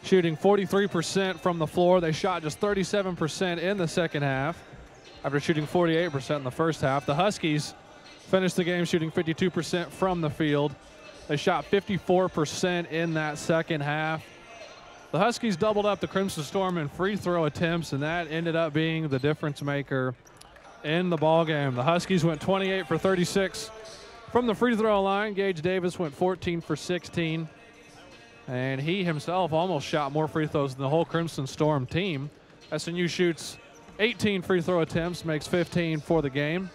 Speaker 2: shooting 43% from the floor. They shot just 37% in the second half after shooting 48% in the first half. The Huskies finished the game shooting 52% from the field. They shot 54% in that second half. The Huskies doubled up the Crimson Storm in free throw attempts, and that ended up being the difference maker in the ball game. The Huskies went 28 for 36 from the free throw line. Gage Davis went 14 for 16, and he himself almost shot more free throws than the whole Crimson Storm team. SNU shoots 18 free throw attempts, makes 15 for the game.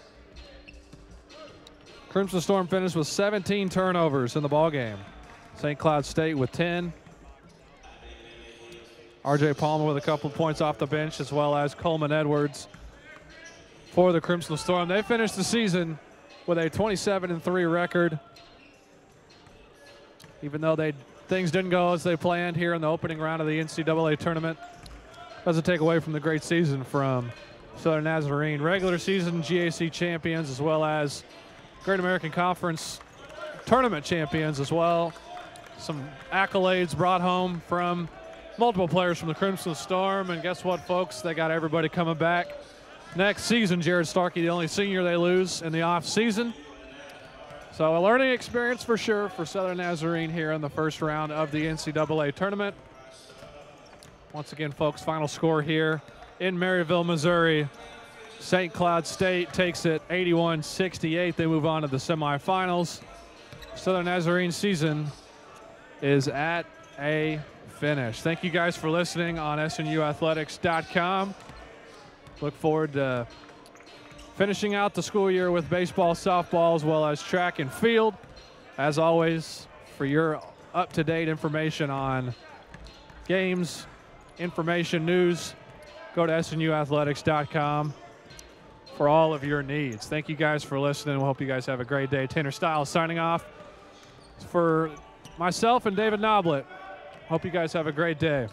Speaker 2: Crimson Storm finished with 17 turnovers in the ball game. St. Cloud State with 10. RJ Palmer with a couple of points off the bench, as well as Coleman Edwards for the Crimson Storm. They finished the season with a 27-3 record. Even though things didn't go as they planned here in the opening round of the NCAA tournament, doesn't take away from the great season from Southern Nazarene. Regular season GAC champions, as well as Great American Conference tournament champions as well. Some accolades brought home from multiple players from the Crimson Storm, and guess what, folks? They got everybody coming back next season. Jared Starkey, the only senior they lose in the off season. So a learning experience for sure for Southern Nazarene here in the first round of the NCAA tournament. Once again, folks, final score here in Maryville, Missouri. St. Cloud State takes it 81-68. They move on to the semifinals. Southern Nazarene's season is at a finish. Thank you guys for listening on SNUathletics.com. Look forward to finishing out the school year with baseball, softball, as well as track and field. As always, for your up-to-date information on games, information, news, go to SNUathletics.com for all of your needs. Thank you guys for listening. We hope you guys have a great day. Tanner Stiles signing off for myself and David Noblet. Hope you guys have a great day.